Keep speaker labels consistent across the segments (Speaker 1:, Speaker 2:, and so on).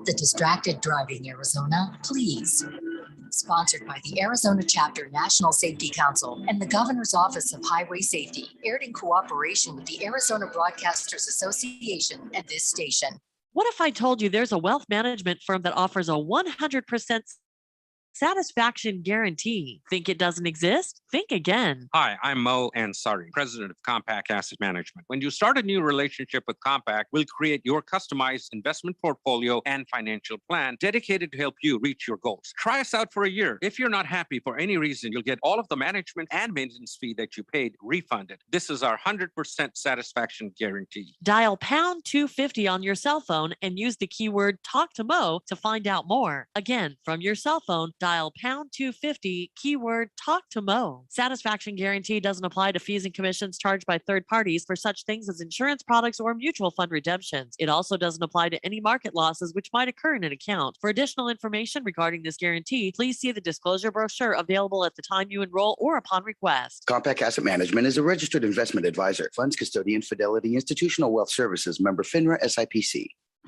Speaker 1: The Distracted Driving Arizona, please. Sponsored by the Arizona Chapter National Safety Council and the Governor's Office of Highway Safety, aired in cooperation with the Arizona Broadcasters Association and this station.
Speaker 2: What if I told you there's a wealth management firm that offers a 100% satisfaction guarantee? Think it doesn't exist? Think again.
Speaker 3: Hi, I'm Mo Ansari, president of Compact Asset Management. When you start a new relationship with Compact, we'll create your customized investment portfolio and financial plan dedicated to help you reach your goals. Try us out for a year. If you're not happy for any reason, you'll get all of the management and maintenance fee that you paid refunded. This is our 100% satisfaction guarantee.
Speaker 2: Dial pound 250 on your cell phone and use the keyword talk to Mo to find out more. Again, from your cell phone, dial pound 250, keyword talk to Mo. Satisfaction guarantee doesn't apply to fees and commissions charged by third parties for such things as insurance products or mutual fund redemptions. It also doesn't apply to any market losses which might occur in an account. For additional information regarding this guarantee, please see the disclosure brochure available at the time you enroll or upon request.
Speaker 4: Compact Asset Management is a registered investment advisor. Funds custodian, Fidelity Institutional Wealth Services, member FINRA SIPC.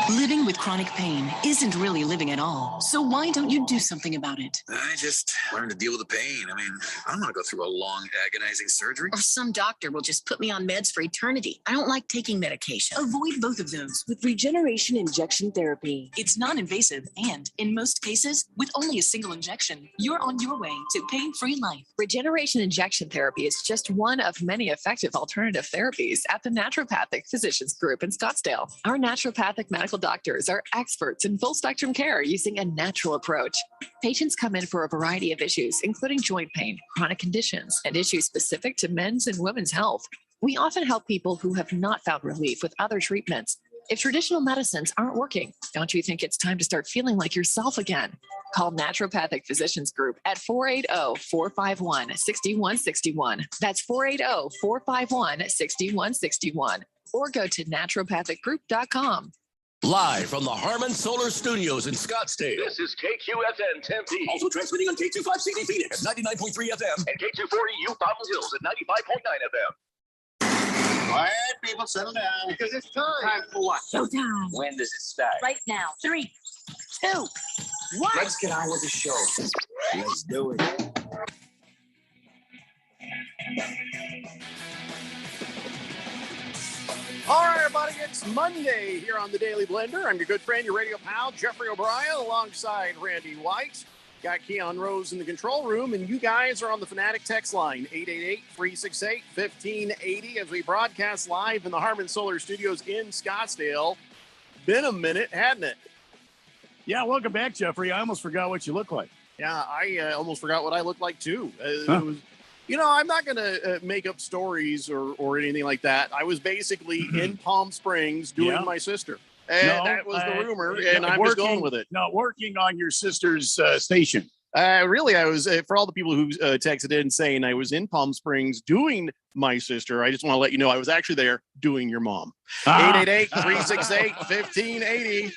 Speaker 5: Living with chronic pain isn't really living at all. So why don't you do something about it?
Speaker 6: I just learned to deal with the pain. I mean, I don't want to go through a long, agonizing surgery.
Speaker 5: Or some doctor will just put me on meds for eternity. I don't like taking medication. Avoid both of those with Regeneration injection therapy. It's non-invasive and, in most cases, with only a single injection, you're on your way to pain-free life.
Speaker 7: Regeneration injection therapy is just one of many effective alternative therapies at the Naturopathic Physicians Group in Scottsdale. Our naturopathic medical doctors are experts in full spectrum care using a natural approach. Patients come in for a variety of issues, including joint pain, chronic conditions, and issues specific to men's and women's health. We often help people who have not found relief with other treatments. If traditional medicines aren't working, don't you think it's time to start feeling like yourself again? Call Naturopathic Physicians Group at 480-451-6161. That's 480-451-6161. Or go to naturopathicgroup.com.
Speaker 8: Live from the Harmon Solar Studios in Scottsdale.
Speaker 9: This is KQFN Tempe.
Speaker 8: Also transmitting on K25CD Phoenix at 99.3 FM.
Speaker 9: And K240 U Fountain Hills at 95.9 FM.
Speaker 10: Quiet, people, settle down.
Speaker 9: Because it's time. Time for what?
Speaker 7: Showtime.
Speaker 10: When does it start?
Speaker 7: Right now. 3, 2, 1.
Speaker 10: Let's get on with the show. Let's do it.
Speaker 11: All right, everybody, it's Monday here on the Daily Blender. I'm your good friend, your radio pal, Jeffrey O'Brien, alongside Randy White. Got Keon Rose in the control room, and you guys are on the Fanatic text line, 888-368-1580, as we broadcast live in the Harmon Solar Studios in Scottsdale. Been a minute, hadn't it?
Speaker 12: Yeah, welcome back, Jeffrey. I almost forgot what you look like.
Speaker 11: Yeah, I almost forgot what I look like, too. It was, you know, I'm not going to make up stories or anything like that. I was basically in Palm Springs doing my sister. And that was the rumor, and I'm just going with it.
Speaker 12: No, working on your sister's station.
Speaker 11: Really, I was, for all the people who texted in saying I was in Palm Springs doing my sister, I just want to let you know I was actually there doing your mom. 888-368-1580.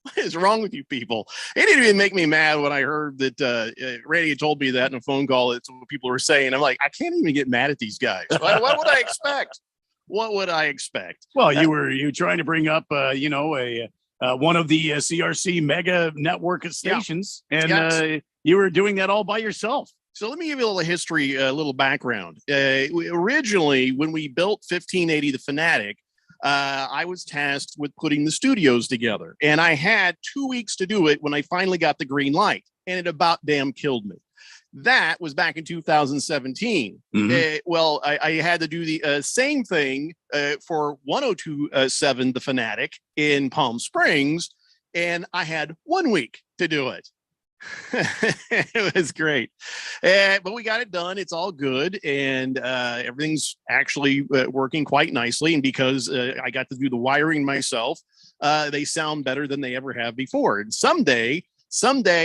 Speaker 11: What is wrong with you people? It didn't even make me mad when I heard that Randy told me that in a phone call. It's what people were saying. I'm like, I can't even get mad at these guys. What would I expect? What would I expect?
Speaker 12: Well, you were trying to bring up, one of the CRC mega network of stations, and you were doing that all by yourself.
Speaker 11: So let me give you a little history, a little background. Originally, when we built 1580 The Fanatic, I was tasked with putting the studios together, and I had 2 weeks to do it when I finally got the green light, and it about damn killed me. That was back in 2017. Mm-hmm. I had to do the same thing for 102.7 The Fanatic in Palm Springs, and I had 1 week to do it. It was great. But we got it done. It's all good. And everything's actually working quite nicely. And because I got to do the wiring myself, they sound better than they ever have before. And someday,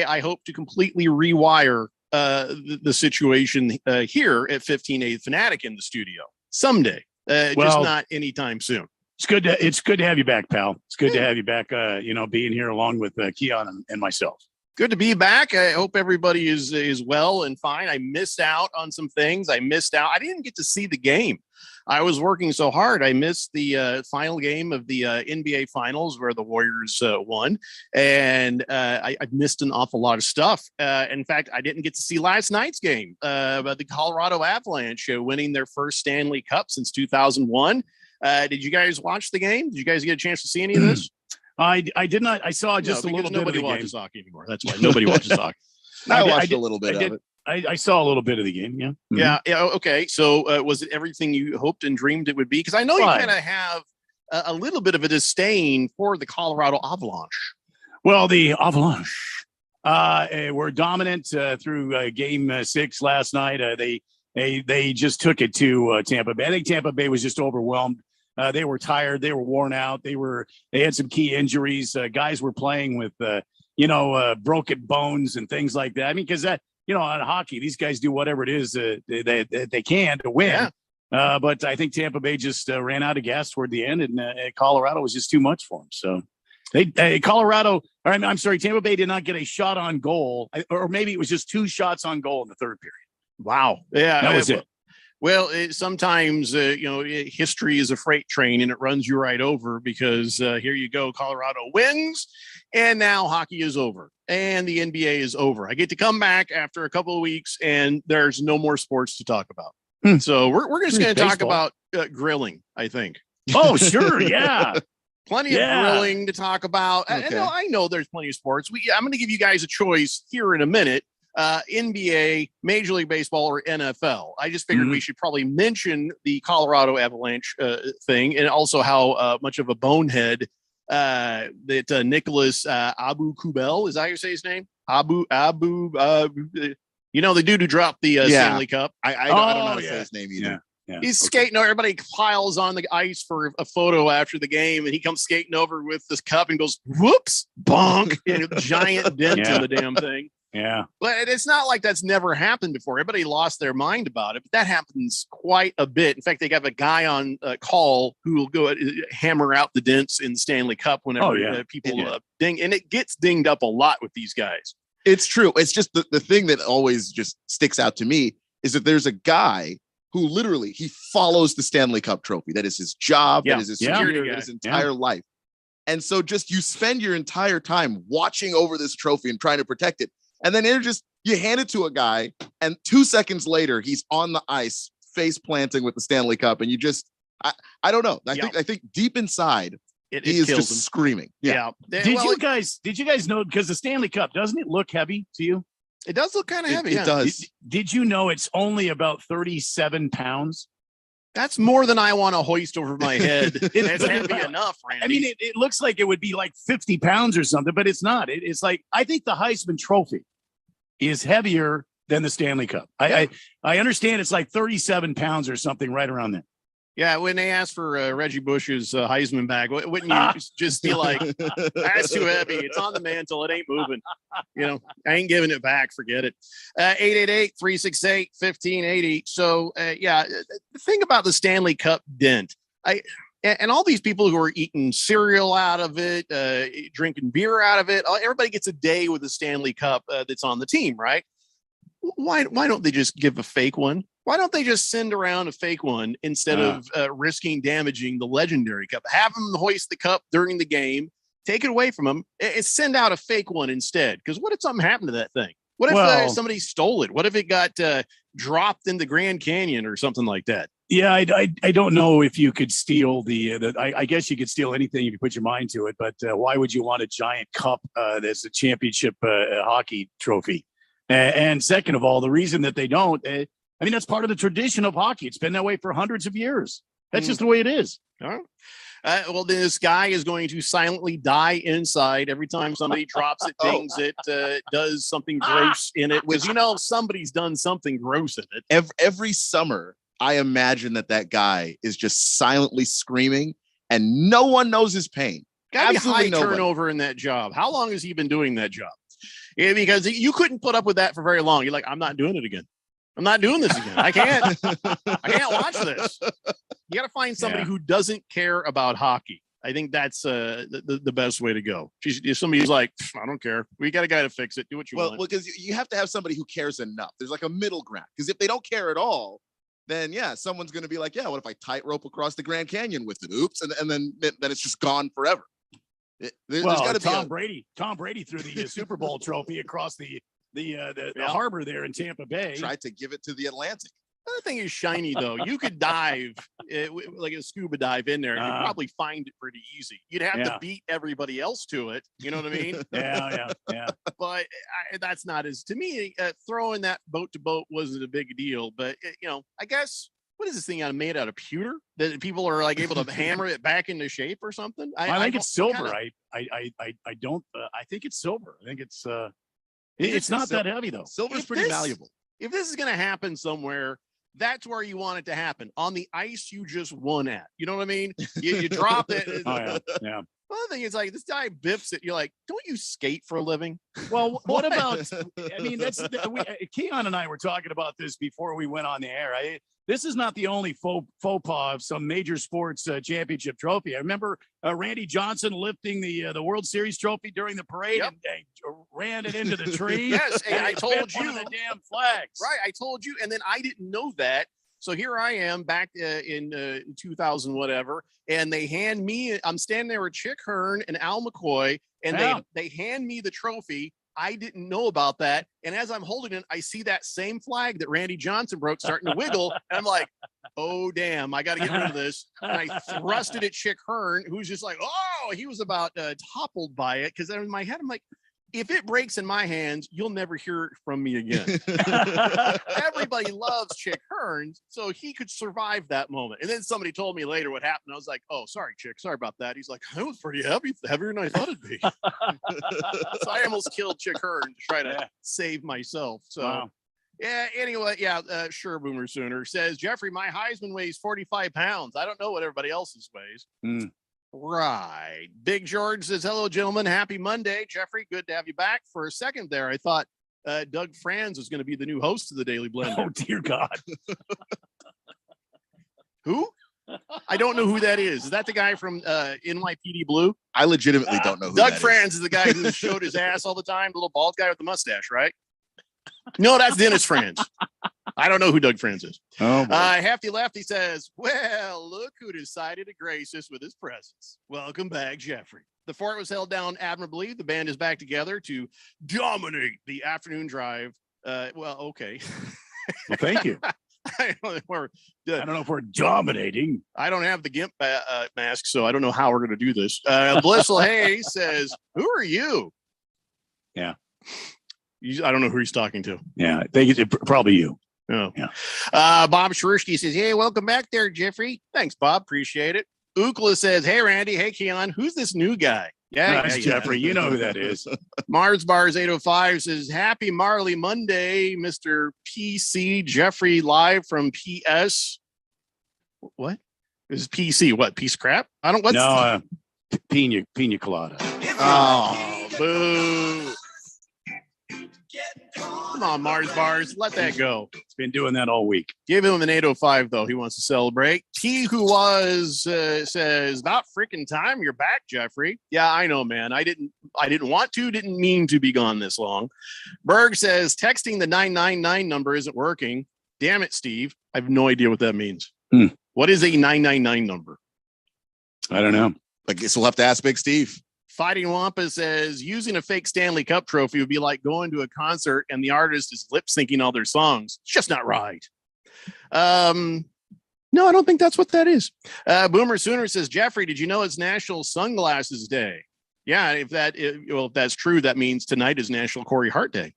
Speaker 11: I hope to completely rewire the situation here at 1580 Fanatic in the studio. Someday. Just not anytime soon.
Speaker 12: It's good to have you back, pal. It's good to have you back, being here along with Keon and myself.
Speaker 11: Good to be back. I hope everybody is well and fine. I missed out on some things. I didn't get to see the game. I was working so hard. I missed the final game of the NBA Finals where the Warriors won, and I missed an awful lot of stuff. In fact, I didn't get to see last night's game about the Colorado Avalanche winning their first Stanley Cup since 2001. Did you guys watch the game? Did you guys get a chance to see any of this?
Speaker 12: I did not. I saw just a little bit of the game.
Speaker 11: Nobody watches hockey anymore. That's why nobody watches hockey.
Speaker 10: I watched a little bit of it.
Speaker 12: I saw a little bit of the game. Yeah.
Speaker 11: Yeah. Yeah. Okay. So was it everything you hoped and dreamed it would be? Because I know you kind of have a little bit of a disdain for the Colorado Avalanche.
Speaker 12: Well, the Avalanche were dominant through Game 6 last night. They just took it to Tampa Bay. I think Tampa Bay was just overwhelmed. They were tired. They were worn out. They had some key injuries. Guys were playing with broken bones and things like that. I mean, because that. On hockey, these guys do whatever it is they can to win. Yeah. But I think Tampa Bay just ran out of gas toward the end, and Colorado was just too much for them. So Tampa Bay did not get a shot on goal, or maybe it was just 2 shots on goal in the third period.
Speaker 11: Wow. Yeah.
Speaker 12: That was it.
Speaker 11: Well, sometimes, history is a freight train and it runs you right over because here you go. Colorado wins and now hockey is over and the NBA is over. I get to come back after a couple of weeks and there's no more sports to talk about. So we're just going to talk about grilling, I think.
Speaker 12: Oh, sure. Yeah.
Speaker 11: Plenty of grilling to talk about. Okay. I know there's plenty of sports. I'm going to give you guys a choice here in a minute. NBA, Major League Baseball, or NFL. I just figured we should probably mention the Colorado Avalanche thing, and also how much of a bonehead that Nicholas Abu Kubel, is that how you say his name? The dude who dropped the Stanley Cup.
Speaker 10: I don't know how to say his name either.
Speaker 11: Yeah. He's skating. Everybody piles on the ice for a photo after the game, and he comes skating over with this cup and goes, "Whoops, bonk!" and a giant dent in the damn thing.
Speaker 12: Yeah.
Speaker 11: But it's not like that's never happened before. Everybody lost their mind about it, but that happens quite a bit. In fact, they have a guy on call who will go hammer out the dents in the Stanley Cup whenever people ding, and it gets dinged up a lot with these guys.
Speaker 10: It's true. It's just the thing that always just sticks out to me is that there's a guy who literally, he follows the Stanley Cup trophy. That is his job. That is his security. That is his entire life. And so just you spend your entire time watching over this trophy and trying to protect it. And then you hand it to a guy, and 2 seconds later, he's on the ice, face planting with the Stanley Cup. And you just, I don't know. I think deep inside, he is just screaming. Yeah.
Speaker 12: Did you guys know, because the Stanley Cup, doesn't it look heavy to you?
Speaker 11: It does look kind of heavy.
Speaker 10: It does.
Speaker 12: Did you know it's only about 37 pounds?
Speaker 11: That's more than I want to hoist over my head. It's heavy enough, Randy.
Speaker 12: I mean, it looks like it would be like 50 pounds or something, but it's not. It's like, I think the Heisman Trophy is heavier than the Stanley Cup. I understand it's like 37 pounds or something right around there.
Speaker 11: Yeah, when they asked for Reggie Bush's Heisman bag, wouldn't you just be like, that's too heavy. It's on the mantle. It ain't moving. I ain't giving it back. Forget it. 888-368-1580. So, the thing about the Stanley Cup dent, and all these people who are eating cereal out of it, drinking beer out of it, everybody gets a day with the Stanley Cup that's on the team, right? Why don't they just give a fake one? Why don't they just send around a fake one instead of risking damaging the legendary cup? Have them hoist the cup during the game, take it away from them, and send out a fake one instead. Because what if something happened to that thing? What if somebody stole it? What if it got dropped in the Grand Canyon or something like that?
Speaker 12: Yeah, I don't know if you could steal I guess you could steal anything if you put your mind to it. But why would you want a giant cup that's a championship hockey trophy? And second of all, the reason that they don't, that's part of the tradition of hockey. It's been that way for hundreds of years. That's just the way it is.
Speaker 11: All right. Well, this guy is going to silently die inside every time somebody drops it, dings it, does something gross in it. Because, somebody's done something gross in it.
Speaker 10: Every summer, I imagine that guy is just silently screaming and no one knows his pain.
Speaker 11: Gotta be high turnover in that job. How long has he been doing that job? Yeah, because you couldn't put up with that for very long. You're like, I'm not doing it again. I'm not doing this again. I can't watch this. You got to find somebody who doesn't care about hockey. I think that's the best way to go. Somebody who's like, I don't care. We got a guy to fix it. Do what you want.
Speaker 10: Well, because you have to have somebody who cares enough. There's like a middle ground. Because if they don't care at all, then yeah, someone's going to be like, yeah, what if I tightrope across the Grand Canyon with it? Oops. And then it's just gone forever. There's got to be
Speaker 12: Tom Brady threw the Super Bowl trophy across the harbor there in Tampa Bay.
Speaker 10: Tried to give it to the Atlantic.
Speaker 11: The thing is shiny, though. You could dive like a scuba dive in there. You'd probably find it pretty easy. You'd have to beat everybody else to it. You know what I mean?
Speaker 12: Yeah.
Speaker 11: But that's not as, to me, throwing that boat to boat wasn't a big deal. But, I guess, what is this thing made out of pewter that people are like able to hammer it back into shape or something?
Speaker 12: I think it's silver. I think it's silver. I think it's not that heavy, though.
Speaker 10: Silver's pretty valuable.
Speaker 11: If this is going to happen somewhere, that's where you want it to happen. On the ice, you just won at. You know what I mean? You drop it.
Speaker 12: Yeah.
Speaker 11: Well, the thing is, like, this guy biffs it. You're like, don't you skate for a living?
Speaker 12: Well, what about? I mean, Keon and I were talking about this before we went on the air. This is not the only faux pas of some major sports championship trophy. I remember Randy Johnson lifting the World Series trophy during the parade and ran it into the tree.
Speaker 11: Yes, and I told you
Speaker 12: one of the damn flags.
Speaker 11: Right, I told you, and then I didn't know that. So here I am back in 2000 whatever, and they hand me. I'm standing there with Chick Hearn and Al McCoy, and they hand me the trophy. I didn't know about that. And as I'm holding it, I see that same flag that Randy Johnson broke starting to wiggle. And I'm like, oh, damn, I got to get rid of this. And I thrust it at Chick Hearn, who's just like, oh, he was about toppled by it. Because in my head, I'm like, if it breaks in my hands, you'll never hear it from me again. Everybody loves Chick Hearn, so he could survive that moment. And then somebody told me later what happened. I was like, oh, sorry, Chick. Sorry about that. He's like, it was pretty heavy, heavier than I thought it'd be. So I almost killed Chick Hearn to try to save myself. So, wow. Yeah, anyway, sure, Boomer Sooner says, Jeffrey, my Heisman weighs 45 pounds. I don't know what everybody else's weighs. Right. Big George says, hello, gentlemen. Happy Monday. Jeffrey, good to have you back. For a second there, I thought Doug Franz was going to be the new host of the Daily Blender.
Speaker 12: Oh, dear God.
Speaker 11: Who? I don't know who that is. Is that the guy from NYPD Blue?
Speaker 10: I legitimately don't know who
Speaker 11: Doug Franz is the guy who showed his ass all the time, the little bald guy with the mustache, right? No, that's Dennis Franz. I don't know who Doug Franz is.
Speaker 12: Oh,
Speaker 11: Hefty Lefty says, well, look who decided to grace us with his presence. Welcome back, Jeffrey. The fort was held down admirably. The band is back together to dominate the afternoon drive. Okay.
Speaker 12: Well, thank you. I don't know if we're dominating.
Speaker 11: I don't have the GIMP mask, so I don't know how we're going to do this. Blissful Hay says, who are you?
Speaker 12: Yeah.
Speaker 11: I don't know who he's talking to.
Speaker 12: Yeah, I think it's probably you.
Speaker 11: Oh, yeah. Bob Shrirsky says, hey, welcome back there, Jeffrey. Thanks, Bob. Appreciate it. Ukla says, hey, Randy. Hey, Keon. Who's this new guy?
Speaker 12: Yeah, Jeffrey. You know who that is.
Speaker 11: Mars Bars 805 says, happy Marley Monday, Mr. PC Jeffrey, live from PS. What is PC? What, piece of crap? I don't. What's
Speaker 12: no, pina colada.
Speaker 11: Oh, boo. Come on, Mars Bars. Let that go.
Speaker 12: It's been doing that all week.
Speaker 11: Give him an 805, though. He wants to celebrate. T who was says, about freaking time you're back, Jeffrey. Yeah, I know, man. I didn't want to, didn't mean to be gone this long. Berg says, texting the 999 number isn't working. Damn it, Steve. I have no idea what that means. What is a 999 number?
Speaker 12: I don't know.
Speaker 10: I guess we'll have to ask Big Steve.
Speaker 11: Fighting Wampa says, using a fake Stanley Cup trophy would be like going to a concert and the artist is lip syncing all their songs. It's just not right. No, I don't think that's what that is. Boomer Sooner says, Jeffrey, did you know it's National Sunglasses Day? Yeah, if that's true, that means tonight is National Corey Hart Day.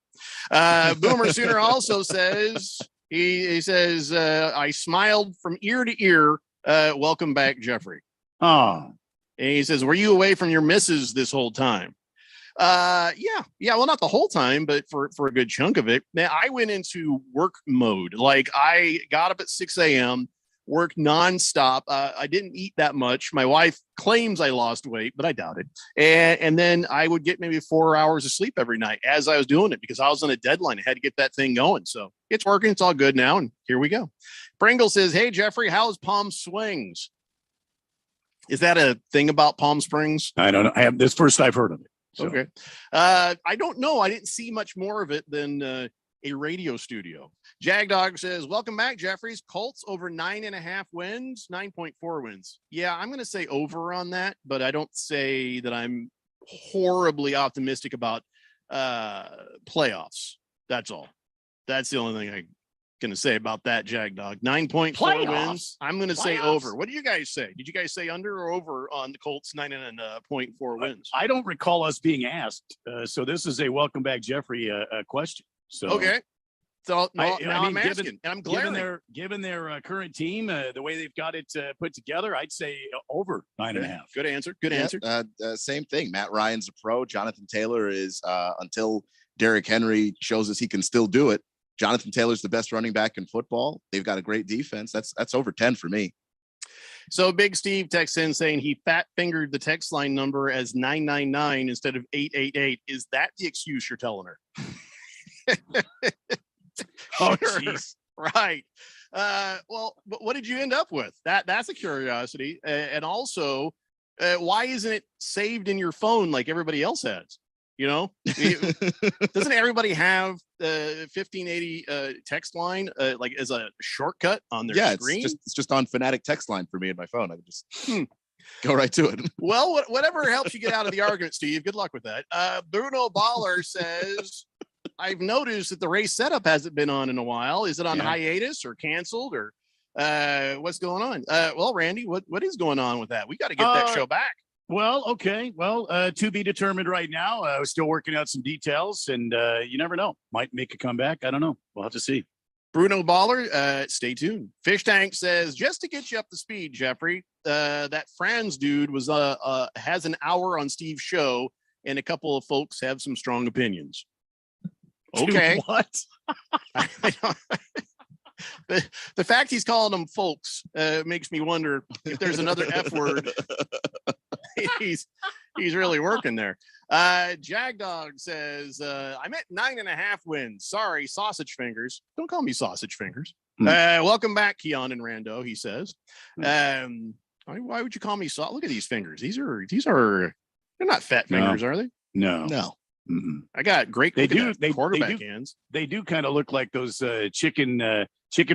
Speaker 11: Boomer Sooner also says, he says, I smiled from ear to ear. Welcome back, Jeffrey.
Speaker 12: Oh.
Speaker 11: And he says, were you away from your missus this whole time? Yeah. Well, not the whole time, but for a good chunk of it. Now, I went into work mode. Like I got up at 6 a.m., worked nonstop. I didn't eat that much. My wife claims I lost weight, but I doubt it. And then I would get maybe 4 hours of sleep every night as I was doing it because I was on a deadline. I had to get that thing going. So it's working. It's all good now. And here we go. Pringle says, hey, Jeffrey, how's Palm Springs? Is that a thing about Palm Springs?
Speaker 12: I don't know. This first I've heard of it. So.
Speaker 11: Okay. I don't know. I didn't see much more of it than a radio studio. Jagdog says, welcome back, Jeffries. Colts over 9.5 wins, 9.4 wins. Yeah, I'm going to say over on that, but I don't say that I'm horribly optimistic about playoffs. That's all. That's the only thing I'm going to say about that, Jagdog. 9.4 wins. I'm going to say over. What do you guys say? Did you guys say under or over on the Colts 9.4 wins?
Speaker 12: I don't recall us being asked. So this is a welcome back, Jeffrey, question. So
Speaker 11: okay. So I'm asking, and I'm glaring.
Speaker 12: Given their current team, the way they've got it put together, I'd say over 9.5.
Speaker 11: Good answer. Good answer.
Speaker 10: Same thing. Matt Ryan's a pro. Jonathan Taylor is until Derrick Henry shows us he can still do it. Jonathan Taylor's the best running back in football. They've got a great defense. That's over 10 for me.
Speaker 11: So Big Steve texts in saying he fat fingered the text line number as 999 instead of 888. Is that the excuse you're telling her?
Speaker 12: Oh, jeez.
Speaker 11: Right. Well, but what did you end up with? That's a curiosity. And also, why isn't it saved in your phone like everybody else has? You know, doesn't everybody have 1580 text line like as a shortcut on their screen?
Speaker 10: It's just on Fanatic text line for me in my phone. I can just go right to it.
Speaker 11: Well, whatever helps you get out of the argument, Steve. Good luck with that. Bruno Baller says, I've noticed that the race setup hasn't been on in a while. Is it on hiatus or canceled or what's going on? Well, Randy, what is going on with that? We got to get that show back.
Speaker 12: Well, okay. Well, to be determined right now. We're still working out some details, and you never know. Might make a comeback. I don't know. We'll have to see.
Speaker 11: Bruno Baller, stay tuned. Fish Tank says, just to get you up to speed, Jeffrey, that Franz dude has an hour on Steve's show, and a couple of folks have some strong opinions. Okay.
Speaker 12: Dude, what?
Speaker 11: The fact he's calling them folks makes me wonder if there's another F word. He's really working there. Jagdog says, I'm at 9.5 wins. Sorry, sausage fingers. Don't call me sausage fingers. Welcome back, Keon and Rando, he says. Why would you call me Look at these fingers. These are they're not fat fingers, are they?
Speaker 12: No.
Speaker 11: Mm-mm. I got great quarterback hands.
Speaker 12: They do kind of look like those chicken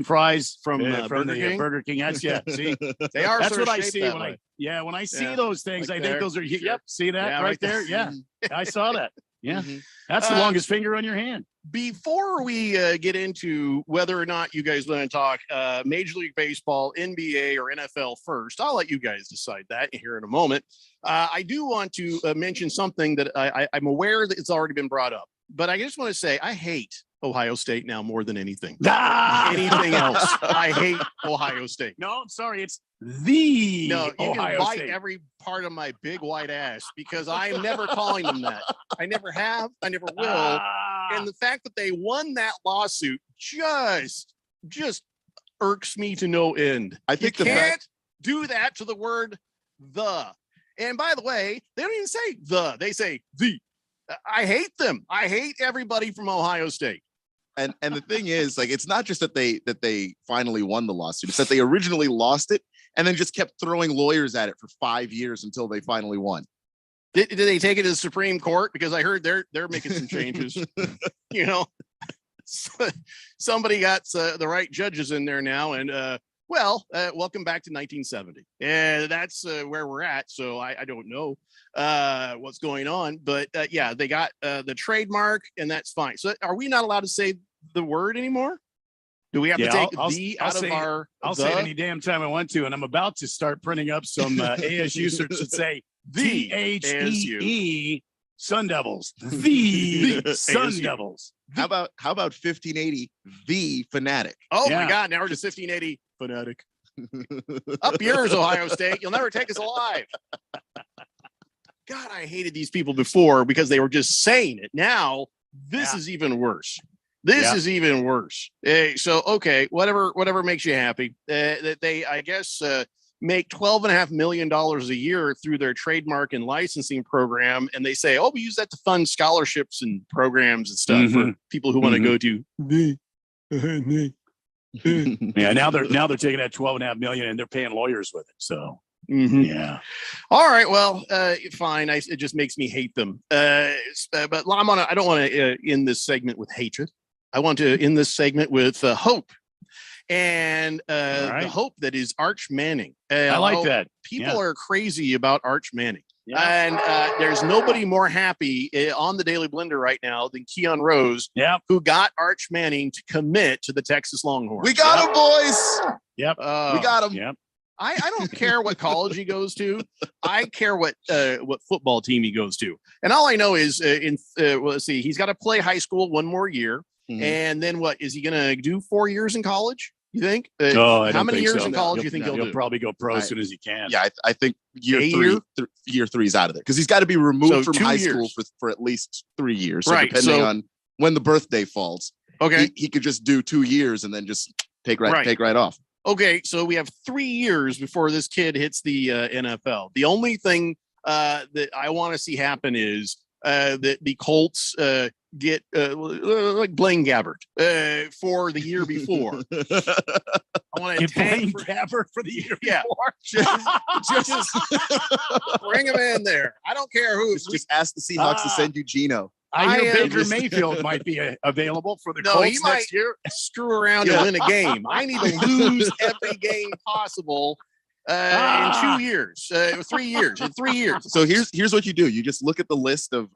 Speaker 12: fries from the Burger King. Yeah, see,
Speaker 11: they are.
Speaker 12: That's what I see
Speaker 11: when
Speaker 12: when I see those things. Like I think those are. Sure. Yep, see that right there. Yeah, I saw that. Yeah, that's the longest finger on your hand.
Speaker 11: Before we get into whether or not you guys want to talk Major League Baseball, NBA, or NFL first, I'll let you guys decide that here in a moment. I do want to mention something that I'm aware that it's already been brought up, but I just want to say I hate Ohio State now more than anything. Anything else. I hate Ohio State.
Speaker 12: No, I'm sorry. It's the
Speaker 11: No, you
Speaker 12: Ohio
Speaker 11: can bite
Speaker 12: State.
Speaker 11: every part of my big white ass because I'm never calling them that. I never have. I never will. And the fact that they won that lawsuit just irks me to no end.
Speaker 10: I think
Speaker 11: you can't do that to the word the. And by the way, they don't even say the. They say the. I hate them. I hate everybody from Ohio State.
Speaker 10: And the thing is, like, it's not just that they finally won the lawsuit. It's that they originally lost it and then just kept throwing lawyers at it for 5 years until they finally won.
Speaker 11: Did they take it to the Supreme Court? Because I heard they're making some changes. You know, somebody got the right judges in there now, and welcome back to 1970. And that's where we're at. So I don't know what's going on, but they got the trademark, and that's fine. So are we not allowed to say the word anymore? Do we have to take out of our?
Speaker 12: I'll say it any damn time I want to, and I'm about to start printing up some ASU shirts that say THEE Sun Devils. The Sun Devils.
Speaker 10: How about 1580 the Fanatic?
Speaker 11: Oh my God! Now we're just 1580 Fanatic. Up yours, Ohio State. You'll never take us alive. God, I hated these people before because they were just saying it. Now this is even worse. This is even worse. So, okay, whatever makes you happy. That they, I guess, make $12.5 million a year through their trademark and licensing program, and they say, "Oh, we use that to fund scholarships and programs and stuff for people who want to go to."
Speaker 12: Yeah, now they're taking that $12.5 million and they're paying lawyers with it. So.
Speaker 11: Yeah. All right. Well, fine. It just makes me hate them. But I don't want to end this segment with hatred. I want to end this segment with hope. And the hope that is Arch Manning.
Speaker 12: I like that.
Speaker 11: People are crazy about Arch Manning. Yeah. And there's nobody more happy on the Daily Blender right now than Keon Rose, who got Arch Manning to commit to the Texas Longhorns.
Speaker 10: We got him, boys.
Speaker 12: Yep.
Speaker 10: We got him.
Speaker 12: Yep.
Speaker 11: I don't care what college he goes to. I care what football team he goes to. And all I know is, let's see, he's got to play high school one more year. Mm-hmm. And then what is he going to do? 4 years in college? You think? How many years in college do you think he'll do?
Speaker 12: Probably go pro as soon as he can.
Speaker 10: Yeah, I think year three is out of there because he's got to be removed from high school for at least 3 years. So depending on when the birthday falls. Okay, he could just do 2 years and then just take right off.
Speaker 11: Okay, so we have 3 years before this kid hits the NFL. The only thing that I want to see happen is that the Colts get like Blaine Gabbert for the year before. I want to
Speaker 12: Blaine Gabbert for the year before.
Speaker 11: Just bring him in there. I don't care who.
Speaker 10: Just ask the Seahawks to send you Geno.
Speaker 12: I hear Baker Mayfield might be available for the Colts next year.
Speaker 11: Screw around and win a game. I need to lose every game possible. In 2 years, 3 years, in 3 years.
Speaker 10: So here's what you do. You just look at the list of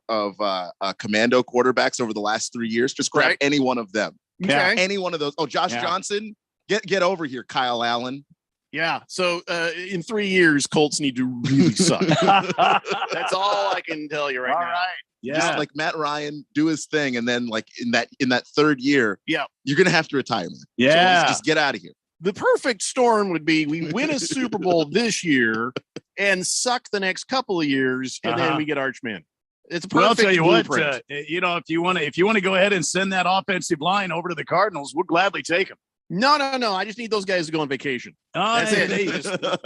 Speaker 10: commando quarterbacks over the last 3 years. Just grab any one of them.
Speaker 11: Okay.
Speaker 10: Any one of those. Oh, Josh Johnson, get over here, Kyle Allen.
Speaker 11: Yeah. So in 3 years, Colts need to really suck. That's all I can tell you right now.
Speaker 12: All right.
Speaker 10: Yeah. Just like Matt Ryan, do his thing, and then like in that third year, you're gonna have to retire, man.
Speaker 12: Yeah.
Speaker 10: So just get out of here.
Speaker 11: The perfect storm would be we win a Super Bowl this year and suck the next couple of years, and then we get Arch Manning. It's a perfect
Speaker 12: I'll tell you
Speaker 11: blueprint.
Speaker 12: what, if you want to go ahead and send that offensive line over to the Cardinals, we'll gladly take them.
Speaker 11: No. I just need those guys to go on vacation. That's it.
Speaker 12: Just send them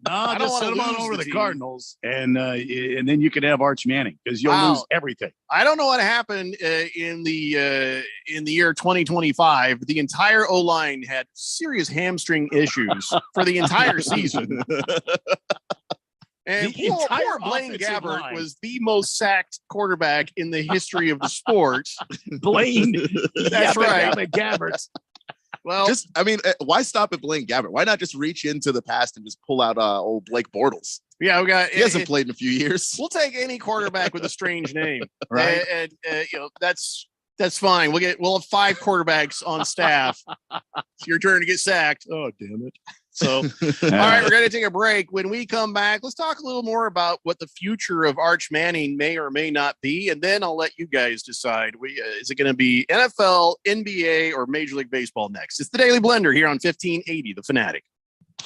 Speaker 12: on over to the Cardinals, and then you can have Arch Manning because you'll lose everything.
Speaker 11: I don't know what happened in the year 2025. The entire O-line had serious hamstring issues for the entire season. And poor Blaine Gabbert was the most sacked quarterback in the history of the sport.
Speaker 12: Blaine,
Speaker 11: that's right,
Speaker 12: Gabbert.
Speaker 11: Well,
Speaker 10: why stop at Blaine Gabbert? Why not just reach into the past and just pull out old Blake Bortles?
Speaker 11: Yeah,
Speaker 10: he hasn't played in a few years.
Speaker 11: We'll take any quarterback with a strange name, right? And that's fine. We'll have 5 quarterbacks on staff. It's your turn to get sacked. Oh, damn it! So, all right, we're going to take a break. When we come back, let's talk a little more about what the future of Arch Manning may or may not be, and then I'll let you guys decide. Is it going to be NFL, NBA, or Major League Baseball next? It's the Daily Blender here on 1580 The Fanatic.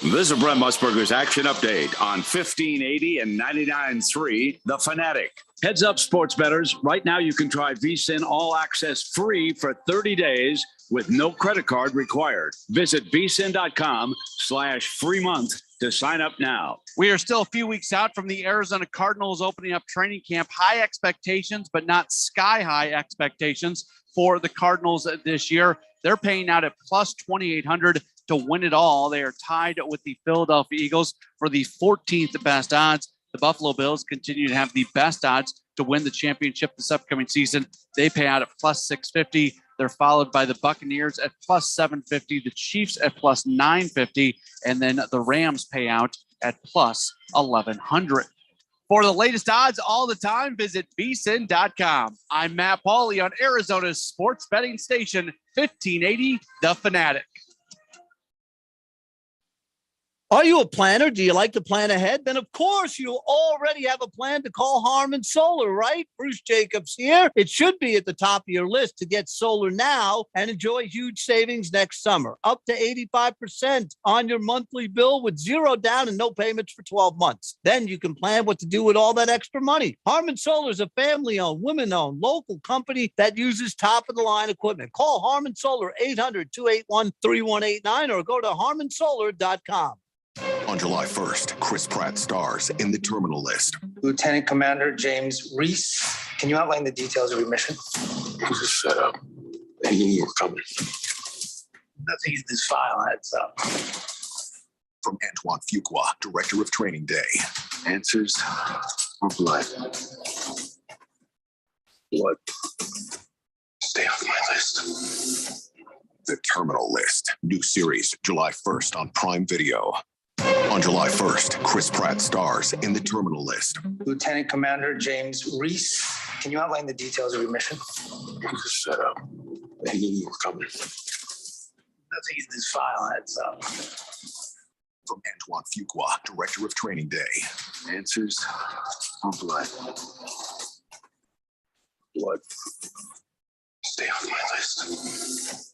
Speaker 13: This is Brent Musburger's Action Update on 1580 and 99.3 The Fanatic. Heads up, sports bettors. Right now, you can try VSiN All Access free for 30 days with no credit card required. Visit vsin.com/free month to sign up now.
Speaker 14: We are still a few weeks out from the Arizona Cardinals opening up training camp. High expectations, but not sky-high expectations for the Cardinals this year. They're paying out at plus 2,800 to win it all. They are tied with the Philadelphia Eagles for the 14th best odds. The Buffalo Bills continue to have the best odds to win the championship this upcoming season. They pay out at plus 650. They're followed by the Buccaneers at plus 750, the Chiefs at plus 950, and then the Rams pay out at plus 1,100. For the latest odds all the time, visit vsin.com. I'm Matt Pauley on Arizona's sports betting station, 1580 The Fanatic.
Speaker 15: Are you a planner? Do you like to plan ahead? Then, of course, you already have a plan to call Harmon Solar, right? Bruce Jacobs here. It should be at the top of your list to get solar now and enjoy huge savings next summer. Up to 85% on your monthly bill with zero down and no payments for 12 months. Then you can plan what to do with all that extra money. Harmon Solar is a family-owned, women-owned, local company that uses top-of-the-line equipment. Call Harmon Solar 800-281-3189 or go to harmonsolar.com.
Speaker 16: On July 1st, Chris Pratt stars in The Terminal List.
Speaker 17: Lieutenant Commander James Reese, can you outline the details of your mission?
Speaker 6: It was a setup. They knew you were coming.
Speaker 17: Nothing in this file adds up.
Speaker 16: From Antoine Fuqua, director of Training Day.
Speaker 6: Answers or blood? Blood.
Speaker 16: Stay off my
Speaker 9: list.
Speaker 16: The Terminal List. New series, July 1st on Prime Video. On July 1st, Chris Pratt stars in The Terminal List.
Speaker 17: Lieutenant Commander James Reese, can you outline the details of your mission?
Speaker 9: Just shut up. They knew you were coming.
Speaker 17: Nothing in this file adds up.
Speaker 16: From Antoine Fuqua, director of Training Day.
Speaker 9: Answers are blood. Blood. Stay off my list.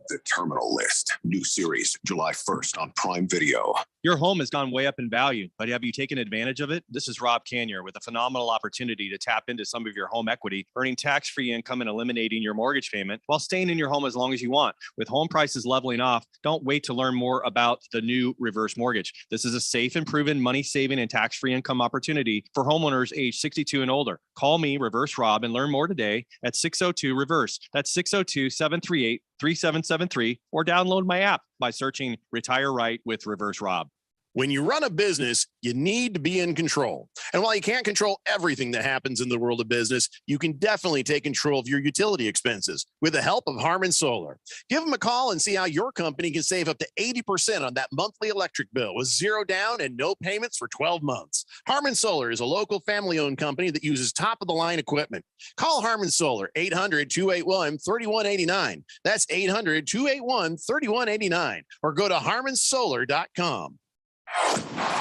Speaker 16: The Terminal List. New series, July 1st on Prime Video.
Speaker 18: Your home has gone way up in value, but have you taken advantage of it? This is Rob Canier with a phenomenal opportunity to tap into some of your home equity, earning tax-free income and eliminating your mortgage payment while staying in your home as long as you want. With home prices leveling off, don't wait to learn more about the new reverse mortgage. This is a safe and proven money-saving and tax-free income opportunity for homeowners age 62 and older. Call me, Reverse Rob, and learn more today at 602-REVERSE. That's 602-738-3773, or download my app by searching Retire Right with Reverse Rob.
Speaker 11: When you run a business, you need to be in control. And while you can't control everything that happens in the world of business, you can definitely take control of your utility expenses with the help of Harmon Solar. Give them a call and see how your company can save up to 80% on that monthly electric bill with zero down and no payments for 12 months. Harmon Solar is a local family-owned company that uses top-of-the-line equipment. Call Harmon Solar, 800-281-3189. That's 800-281-3189. Or go to harmonsolar.com.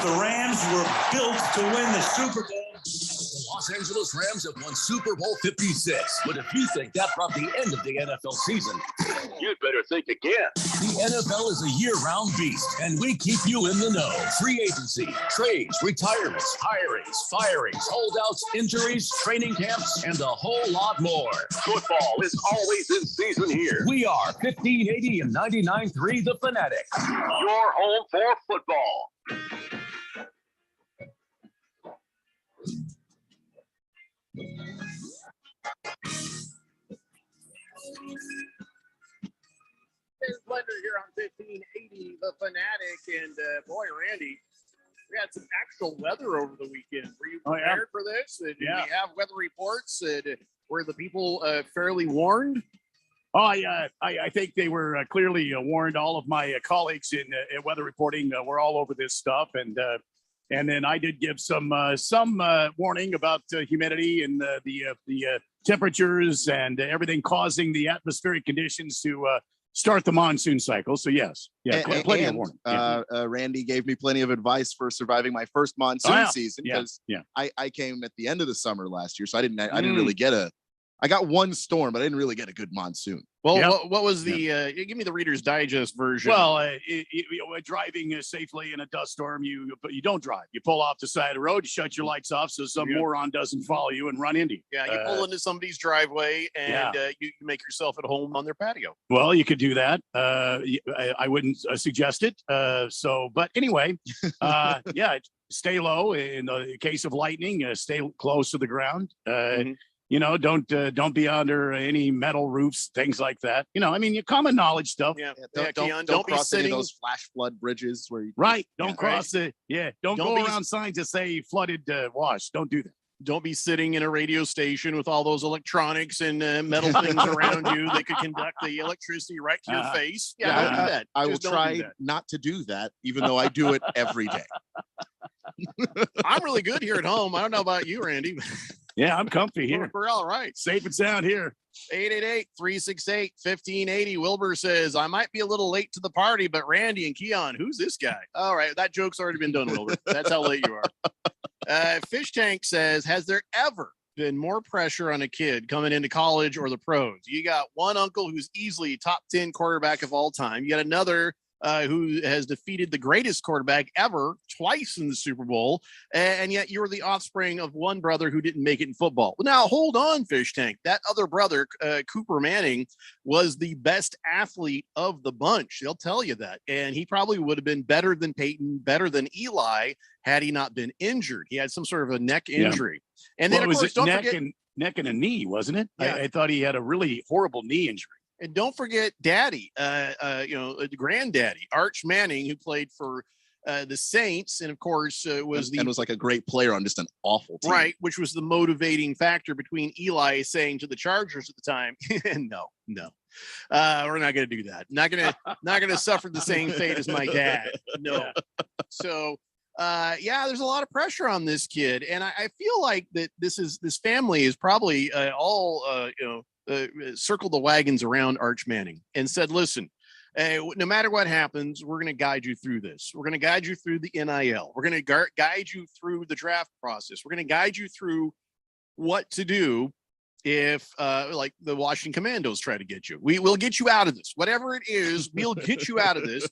Speaker 8: The Rams were built to win the Super Bowl. The Los Angeles Rams have won Super Bowl 56. But if you think that brought the end of the NFL season,
Speaker 9: you'd better think again.
Speaker 8: The NFL is a year-round beast, and we keep you in the know. Free agency, trades, retirements, hirings, firings, holdouts, injuries, training camps, and a whole lot more.
Speaker 9: Football is always in season here.
Speaker 8: We are 1580 and 99.3 The Fanatic.
Speaker 9: Your home for football.
Speaker 11: Blender here on 1580 The Fanatic, and boy, Randy, we had some actual weather over the weekend. Were you prepared for this? Did we have weather reports? Were the people fairly warned?
Speaker 12: Oh, I think they were clearly warned. All of my colleagues in weather reporting were all over this stuff, and then I did give some warning about humidity and the temperatures and everything causing the atmospheric conditions to start the monsoon cycle. So yes, plenty of warning.
Speaker 10: Randy gave me plenty of advice for surviving my first monsoon season because I came at the end of the summer last year, so I didn't really get I got one storm, but I didn't really get a good monsoon.
Speaker 11: Well, what was the? Give me the Reader's Digest version.
Speaker 12: Well, driving safely in a dust storm, you don't drive. You pull off the side of the road, you shut your lights off, so some moron doesn't follow you and run into you.
Speaker 11: Yeah, you pull into somebody's driveway and you make yourself at home on their patio.
Speaker 12: Well, you could do that. I wouldn't suggest it. But anyway, stay low in the case of lightning. Stay close to the ground. Don't be under any metal roofs, things like that. Your common knowledge stuff.
Speaker 10: Don't cross any of those flash flood bridges where you
Speaker 12: Don't cross it. Don't go around signs that say flooded wash. Don't do that.
Speaker 11: Don't be sitting in a radio station with all those electronics and metal things around you that could conduct the electricity right to your face. Don't do that.
Speaker 10: I will try not to do that, even though I do it every day.
Speaker 11: I'm really good here at home. I don't know about you, Randy.
Speaker 12: Yeah, I'm comfy here.
Speaker 11: We're all right.
Speaker 12: Safe and sound here.
Speaker 11: 888-368-1580. Wilbur says, I might be a little late to the party, but Randy and Keon, who's this guy? All right, that joke's already been done, Wilbur. That's how late you are. Fish Tank says, has there ever been more pressure on a kid coming into college or the pros? You got one uncle who's easily top 10 quarterback of all time. You got another who has defeated the greatest quarterback ever twice in the Super Bowl, and yet you're the offspring of one brother who didn't make it in football. Now, hold on, Fish Tank. That other brother, Cooper Manning, was the best athlete of the bunch. They'll tell you that. And he probably would have been better than Peyton, better than Eli, had he not been injured. He had some sort of a neck injury. And then, of course, don't forget,
Speaker 12: neck and a knee, wasn't it? Yeah. I thought he had a really horrible knee injury.
Speaker 11: And don't forget Daddy, Granddaddy, Arch Manning, who played for the Saints, and of course was
Speaker 10: like a great player on just an awful team.
Speaker 11: Right, which was the motivating factor between Eli saying to the Chargers at the time, no, We're not going to do that. Not going to suffer the same fate as my dad. No. So, there's a lot of pressure on this kid. And I feel like that this family is probably all circled the wagons around Arch Manning and said, listen, no matter what happens, we're going to guide you through this. We're going to guide you through the NIL. We're going to guide you through the draft process. We're going to guide you through what to do if like the Washington Commandos try to get you. We will get you out of this. Whatever it is, we'll get you out of this.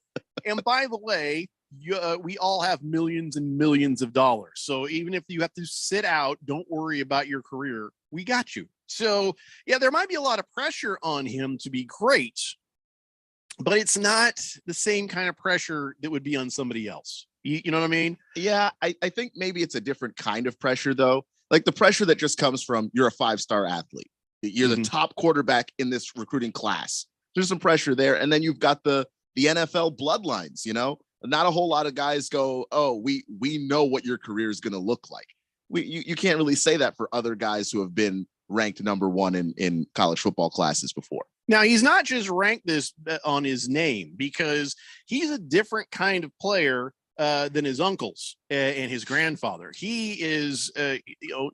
Speaker 11: And by the way, we all have millions and millions of dollars. So even if you have to sit out, don't worry about your career. We got you. So yeah, there might be a lot of pressure on him to be great, but it's not the same kind of pressure that would be on somebody else. You know what I mean?
Speaker 10: Yeah, I think maybe it's a different kind of pressure, though. Like the pressure that just comes from you're a 5-star athlete. You're the top quarterback in this recruiting class. There's some pressure there. And then you've got the NFL bloodlines, you know? Not a whole lot of guys go, oh, we know what your career is going to look like. You can't really say that for other guys who have been ranked number one in college football classes before.
Speaker 11: Now, he's not just ranked this on his name, because he's a different kind of player than his uncles and his grandfather. He is,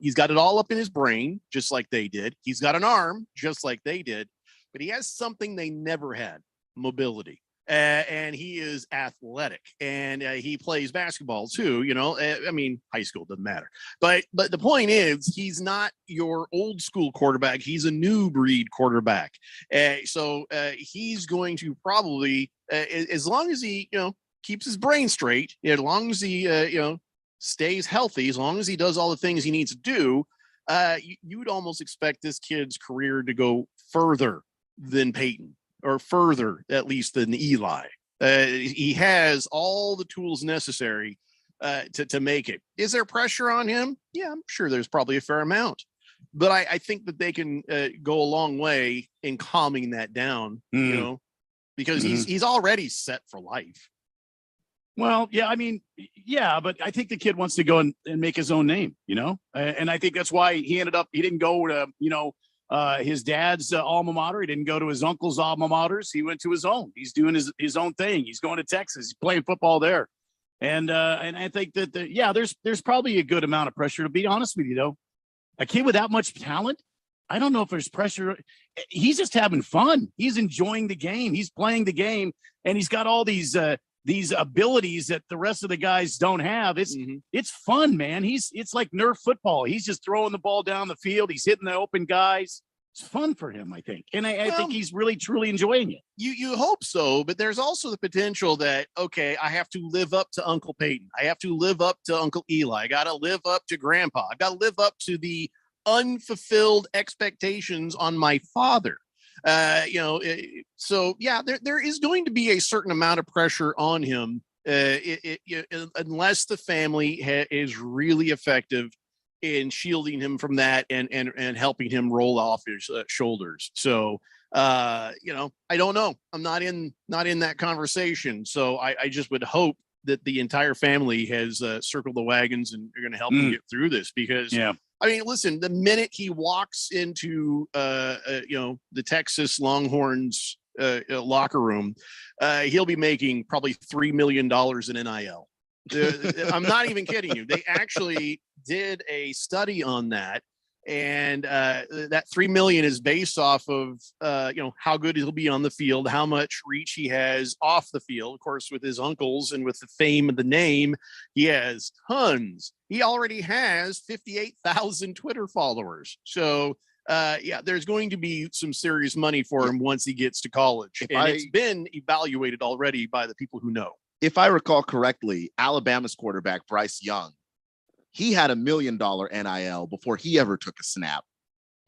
Speaker 11: he's got it all up in his brain, just like they did. He's got an arm, just like they did, but he has something they never had: mobility. And he is athletic, and he plays basketball too. You know, I mean, high school doesn't matter, but the point is, he's not your old school quarterback. He's a new breed quarterback. So he's going to probably, as long as he, keeps his brain straight, as long as he, stays healthy, as long as he does all the things he needs to do, you would almost expect this kid's career to go further than Peyton, or further, at least, than Eli. He has all the tools necessary to make it. Is there pressure on him? Yeah, I'm sure there's probably a fair amount. But I think that they can go a long way in calming that down, because he's already set for life.
Speaker 12: Well, yeah, I mean, yeah, but I think the kid wants to go and make his own name, and I think that's why he didn't go to, his dad's alma mater. He didn't go to his uncle's alma maters. He went to his own. He's doing his own thing. He's going to Texas. He's playing football there. And I think that, there's probably a good amount of pressure, to be honest with you, though. A kid with that much talent, I don't know if there's pressure. He's just having fun. He's enjoying the game. He's playing the game, and he's got all these abilities that the rest of the guys don't have. It's fun, man. It's like Nerf football. He's just throwing the ball down the field. He's hitting the open guys. It's fun for him, I think. And I think he's really, truly enjoying it.
Speaker 11: You hope so, but there's also the potential that, okay, I have to live up to Uncle Peyton. I have to live up to Uncle Eli. I got to live up to Grandpa. I've got to live up to the unfulfilled expectations on my father. So yeah, there is going to be a certain amount of pressure on him, unless the family is really effective in shielding him from that and helping him roll off his shoulders. So, I don't know. I'm not in that conversation. So I just would hope that the entire family has circled the wagons and are going to help him get through this, because I mean, listen, the minute he walks into, the Texas Longhorns locker room, he'll be making probably $3 million in NIL. I'm not even kidding you. They actually did a study on that. And that $3 million is based off of, how good he'll be on the field, how much reach he has off the field. Of course, with his uncles and with the fame of the name, he has tons. He already has 58,000 Twitter followers. So, there's going to be some serious money for him once he gets to college. It's been evaluated already by the people who know.
Speaker 10: If I recall correctly, Alabama's quarterback, Bryce Young, he had $1 million NIL before he ever took a snap.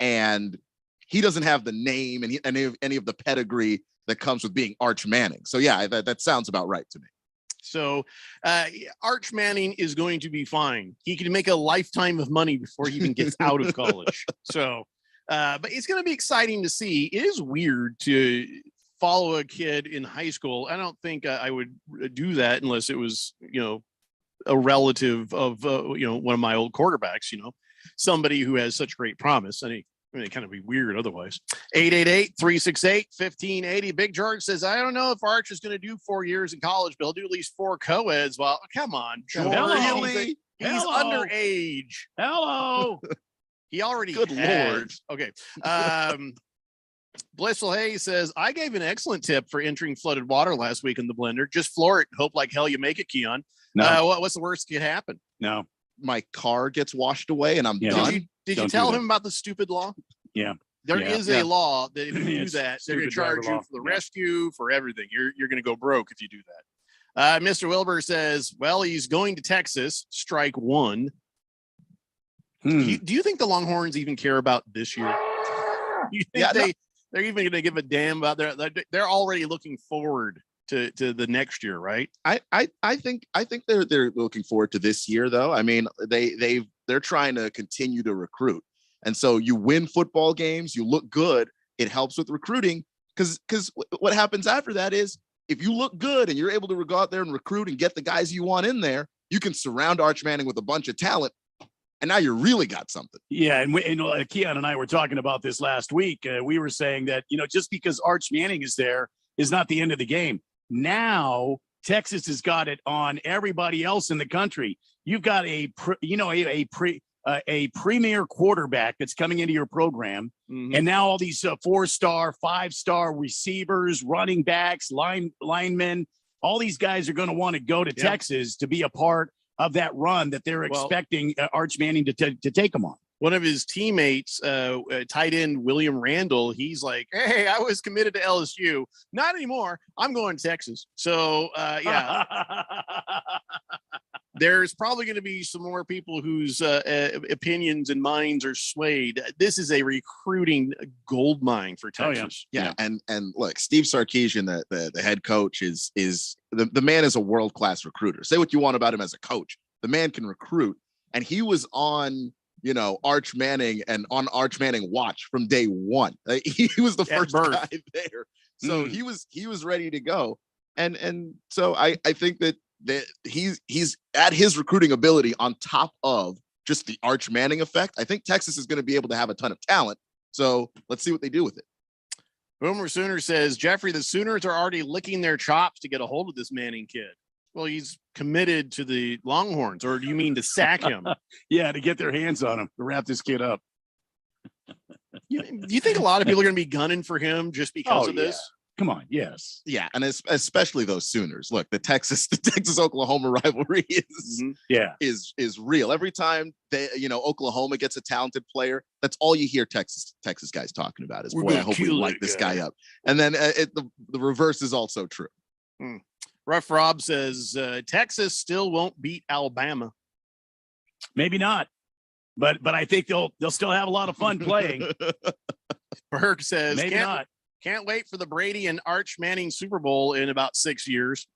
Speaker 10: And he doesn't have the name and any of the pedigree that comes with being Arch Manning. So yeah, that sounds about right to me.
Speaker 11: So Arch Manning is going to be fine. He can make a lifetime of money before he even gets out of college. So, but it's going to be exciting to see. It is weird to follow a kid in high school. I don't think I would do that unless it was, a relative of, one of my old quarterbacks, somebody who has such great promise. And I mean, it kind of be weird otherwise. 888-368-1580. Big George says, I don't know if Arch is going to do 4 years in college, but he'll do at least 4 co-eds. Well, come on, George.
Speaker 12: Really?
Speaker 11: He's
Speaker 12: Hello.
Speaker 11: underage.
Speaker 12: Hello.
Speaker 11: He already
Speaker 10: Good
Speaker 11: has.
Speaker 10: Lord.
Speaker 11: Okay. Blissful Hayes says, I gave an excellent tip for entering flooded water last week in the blender. Just floor it. Hope like hell you make it, Keon.
Speaker 12: No.
Speaker 11: What's the worst that could happen?
Speaker 12: No.
Speaker 10: My car gets washed away and I'm done.
Speaker 11: Did you tell him about the stupid law?
Speaker 12: Yeah.
Speaker 11: There is a law that if you do
Speaker 12: It's
Speaker 11: that, they're going to
Speaker 12: stupid driver
Speaker 11: charge you
Speaker 12: law.
Speaker 11: for the rescue, for everything. You're going to go broke if you do that. Mr. Wilbur says, well, he's going to Texas, strike one. Do you think the Longhorns even care about this year? You think they're even going to give a damn about they're already looking forward to the next year, right?
Speaker 10: I think they're looking forward to this year though. I mean, they're trying to continue to recruit. And so you win football games, you look good, it helps with recruiting because what happens after that is if you look good and you're able to go out there and recruit and get the guys you want in there, you can surround Arch Manning with a bunch of talent. And now you really got something.
Speaker 12: Yeah, and Keon and I were talking about this last week. We were saying that, just because Arch Manning is there is not the end of the game. Now, Texas has got it on everybody else in the country. You've got a premier quarterback that's coming into your program. Mm-hmm. And now all these 4-star, 5-star receivers, running backs, linemen, all these guys are going to want to go to Texas to be a part of that run that they're expecting Arch Manning to take them on.
Speaker 11: One of his teammates, tight end William Randall, he's like, hey, I was committed to LSU. Not anymore. I'm going to Texas. So, yeah. There's probably going to be some more people whose opinions and minds are swayed. This is a recruiting gold mine for Texas.
Speaker 10: Oh, yeah. And look, Steve Sarkisian, the head coach, is the man is a world-class recruiter. Say what you want about him as a coach. The man can recruit. And he was on, Arch Manning and on Arch Manning watch from day one. He was the first guy there. So he was ready to go. And so I think that he's at his recruiting ability on top of just the Arch Manning effect. I think Texas is going to be able to have a ton of talent. So let's see what they do with it.
Speaker 11: Boomer Sooner says, Jeffrey, the Sooners are already licking their chops to get a hold of this Manning kid. Well, he's committed to the Longhorns, or do you mean to sack him?
Speaker 12: Yeah, to get their hands on him, to wrap this kid up.
Speaker 11: Do you think a lot of people are going to be gunning for him just because of this?
Speaker 12: Come on, yes.
Speaker 10: Yeah, and especially those Sooners. Look, the Texas Oklahoma rivalry is real. Every time Oklahoma gets a talented player, that's all you hear Texas guys talking about is, boy, I hope we light this guy up. And then the reverse is also true.
Speaker 11: Rough Rob says Texas still won't beat Alabama.
Speaker 12: Maybe not, but I think they'll still have a lot of fun playing.
Speaker 11: Berg says
Speaker 12: maybe not.
Speaker 11: Can't wait for the Brady and Arch Manning Super Bowl in about 6 years.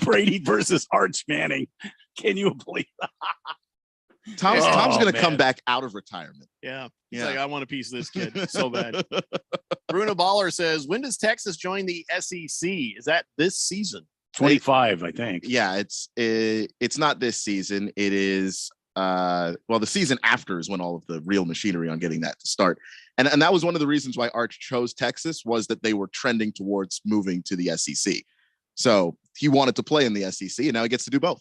Speaker 12: Brady versus Arch Manning. Can you believe that?
Speaker 10: Tom's going to come back out of retirement.
Speaker 11: Yeah. He's like, I want a piece of this kid so bad. Bruno Baller says, when does Texas join the SEC? Is that this season?
Speaker 12: 25, I think.
Speaker 10: Yeah, it's not this season. It is the season after is when all of the real machinery on getting that to start. And that was one of the reasons why Arch chose Texas, was that they were trending towards moving to the SEC. So he wanted to play in the SEC, and now he gets to do both.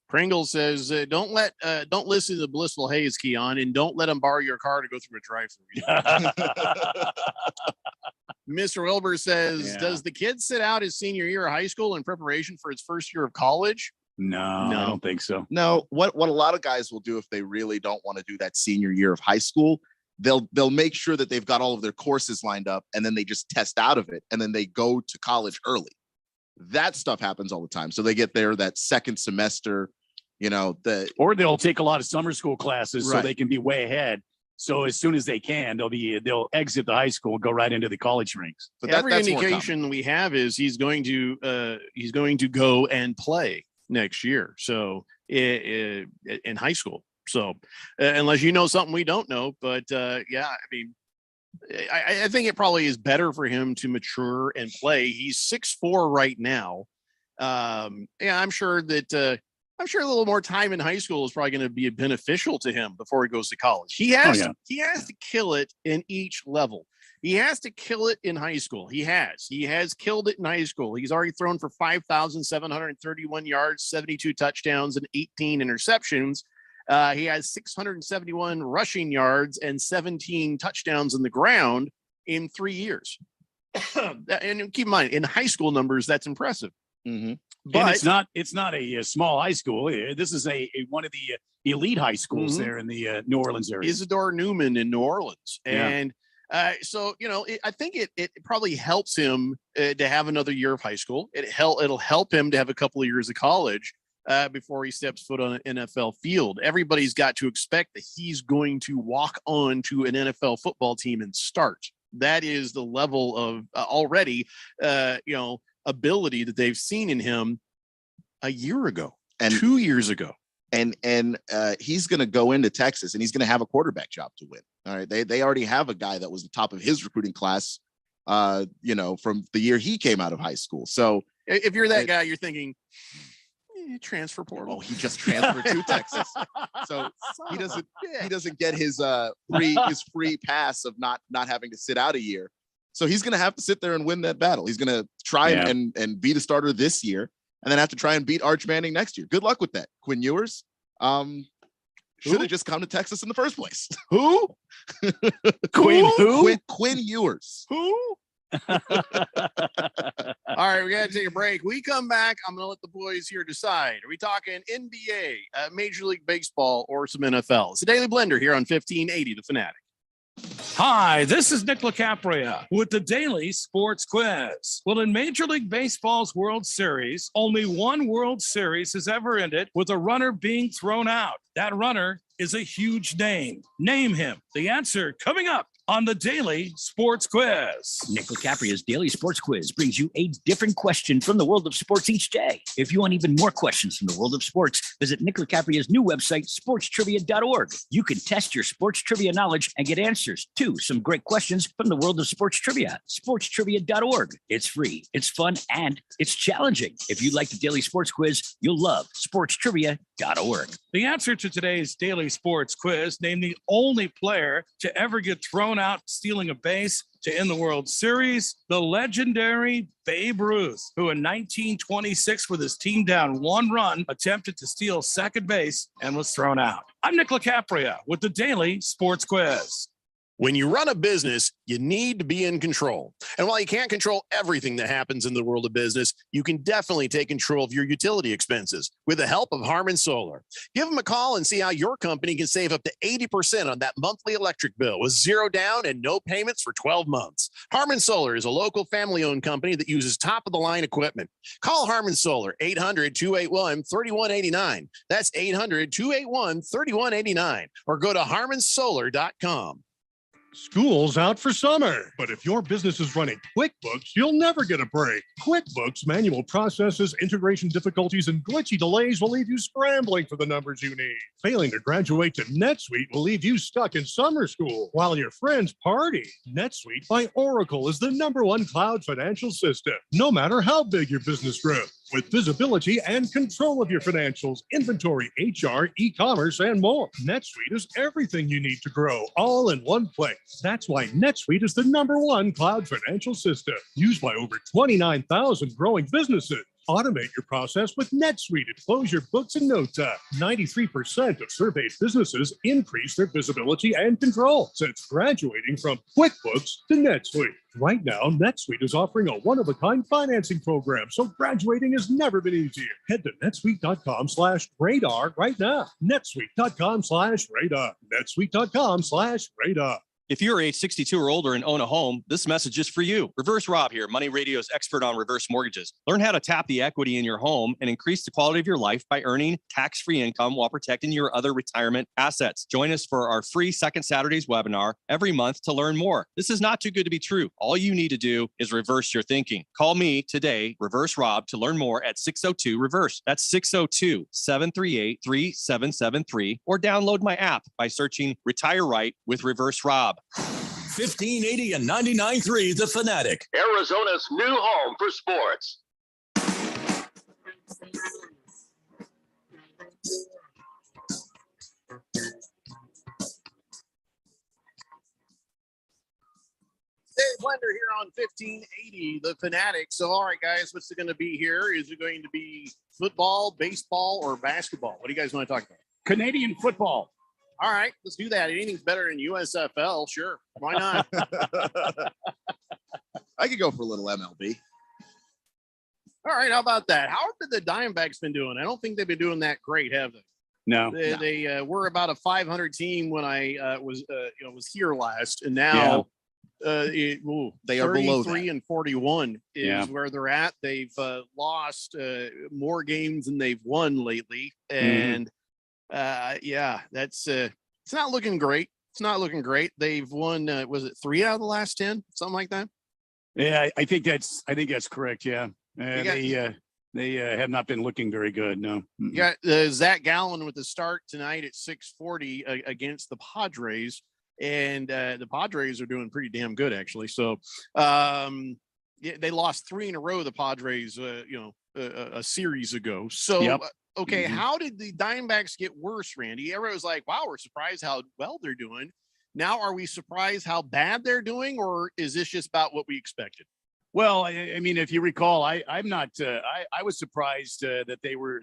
Speaker 11: Pringle says, don't listen to the Blissful Hayes, Keon, and don't let him borrow your car to go through a drive-through. Mr. Wilbur says, does the kid sit out his senior year of high school in preparation for his first year of college?
Speaker 12: No, I don't think so.
Speaker 10: No, what a lot of guys will do if they really don't want to do that senior year of high school, they'll make sure that they've got all of their courses lined up, and then they just test out of it, and then they go to college early. That stuff happens all the time. So they get there that second semester,
Speaker 12: or they'll take a lot of summer school classes so they can be way ahead. So as soon as they can, they'll exit the high school and go right into the college ranks.
Speaker 11: But every indication we have is he's going to go and play next year. So in high school. So unless you know something we don't know, but I mean, I think it probably is better for him to mature and play. He's 6'4" right now. I'm sure that I'm sure a little more time in high school is probably going to be beneficial to him before he goes to college. He has to kill it in each level. He has to kill it in high school. He has killed it in high school. He's already thrown for 5,731 yards, 72 touchdowns, and 18 interceptions. He has 671 rushing yards and 17 touchdowns on the ground in 3 years. And keep in mind, in high school numbers, that's impressive.
Speaker 12: Mm-hmm. But it's not a small high school. This is one of the elite high schools there in the New Orleans area.
Speaker 11: Isidore Newman in New Orleans. And so, I think it probably helps him to have another year of high school. It'll help him to have a couple of years of college before he steps foot on an NFL field. Everybody's got to expect that he's going to walk on to an NFL football team and start. That is the level of already, ability that they've seen in him a year ago and 2 years ago.
Speaker 10: And he's going to go into Texas and he's going to have a quarterback job to win. All right. They already have a guy that was the top of his recruiting class, from the year he came out of high school. So
Speaker 11: if you're that guy, you're thinking transfer portal.
Speaker 10: Oh, he just transferred to Texas. So he doesn't get his free pass of not having to sit out a year. So he's going to have to sit there and win that battle. He's going to try and be the starter this year and then have to try and beat Arch Manning next year. Good luck with that. Quinn Ewers should have just come to Texas in the first place.
Speaker 11: Who?
Speaker 10: Quinn who? Quinn Ewers.
Speaker 11: Who? All right, we got to take a break. We come back. I'm going to let the boys here decide. Are we talking NBA, Major League Baseball, or some NFL? It's a Daily Blender here on 1580 The Fanatic.
Speaker 19: Hi, this is Nick LaCapria with the Daily Sports Quiz. Well, in Major League Baseball's World Series, only one World Series has ever ended with a runner being thrown out. That runner is a huge name. Name him. The answer coming up on the Daily Sports Quiz.
Speaker 20: Nick LaCapria's Daily Sports Quiz brings you a different question from the world of sports each day. If you want even more questions from the world of sports, visit Nick LaCapria's new website, sportstrivia.org. You can test your sports trivia knowledge and get answers to some great questions from the world of sports trivia. Sportstrivia.org. It's free, it's fun, and it's challenging. If you like the Daily Sports Quiz, you'll love sportstrivia.org.
Speaker 19: The answer to today's Daily Sports Quiz: name the only player to ever get thrown out stealing a base to end the World Series, the legendary Babe Ruth, who in 1926, with his team down 1 run, attempted to steal second base and was thrown out. I'm Nick LaCapria with the Daily Sports Quiz.
Speaker 11: When you run a business, you need to be in control. And while you can't control everything that happens in the world of business, you can definitely take control of your utility expenses with the help of Harmon Solar. Give them a call and see how your company can save up to 80% on that monthly electric bill with 0 down and no payments for 12 months. Harmon Solar is a local family-owned company that uses top-of-the-line equipment. Call Harmon Solar, 800-281-3189. That's 800-281-3189. Or go to harmonsolar.com.
Speaker 21: School's out for summer, but if your business is running QuickBooks, you'll never get a break. QuickBooks manual processes, integration difficulties, and glitchy delays will leave you scrambling for the numbers you need. Failing to graduate to NetSuite will leave you stuck in summer school while your friends party. NetSuite by Oracle is the #1 cloud financial system, no matter how big your business grows. With visibility and control of your financials, inventory, HR, e-commerce, and more. NetSuite is everything you need to grow, all in one place. That's why NetSuite is the #1 cloud financial system, used by over 29,000 growing businesses. Automate your process with NetSuite and close your books in no time. 93% of surveyed businesses increase their visibility and control since graduating from QuickBooks to NetSuite. Right now, NetSuite is offering a one-of-a-kind financing program, so graduating has never been easier. Head to netsuite.com/radar right now. netsuite.com/radar. netsuite.com/radar.
Speaker 18: If you're age 62 or older and own a home, this message is for you. Reverse Rob here, Money Radio's expert on reverse mortgages. Learn how to tap the equity in your home and increase the quality of your life by earning tax-free income while protecting your other retirement assets. Join us for our free Second Saturdays webinar every month to learn more. This is not too good to be true. All you need to do is reverse your thinking. Call me today, Reverse Rob, to learn more at 602-REVERSE. That's 602-738-3773, or download my app by searching Retire Right with Reverse Rob.
Speaker 8: 1580 and 99.3 The Fanatic.
Speaker 9: Arizona's new home for sports.
Speaker 11: Dave Blender here on 1580, The Fanatic. So, all right, guys, what's it going to be here? Is it going to be football, baseball, or basketball? What do you guys want to talk about?
Speaker 12: Canadian football.
Speaker 11: All right, let's do that. Anything's better than USFL. Sure. Why not?
Speaker 10: I could go for a little MLB.
Speaker 11: All right, how about that? How have the Diamondbacks been doing? I don't think they've been doing that great, have they?
Speaker 12: No.
Speaker 11: They were about a 500 team when I was here last, and now
Speaker 10: they are below
Speaker 11: 33 and 41 is where they're at. They've lost more games than they've won lately, and that's it's not looking great. It's not looking great. They've won was it 3 out of the last 10, something like that?
Speaker 12: Yeah, I think that's correct. Yeah, they have not been looking very good. No.
Speaker 11: You got Zach Gallen with the start tonight at 6:40 against the Padres, and the Padres are doing pretty damn good actually. So they lost 3 in a row. The Padres, a series ago. So okay, how did the Diamondbacks get worse, Randy? Everyone was like, "Wow, we're surprised how well they're doing." Now, are we surprised how bad they're doing, or is this just about what we expected?
Speaker 12: Well, I mean, if you recall, I'm not. I was surprised that they were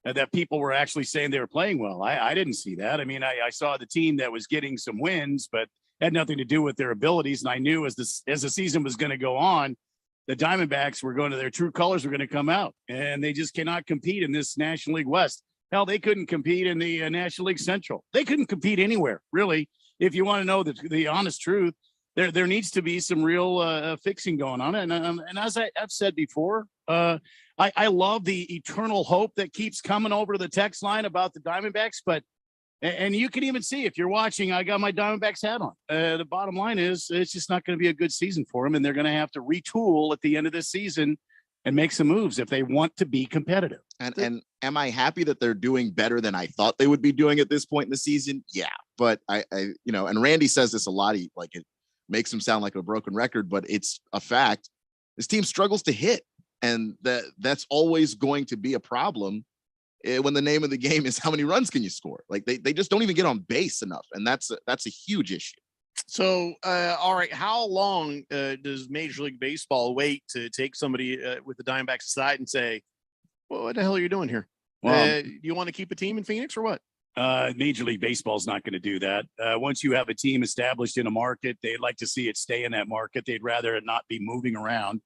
Speaker 12: that people were actually saying they were playing well. I didn't see that. I mean, I saw the team that was getting some wins, but had nothing to do with their abilities. And I knew as the season was going to go on, the Diamondbacks were going to their true colors were going to come out, and they just cannot compete in this National League West. Hell, they couldn't compete in the National League Central. They couldn't compete anywhere, really. If you want to know the honest truth, there needs to be some real fixing going on. And as I've said before, I love the eternal hope that keeps coming over to the text line about the Diamondbacks. And you can even see if you're watching, I got my Diamondbacks hat on. The bottom line is it's just not going to be a good season for them, and they're going to have to retool at the end of this season and make some moves if they want to be competitive.
Speaker 10: And am I happy that they're doing better than I thought they would be doing at this point in the season? Yeah, but I and Randy says this a lot. It makes him sound like a broken record, but it's a fact. This team struggles to hit, and that's always going to be a problem when the name of the game is how many runs can you score. Like they just don't even get on base enough, and that's a huge issue.
Speaker 11: So, all right, how long does Major League Baseball wait to take somebody with the Diamondbacks aside and say, well, what the hell are you doing here?
Speaker 12: Well,
Speaker 11: do you want to keep a team in Phoenix or what?
Speaker 12: Major League Baseball is not going to do that. Once you have a team established in a market, they'd like to see it stay in that market. They'd rather it not be moving around.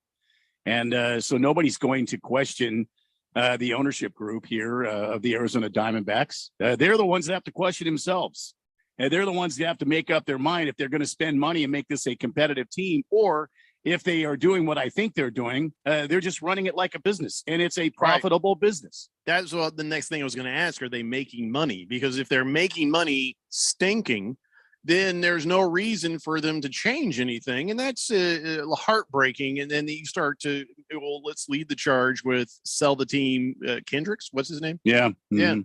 Speaker 12: And so nobody's going to question the ownership group here of the Arizona Diamondbacks. They're the ones that have to question themselves. And they're the ones that have to make up their mind if they're going to spend money and make this a competitive team, or if they are doing what I think they're doing, they're just running it like a business, and it's a profitable business.
Speaker 11: That's what the next thing I was going to ask. Are they making money? Because if they're making money stinking, then there's no reason for them to change anything. And that's heartbreaking. And then you start to, well, let's lead the charge with sell the team. Kendricks, what's his name?
Speaker 12: Yeah.
Speaker 11: Yeah.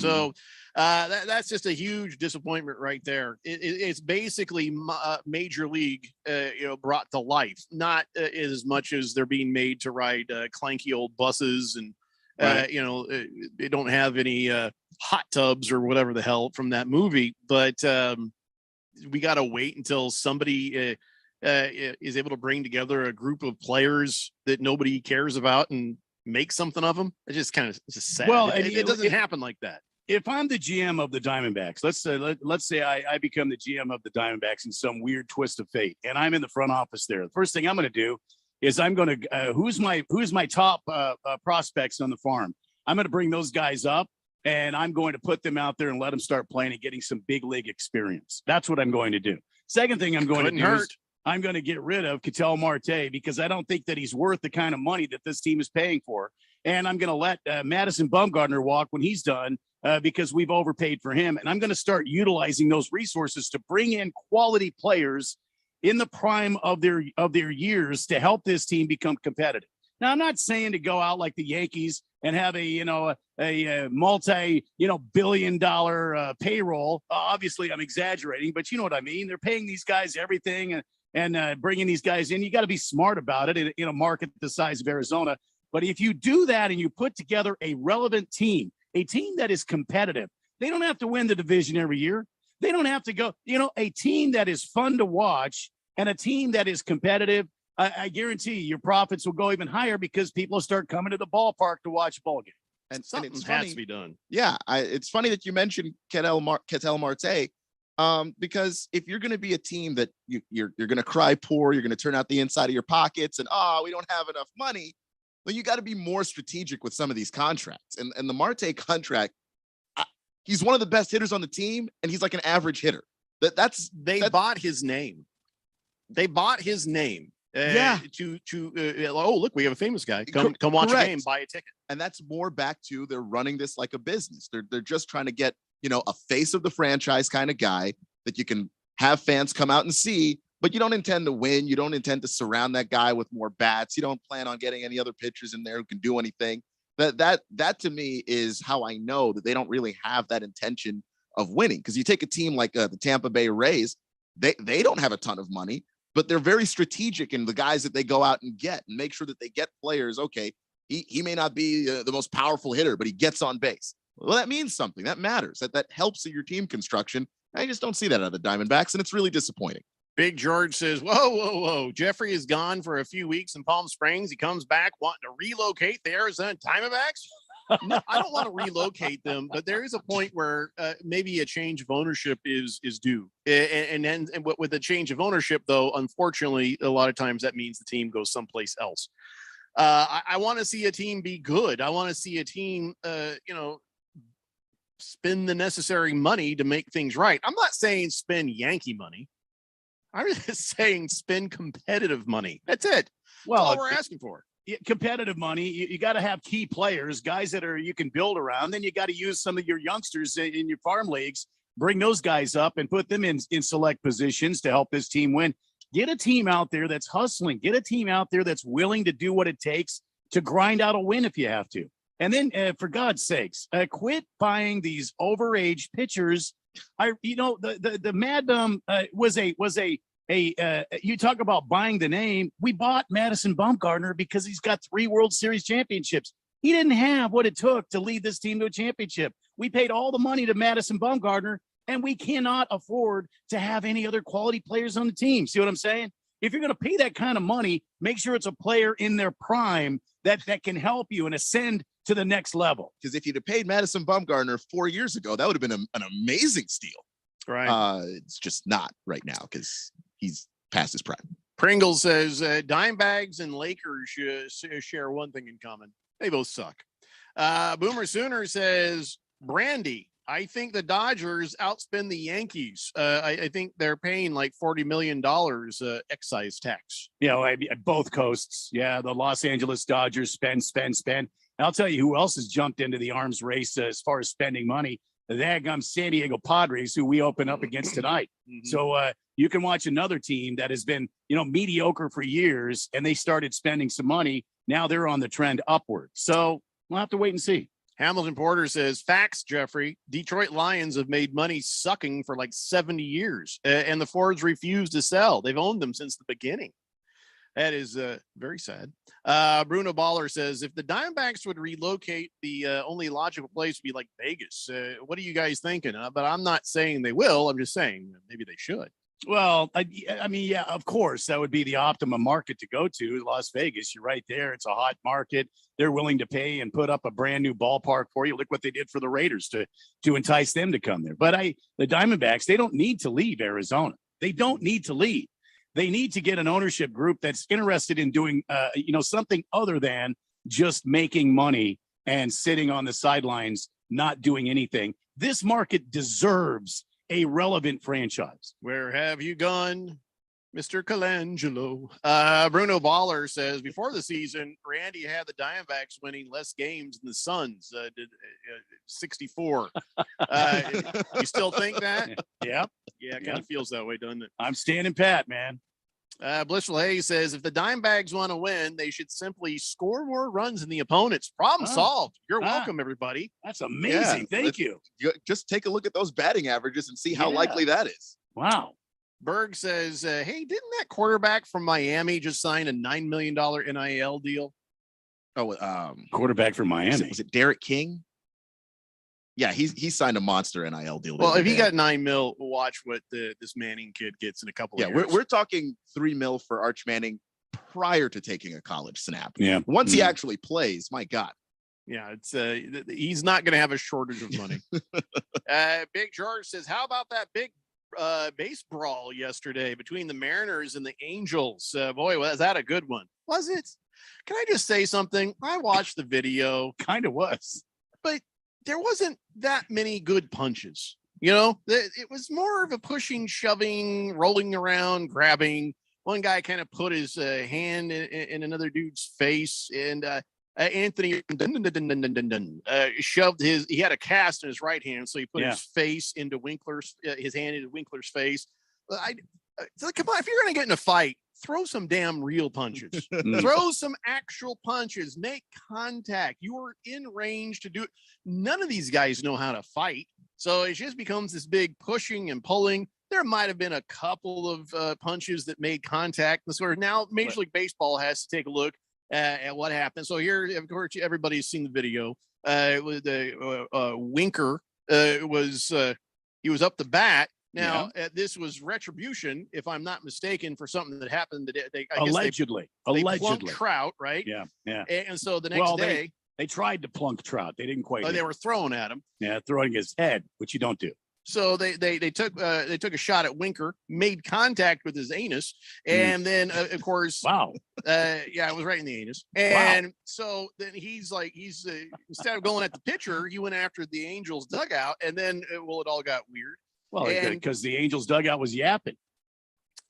Speaker 11: So that's just a huge disappointment right there. It's basically Major League, brought to life, not as much as they're being made to ride clanky old buses and, they don't have any hot tubs or whatever the hell from that movie. But we got to wait until somebody is able to bring together a group of players that nobody cares about and make something of them. It's just sad.
Speaker 12: Well,
Speaker 11: it doesn't happen like that.
Speaker 12: If I'm the GM of the Diamondbacks, let's say I become the GM of the Diamondbacks in some weird twist of fate, and I'm in the front office there. The first thing I'm going to do is I'm going to who's my top prospects on the farm. I'm going to bring those guys up, and I'm going to put them out there and let them start playing and getting some big league experience. That's what I'm going to do. Second thing I'm going to do is I'm going to get rid of Ketel Marte because I don't think that he's worth the kind of money that this team is paying for. And I'm going to let Madison Bumgarner walk when he's done because we've overpaid for him. And I'm going to start utilizing those resources to bring in quality players in the prime of their years to help this team become competitive. Now, I'm not saying to go out like the Yankees and have a multi-billion-dollar payroll. Obviously, I'm exaggerating, but you know what I mean. They're paying these guys everything and bringing these guys in. You got to be smart about it in a market the size of Arizona. But if you do that and you put together a relevant team A team that is competitive. They don't have to win the division every year. They don't have to go, a team that is fun to watch and a team that is competitive. I guarantee your profits will go even higher because people will start coming to the ballpark to watch a ball game.
Speaker 11: And something has to be done.
Speaker 10: Yeah, it's funny that you mentioned Ketel Marte, because if you're going to be a team that you're going to cry poor, you're going to turn out the inside of your pockets, and we don't have enough money. Well, you got to be more strategic with some of these contracts. And the Marte contract, he's one of the best hitters on the team, and he's like an average hitter.
Speaker 11: They bought his name. They bought his name. Look, we have a famous guy. Come watch a game, buy a ticket.
Speaker 10: And that's more back to they're running this like a business. They're just trying to get, a face of the franchise kind of guy that you can have fans come out and see, but you don't intend to win. You don't intend to surround that guy with more bats. You don't plan on getting any other pitchers in there who can do anything. That to me is how I know that they don't really have that intention of winning. Because you take a team like the Tampa Bay Rays, they don't have a ton of money, but they're very strategic in the guys that they go out and get and make sure that they get players. Okay, he may not be the most powerful hitter, but he gets on base. Well, that means something. That matters. That helps your team construction. I just don't see that out of the Diamondbacks, and it's really disappointing.
Speaker 11: Big George says, whoa. Jeffrey is gone for a few weeks in Palm Springs. He comes back wanting to relocate the Arizona Diamondbacks. No, I don't want to relocate them, but there is a point where maybe a change of ownership is due. And with the change of ownership, though, unfortunately, a lot of times that means the team goes someplace else. I want to see a team be good. I want to see a team, spend the necessary money to make things right. I'm not saying spend Yankee money. I'm just saying spend competitive money. That's it. That's all we're asking for.
Speaker 12: Competitive money. You got to have key players, guys that you can build around. Then you got to use some of your youngsters in your farm leagues, bring those guys up and put them in select positions to help this team win. Get a team out there that's hustling. Get a team out there that's willing to do what it takes to grind out a win if you have to. And then, for God's sakes, quit buying these overage pitchers. The Mad was a you talk about buying the name. We bought Madison Bumgarner because he's got 3 World Series championships. He didn't have what it took to lead this team to a championship. We paid all the money to Madison Bumgarner, and we cannot afford to have any other quality players on the team. See what I'm saying? If you're going to pay that kind of money, make sure it's a player in their prime that can help you and ascend to the next level.
Speaker 10: Because if you'd have paid Madison Bumgarner 4 years ago, that would have been an amazing steal.
Speaker 11: Right.
Speaker 10: It's just not right now because he's past his prime.
Speaker 11: Pringle says Dimebags and Lakers share one thing in common. They both suck. Boomer Sooner says, Brandy, I think the Dodgers outspend the Yankees. I think they're paying like $40 million excise tax.
Speaker 12: Both coasts. Yeah, the Los Angeles Dodgers spend. And I'll tell you who else has jumped into the arms race as far as spending money. The daggum San Diego Padres, who we open up against tonight. Mm-hmm. So you can watch another team that has been, mediocre for years, and they started spending some money. Now they're on the trend upward. So we'll have to wait and see.
Speaker 11: Hamilton Porter says, facts, Jeffrey. Detroit Lions have made money sucking for like 70 years, and the Fords refuse to sell. They've owned them since the beginning. That is very sad. Bruno Baller says, if the Diamondbacks would relocate, the only logical place would be like Vegas. What are you guys thinking? But I'm not saying they will. I'm just saying maybe they should.
Speaker 12: Well, I mean, yeah, of course, that would be the optimum market to go to, Las Vegas. You're right there. It's a hot market. They're willing to pay and put up a brand new ballpark for you. Look what they did for the Raiders to entice them to come there. But the Diamondbacks, they don't need to leave Arizona. They don't need to leave. They need to get an ownership group that's interested in doing, something other than just making money and sitting on the sidelines, not doing anything. This market deserves a relevant franchise.
Speaker 11: Where have you gone, Mr. Colangelo? Bruno Baller says, before the season, Randy had the Diamondbacks winning less games than the Suns, 64. You still think that?
Speaker 12: Yeah.
Speaker 11: Yeah, it kind of feels that way, doesn't it?
Speaker 12: I'm standing pat, man.
Speaker 11: Blissful Hayes says, if the Dimebags want to win, they should simply score more runs than the opponents. Problem solved. You're welcome, everybody.
Speaker 12: That's amazing.
Speaker 10: Yeah,
Speaker 12: Thank you.
Speaker 10: Just take a look at those batting averages and see how likely that is.
Speaker 12: Wow.
Speaker 11: Berg says, hey, didn't that quarterback from Miami just sign a $9 million NIL deal?
Speaker 10: Oh,
Speaker 12: quarterback from Miami.
Speaker 10: Was it Derek King? Yeah, he signed a monster NIL deal.
Speaker 11: Well, if he got $9 million, watch what this Manning kid gets in a couple of years.
Speaker 10: We're talking $3 million for Arch Manning prior to taking a college snap.
Speaker 12: Yeah.
Speaker 10: Once he actually plays, my God.
Speaker 11: Yeah, it's he's not going to have a shortage of money. Big George says, how about that big base brawl yesterday between the Mariners and the Angels? Boy, was that a good one. Was it? Can I just say something? I watched the video.
Speaker 12: Kind of was.
Speaker 11: But there wasn't that many good punches. You know, it was more of a pushing, shoving, rolling around, grabbing. One guy kind of put his hand in another dude's face, and Anthony shoved he had a cast in his right hand, so he put his face into his hand into Winkler's face. So come on, if you're going to get in a fight, throw some damn real punches. Throw some actual punches. Make contact. You are in range to do it. None of these guys know how to fight, so it just becomes this big pushing and pulling. There might have been a couple of punches that made contact. Now Major League Baseball has to take a look at what happened. So here, of course, everybody's seen the video. Winker he was up the bat. Now, this was retribution, if I'm not mistaken, for something that happened today.
Speaker 12: Allegedly.
Speaker 11: They plunked Trout, right?
Speaker 12: Yeah.
Speaker 11: And so the next day,
Speaker 12: they tried to plunk Trout. They didn't quite.
Speaker 11: They were throwing at him.
Speaker 12: Yeah, throwing his head, which you don't do.
Speaker 11: So they took a shot at Winker, made contact with his anus, and then of course, it was right in the anus. And so then he's instead of going at the pitcher, he went after the Angels dugout, and then it all got weird.
Speaker 12: Well, because the Angels dugout was yapping.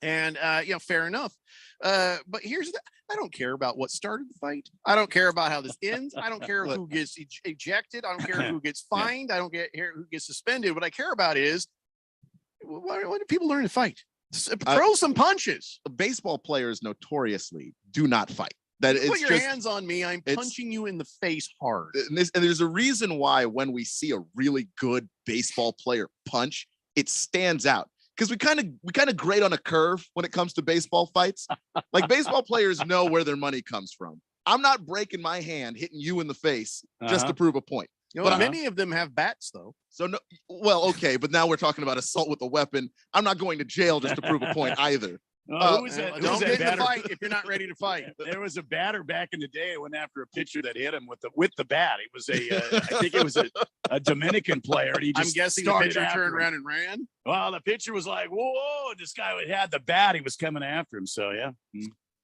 Speaker 11: And fair enough. But I don't care about what started the fight. I don't care about how this ends. I don't care who gets ejected. I don't care who gets fined. I don't care who gets suspended. What I care about is why do people learn to fight? Throw some punches.
Speaker 10: Baseball players notoriously do not fight.
Speaker 11: Put your hands on me. I'm punching you in the face hard.
Speaker 10: And there's a reason why when we see a really good baseball player punch, it stands out. Because we kind of grade on a curve when it comes to baseball fights. Like baseball players know where their money comes from. I'm not breaking my hand hitting you in the face just to prove a point.
Speaker 11: But many of them have bats, though.
Speaker 10: So no, well, okay, but now we're talking about assault with a weapon. I'm not going to jail just to prove a point either.
Speaker 11: Don't get in the fight if you're not ready to fight.
Speaker 12: There was a batter back in the day who went after a pitcher that hit him with the bat. It was I think it was a Dominican player. And he just
Speaker 11: I'm guessing the pitcher turned around and ran.
Speaker 12: Well, the pitcher was like, "Whoa!" This guy had the bat. He was coming after him. So yeah.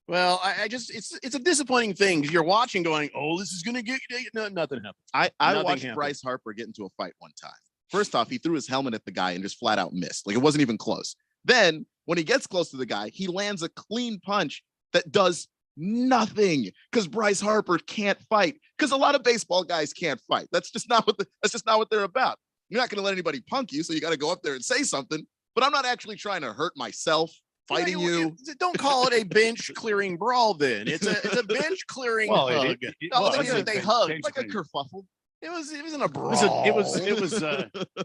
Speaker 11: Well, it's a disappointing thing because you're watching, going, "Oh, this is gonna get nothing happened."
Speaker 10: I watched Bryce Harper get into a fight one time. First off, he threw his helmet at the guy and just flat out missed. Like it wasn't even close. Then when he gets close to the guy, he lands a clean punch that does nothing because Bryce Harper can't fight. Because a lot of baseball guys can't fight. That's just not what they're about. You're not going to let anybody punk you, so you got to go up there and say something. But I'm not actually trying to hurt myself fighting you.
Speaker 11: Don't call it a bench clearing brawl. Then it's a bench clearing hug. They hug
Speaker 10: like a kerfuffle.
Speaker 11: It wasn't a brawl.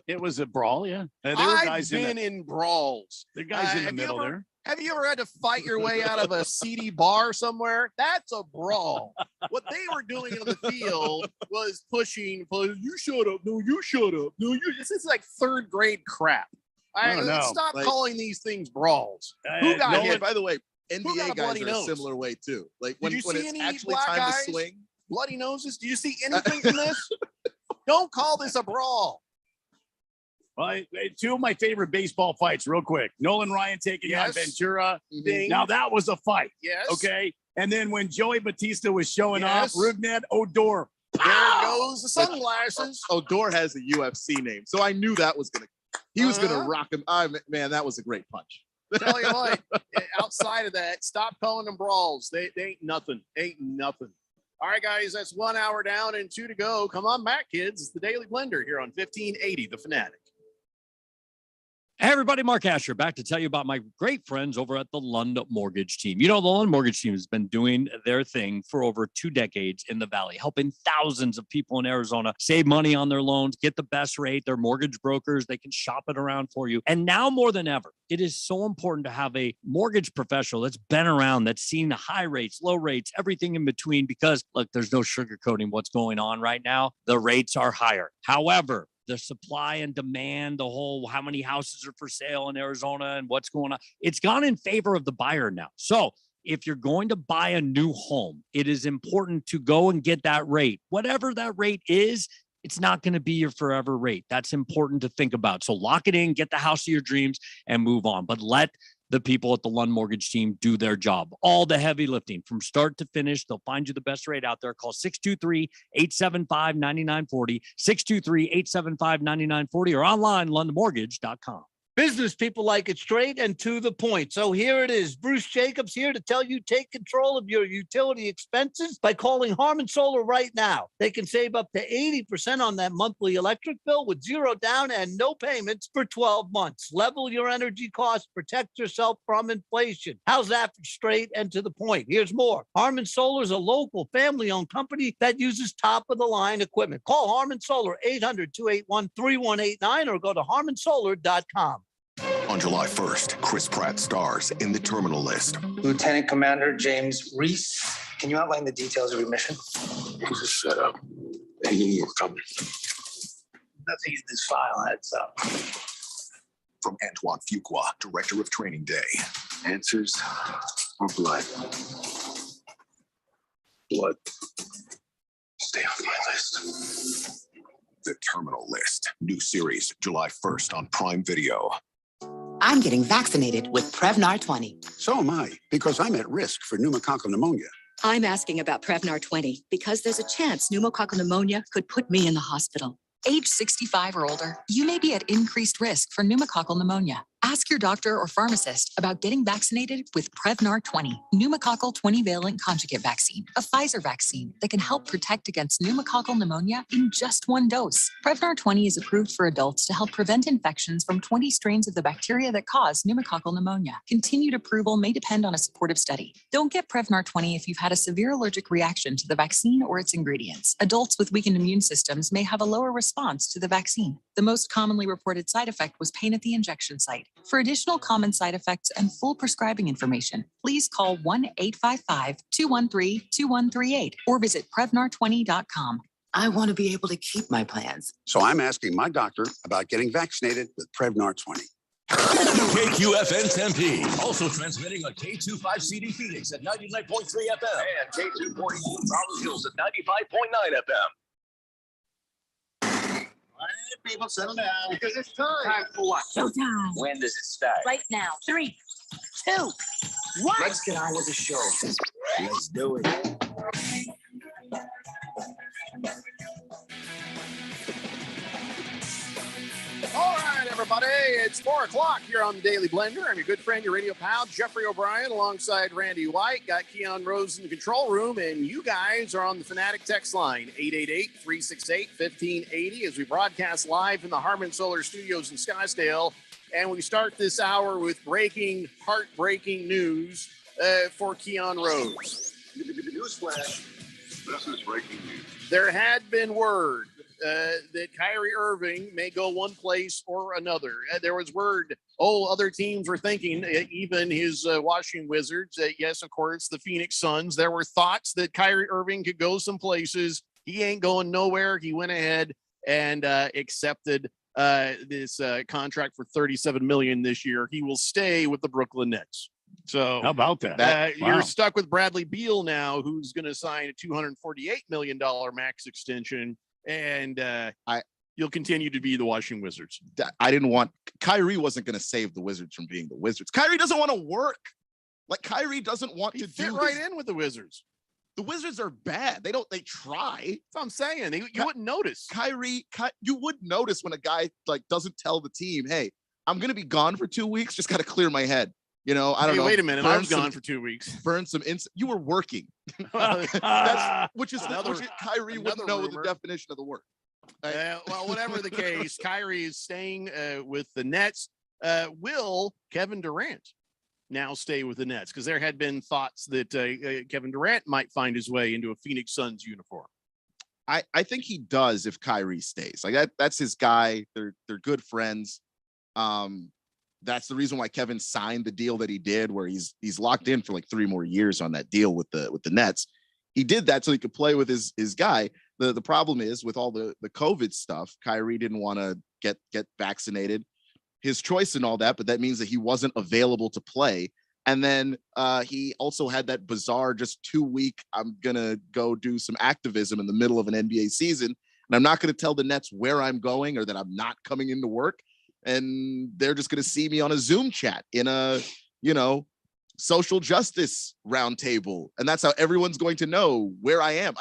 Speaker 12: It was a brawl. Yeah, there were guys
Speaker 11: in brawls.
Speaker 12: The guys in the middle there.
Speaker 11: Have you ever had to fight your way out of a seedy bar somewhere? That's a brawl. What they were doing on the field was pushing. You shut up. No, you shut up. No, you. This is like third grade crap. Stop calling these things brawls. Who got hit?
Speaker 10: By the way, NBA guys are a similar way too. Like when it's actually time to swing.
Speaker 11: Bloody noses. Do you see anything from this? Don't call this a brawl.
Speaker 12: Well, two of my favorite baseball fights, real quick. Nolan Ryan taking on Ventura. Now that was a fight.
Speaker 11: Yes.
Speaker 12: Okay. And then when Joey Batista was showing off, Rougned Odor.
Speaker 11: There goes the sunglasses.
Speaker 10: Odor has a UFC name, so I knew that was he was gonna rock him. Man, that was a great punch.
Speaker 11: Tell you what, outside of that, stop calling them brawls. They ain't nothing. Ain't nothing. All right, guys, that's 1 hour down and 2 to go. Come on back, kids. It's the Daily Blender here on 1580 The Fanatic.
Speaker 1: Hey, everybody, Mark Asher back to tell you about my great friends over at the Lund Mortgage Team. You know, the Lund Mortgage Team has been doing their thing for over 2 decades in the Valley, helping thousands of people in Arizona save money on their loans, get the best rate. They're mortgage brokers. They can shop it around for you. And now more than ever, it is so important to have a mortgage professional that's been around, that's seen the high rates, low rates, everything in between, because look, there's no sugarcoating what's going on right now. The rates are higher. However, the supply and demand, the whole how many houses are for sale in Arizona and what's going on. It's gone in favor of the buyer now. So if you're going to buy a new home, it is important to go and get that rate. Whatever that rate is, it's not going to be your forever rate. That's important to think about. So lock it in, get the house of your dreams, and move on. But let the people at the Lund Mortgage team do their job. All the heavy lifting from start to finish. They'll find you the best rate out there. Call 623-875-9940, 623-875-9940, or online, lundmortgage.com.
Speaker 15: Business people like it straight and to the point. So here it is. Bruce Jacobs here to tell you take control of your utility expenses by calling Harmon Solar right now. They can save up to 80% on that monthly electric bill with zero down and no payments for 12 months. Level your energy costs, protect yourself from inflation. How's that for straight and to the point? Here's more. Harmon Solar is a local family-owned company that uses top-of-the-line equipment. Call Harmon Solar 800-281-3189 or go to harmonsolar.com.
Speaker 16: On July 1st, Chris Pratt stars in the Terminal List.
Speaker 17: Lieutenant Commander James Reese, can you outline the details of your mission?
Speaker 6: It was a setup. They knew you were coming.
Speaker 17: Nothing in this file adds up.
Speaker 16: From Antoine Fuqua, Director of Training Day.
Speaker 6: Answers or blood? Blood. Stay off my list.
Speaker 16: The Terminal List. New series, July 1st on Prime Video.
Speaker 3: I'm getting vaccinated with Prevnar 20.
Speaker 22: So am I, because I'm at risk for pneumococcal pneumonia.
Speaker 5: I'm asking about Prevnar 20 because there's a chance pneumococcal pneumonia could put me in the hospital. Age 65 or older, you may be at increased risk for pneumococcal pneumonia. Ask your doctor or pharmacist about getting vaccinated with Prevnar 20, pneumococcal 20-valent conjugate vaccine, a Pfizer vaccine that can help protect against pneumococcal pneumonia in just one dose. Prevnar 20 is approved for adults to help prevent infections from 20 strains of the bacteria that cause pneumococcal pneumonia. Continued approval may depend on a supportive study. Don't get Prevnar 20 if you've had a severe allergic reaction to the vaccine or its ingredients. Adults with weakened immune systems may have a lower response to the vaccine. The most commonly reported side effect was pain at the injection site. For additional common side effects and full prescribing information, please call 1-855-213-2138 or visit Prevnar20.com.
Speaker 3: I want to be able to keep my plans.
Speaker 22: So I'm asking my doctor about getting vaccinated with Prevnar 20.
Speaker 8: KQFN Tempe, also transmitting on K25CD Phoenix at 99.3 FM.
Speaker 9: And K242 Rolling Hills at 95.9 FM.
Speaker 17: All right, people, settle down.
Speaker 9: Because it's time.
Speaker 17: Time for what?
Speaker 3: Showtime.
Speaker 17: When does it start?
Speaker 3: Right now. 3, 2, 1.
Speaker 17: Let's get on with the show. Let's do it.
Speaker 11: All right, everybody, it's 4 o'clock here on the Daily Blender. I'm your good friend, your radio pal, Jeffrey O'Brien, alongside Randy White. Got Keon Rose in the control room, and you guys are on the Fanatic text line, 888-368-1580, as we broadcast live in the Harmon Solar Studios in Scottsdale. And we start this hour with breaking, heartbreaking news for Keon Rose.
Speaker 6: Newsflash. This is breaking news.
Speaker 11: There had been word that Kyrie Irving may go one place or another. There was word, other teams were thinking, even his Washington Wizards, yes, of course, the Phoenix Suns. There were thoughts that Kyrie Irving could go some places. He ain't going nowhere. He went ahead and accepted this contract for $37 million this year. He will stay with the Brooklyn Nets. So
Speaker 12: how about that? Wow.
Speaker 11: You're stuck with Bradley Beal now, who's going to sign a $248 million max extension. And you'll continue to be the Washington Wizards.
Speaker 10: Kyrie wasn't going to save the Wizards from being the Wizards. Kyrie doesn't want to work. Like, Kyrie doesn't want to
Speaker 11: fit right in with the Wizards.
Speaker 10: The Wizards are bad. They try.
Speaker 11: That's what I'm saying. You wouldn't notice.
Speaker 10: You would notice when a guy doesn't tell the team, hey, I'm going to be gone for 2 weeks. Just got to clear my head. I don't know.
Speaker 11: Wait a minute. I was gone for 2 weeks.
Speaker 10: Burn some You were working. Which Kyrie wouldn't know the definition of the word.
Speaker 11: Well, whatever the case, Kyrie is staying with the Nets. Will Kevin Durant now stay with the Nets? Because there had been thoughts that Kevin Durant might find his way into a Phoenix Suns uniform.
Speaker 10: I think he does if Kyrie stays. That's his guy. They're good friends. That's the reason why Kevin signed the deal that he did, where he's locked in for 3 more years on that deal with the Nets. He did that so he could play with his guy. The problem is with all the COVID stuff, Kyrie didn't want to get vaccinated. His choice and all that, but that means that he wasn't available to play. And then he also had that bizarre just 2-week, I'm going to go do some activism in the middle of an NBA season. And I'm not going to tell the Nets where I'm going or that I'm not coming into work. And they're just going to see me on a Zoom chat in a, social justice roundtable. And that's how everyone's going to know where I am.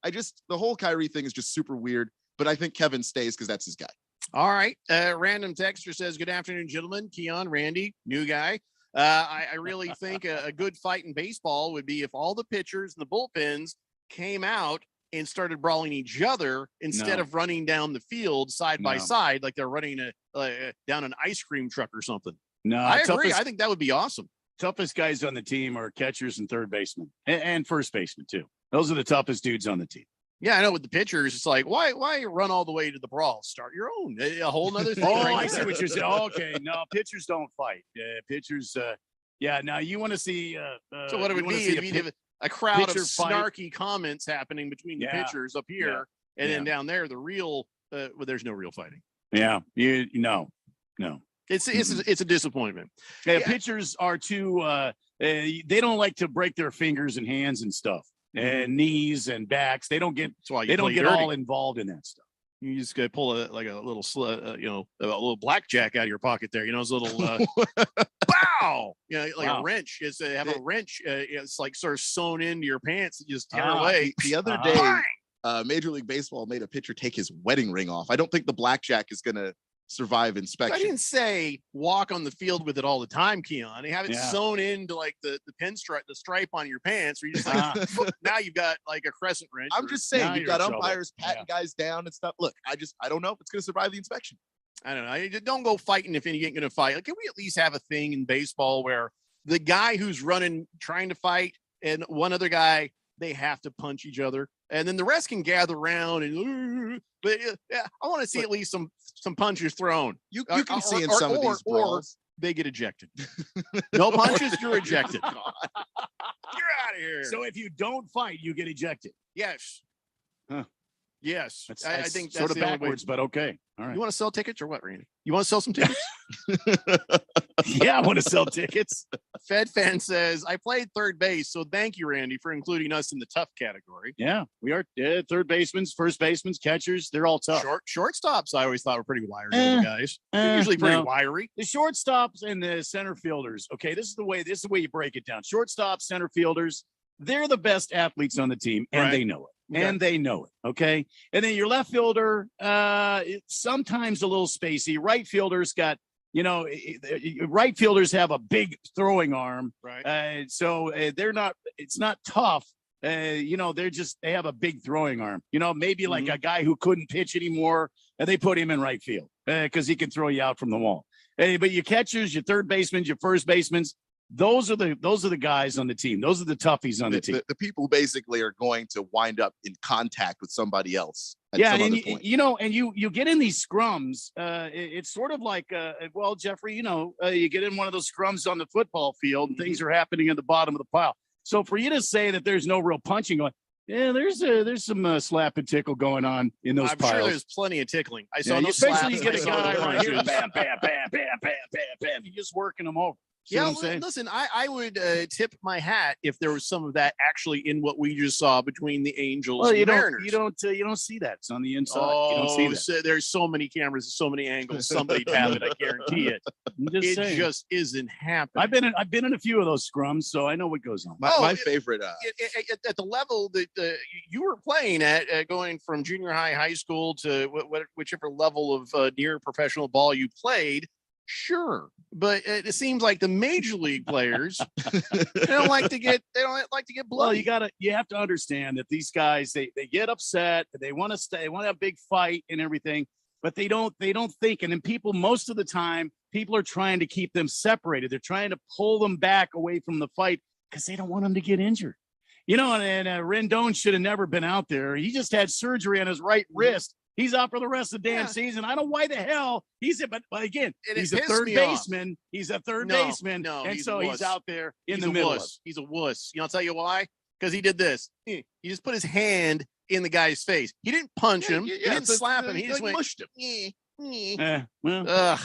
Speaker 10: I just, the whole Kyrie thing is just super weird, but I think Kevin stays because that's his guy.
Speaker 11: All right. Random texter says, good afternoon, gentlemen. Keon, Randy, new guy. I really think a good fight in baseball would be if all the pitchers and the bullpens came out and started brawling each other instead of running down the field side by side like they're running down an ice cream truck or something.
Speaker 12: No,
Speaker 11: I agree. I think that would be awesome.
Speaker 12: Toughest guys on the team are catchers and third basemen and first baseman too. Those are the toughest dudes on the team.
Speaker 11: Yeah, I know. With the pitchers, it's like, why run all the way to the brawl? Start your own. A whole nother thing.
Speaker 12: I see what you're saying. Okay, no, pitchers don't fight. Pitchers. Now you want to see.
Speaker 11: So what it would be if you have a crowd of snarky comments happening between the pitchers up here and then down there, the real. There's no real fighting.
Speaker 12: Yeah, no.
Speaker 11: It's a disappointment.
Speaker 12: Yeah, pitchers are too. They don't like to break their fingers and hands and stuff. And knees and backs. They don't get all involved in that stuff.
Speaker 11: You just gotta pull a little blackjack out of your pocket there. Those little bow. A wrench. It's have a wrench. It's like sort of sewn into your pants and just tear away.
Speaker 10: The other day, Major League Baseball made a pitcher take his wedding ring off. I don't think the blackjack is gonna survive inspection.
Speaker 11: I didn't say walk on the field with it all the time, Keon. They have it sewn into like the pinstripe, the stripe on your pants, where you just like now you've got like a crescent wrench.
Speaker 10: I'm just saying you've got umpires patting guys down and stuff. Look, I don't know if it's going to survive the inspection.
Speaker 11: I don't know. Don't go fighting if you ain't going to fight. Like, can we at least have a thing in baseball where the guy who's running trying to fight and one other guy, they have to punch each other, and then the rest can gather around and. But I want to see at least some punches thrown.
Speaker 10: You can see in some of these brawls.
Speaker 11: Or they get ejected. No punches, you're ejected. You're out of here.
Speaker 12: So if you don't fight, you get ejected.
Speaker 11: Yes.
Speaker 12: Huh.
Speaker 11: Yes.
Speaker 12: I think that's sort of backwards, but okay. All right.
Speaker 11: You want to sell tickets or what, Randy? You want to sell some tickets?
Speaker 12: Yeah, I want to sell tickets.
Speaker 11: Fed Fan says, I played third base, so thank you, Randy, for including us in the tough category.
Speaker 12: Yeah, we are third basemen, first basemen, catchers. They're all tough.
Speaker 11: Shortstops, I always thought were pretty wiry guys. They're usually pretty wiry.
Speaker 12: The shortstops and the center fielders. Okay, this is the way you break it down. Shortstops, center fielders, they're the best athletes on the team, and they know it. Okay. And they know it. Okay. And then your left fielder, sometimes a little spacey. Right fielders got, right fielders have a big throwing arm.
Speaker 11: Right.
Speaker 12: So it's not tough. They have a big throwing arm, maybe like a guy who couldn't pitch anymore and they put him in right field because he can throw you out from the wall. But your catchers, your third basemen, your first basemen, those are the guys on the team. Those are the toughies on the team.
Speaker 10: The people basically are going to wind up in contact with somebody else.
Speaker 12: And you get in these scrums. It's sort of like, Jeffrey, you get in one of those scrums on the football field and things are happening at the bottom of the pile. So for you to say that there's no real punching going, there's some slap and tickle going on in those piles.
Speaker 11: I'm sure there's plenty of tickling. I saw no
Speaker 12: especially
Speaker 11: slaps.
Speaker 12: You get a guy right here, bam, bam, bam, bam, bam, bam, bam. You're just working them over. See what I'm saying?
Speaker 11: Listen, I would tip my hat if there was some of that actually in what we just saw between the Angels and the Mariners.
Speaker 12: You don't see that. It's on the inside. You don't see that.
Speaker 11: There's so many cameras, so many angles. Somebody'd have it. I guarantee it. It just isn't happening.
Speaker 12: I've been in a few of those scrums, so I know what goes on.
Speaker 10: My favorite
Speaker 11: at the level that you were playing at, going from junior high school to whichever level of near professional ball you played. Sure, but it seems like the major league players they don't like to get bloody.
Speaker 12: Well, you have to understand that these guys they get upset, they want to have a big fight and everything, but they don't think. And then most of the time people are trying to keep them separated. They're trying to pull them back away from the fight because they don't want them to get injured. And Rendon should have never been out there. He just had surgery on his right wrist. He's out for the rest of the damn season. I don't know why the hell he's it, but again, he's a third baseman. He's a third baseman. And so he's out there in the middle.
Speaker 11: He's a wuss. I'll tell you why. Because he did this. He just put his hand in the guy's face. He didn't punch him.
Speaker 10: Yeah,
Speaker 11: he didn't slap him. He just went,
Speaker 10: mushed him.
Speaker 11: Ugh.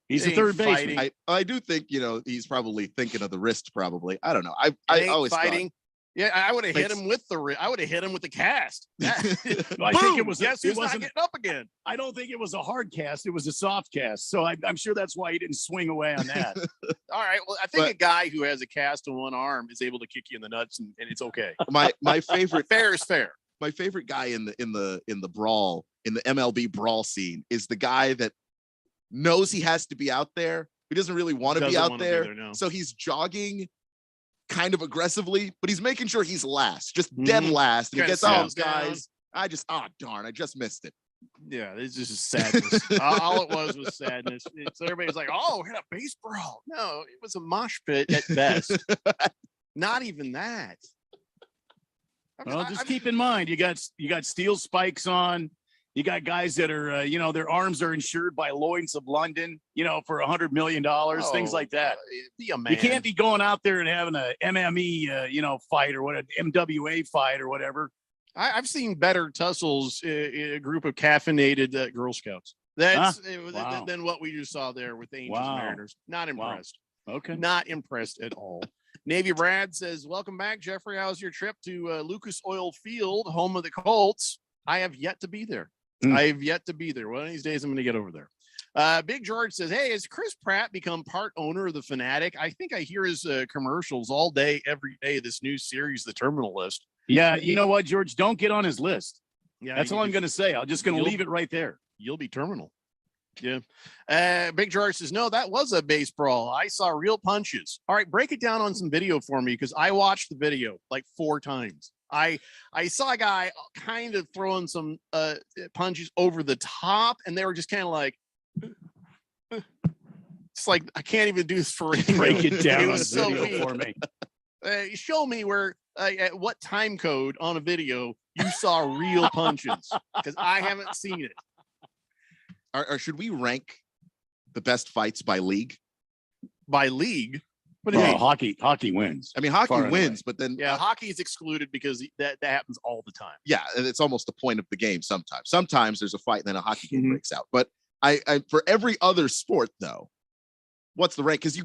Speaker 12: He's a third baseman.
Speaker 10: I do think, he's probably thinking of the wrist. Probably. I don't know. I always
Speaker 11: fighting. Yeah, I would have hit him with I would have hit him with the cast.
Speaker 12: I think it was.
Speaker 11: Guess who's not getting up again?
Speaker 12: I don't think it was a hard cast. It was a soft cast. So I'm sure that's why he didn't swing away on that.
Speaker 11: All right. Well, I think a guy who has a cast on one arm is able to kick you in the nuts, and it's okay.
Speaker 10: My favorite.
Speaker 11: Fair is fair.
Speaker 10: My favorite guy in the brawl, in the MLB brawl scene, is the guy that knows he has to be out there. He doesn't really want to be out there, so he's jogging kind of aggressively, but he's making sure he's last, just dead last. And he gets, guys, I just missed it.
Speaker 11: Yeah, it's just sadness. All it was sadness. So everybody's like, oh, we had a base brawl. No, it was a mosh pit at best. Not even that.
Speaker 12: Well, just keep in mind, you got steel spikes on. You got guys that are, their arms are insured by Lloyd's of London, for $100 million, things like that.
Speaker 11: Be a man.
Speaker 12: You can't be going out there and having a MME, fight or what, an MWA fight or whatever.
Speaker 11: I've seen better tussles in a group of caffeinated Girl Scouts. That's than what we just saw there with the Angels and Mariners. Not impressed.
Speaker 12: Wow. Okay.
Speaker 11: Not impressed at all. Navy Brad says, welcome back, Jeffrey. How's your trip to Lucas Oil Field, home of the Colts? I have yet to be there. I have yet to be there. One of these days, I'm going to get over there. Big George says, hey, has Chris Pratt become part owner of The Fanatic? I think I hear his commercials all day, every day, this new series, The Terminal List.
Speaker 12: Yeah, you know what, George? Don't get on his list. Yeah, that's all I'm going to say. I'm just going to leave it right there.
Speaker 11: You'll be terminal. Yeah. Big George says, no, that was a base brawl. I saw real punches. All right, break it down on some video for me, because I watched the video like 4 times. I saw a guy kind of throwing some punches over the top, and they were just kind of like, it's like, I can't even do this for
Speaker 12: break it down
Speaker 11: it
Speaker 12: on
Speaker 11: was so
Speaker 12: video for me.
Speaker 11: Show me where at what time code on a video you saw real punches, because I haven't seen it.
Speaker 10: Or should we rank the best fights by league?
Speaker 11: By league? What do you mean?
Speaker 12: Hockey wins.
Speaker 10: I mean, hockey wins, but then
Speaker 11: hockey is excluded because that happens all the time.
Speaker 10: Yeah, and it's almost the point of the game. Sometimes there's a fight and then a hockey game breaks out. But I for every other sport though, what's the rank? Because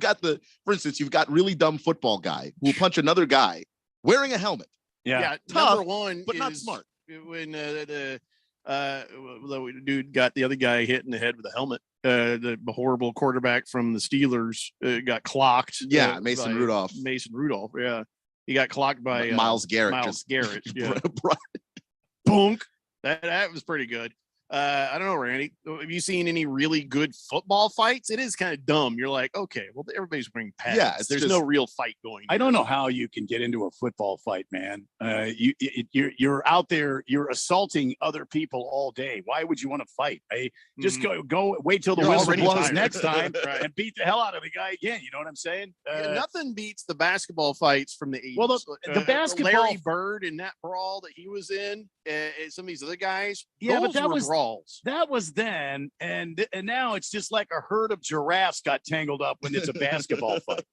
Speaker 10: for instance, you've got really dumb football guy who will punch another guy wearing a helmet.
Speaker 11: Yeah.
Speaker 10: Tough,
Speaker 11: number one,
Speaker 10: but not smart.
Speaker 11: When the dude got the other guy hit in the head with a helmet. The horrible quarterback from the Steelers got clocked.
Speaker 10: Yeah, Mason Rudolph.
Speaker 11: Yeah, he got clocked by
Speaker 10: Myles Garrett.
Speaker 11: Yeah, boonk. That was pretty good. I don't know, Randy. Have you seen any really good football fights? It is kind of dumb. You're like, okay, well, everybody's wearing pads.
Speaker 10: Yeah,
Speaker 11: there's no real fight going.
Speaker 12: I don't know how you can get into a football fight, man. You're out there, you're assaulting other people all day. Why would you want to fight? Just go wait till the whistle blows next time and beat the hell out of the guy again. You know what I'm saying?
Speaker 11: Nothing beats the basketball fights from the 80s.
Speaker 12: Well, the basketball,
Speaker 11: Larry Bird in that brawl that he was in, some of these other guys.
Speaker 12: Yeah,
Speaker 11: but that was
Speaker 12: brawls. That was then, and now it's just like a herd of giraffes got tangled up when it's a basketball fight.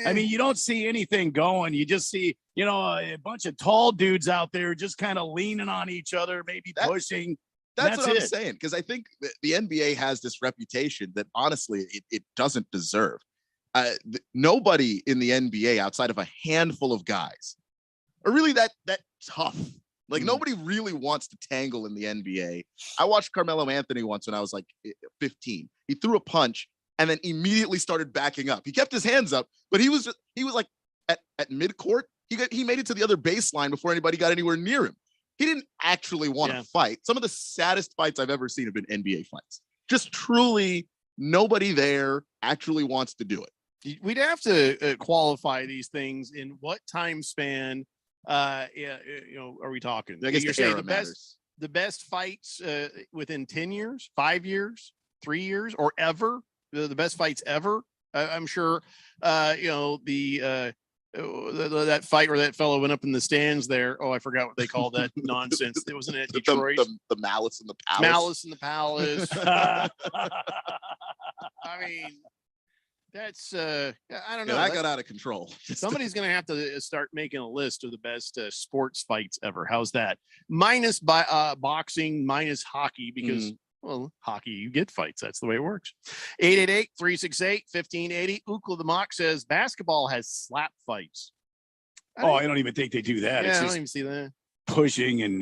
Speaker 12: I mean, you don't see anything going. You just see, a bunch of tall dudes out there just kind of leaning on each other, maybe pushing.
Speaker 10: That's what I'm saying, because I think the NBA has this reputation that honestly it doesn't deserve. Nobody in the NBA outside of a handful of guys are really that tough. Like nobody really wants to tangle in the NBA. I watched Carmelo Anthony once when I was like 15. He threw a punch and then immediately started backing up. He kept his hands up, but he was like at midcourt. He made it to the other baseline before anybody got anywhere near him. He didn't actually want to fight. Some of the saddest fights I've ever seen have been NBA fights. Just truly nobody there actually wants to do it.
Speaker 11: We'd have to qualify these things in what time span. Are we talking?
Speaker 10: I guess
Speaker 11: you're saying
Speaker 10: the
Speaker 11: best fights within 10 years, 5 years, 3 years, or ever, the best fights ever. I'm sure, that fight where that fellow went up in the stands there. Oh, I forgot what they call that nonsense. It wasn't at Detroit.
Speaker 10: The Malice in the Palace.
Speaker 11: Malice in the Palace. I mean, That's I don't know.
Speaker 10: That got out of control.
Speaker 11: Somebody's going to have to start making a list of the best sports fights ever. How's that? Minus boxing, minus hockey, because well, hockey, you get fights. That's the way it works. 888-368-1580. Ukla the Mock says basketball has slap fights.
Speaker 12: I don't even think they do that.
Speaker 11: Yeah,
Speaker 12: it's
Speaker 11: I
Speaker 12: just
Speaker 11: don't even see that.
Speaker 12: pushing and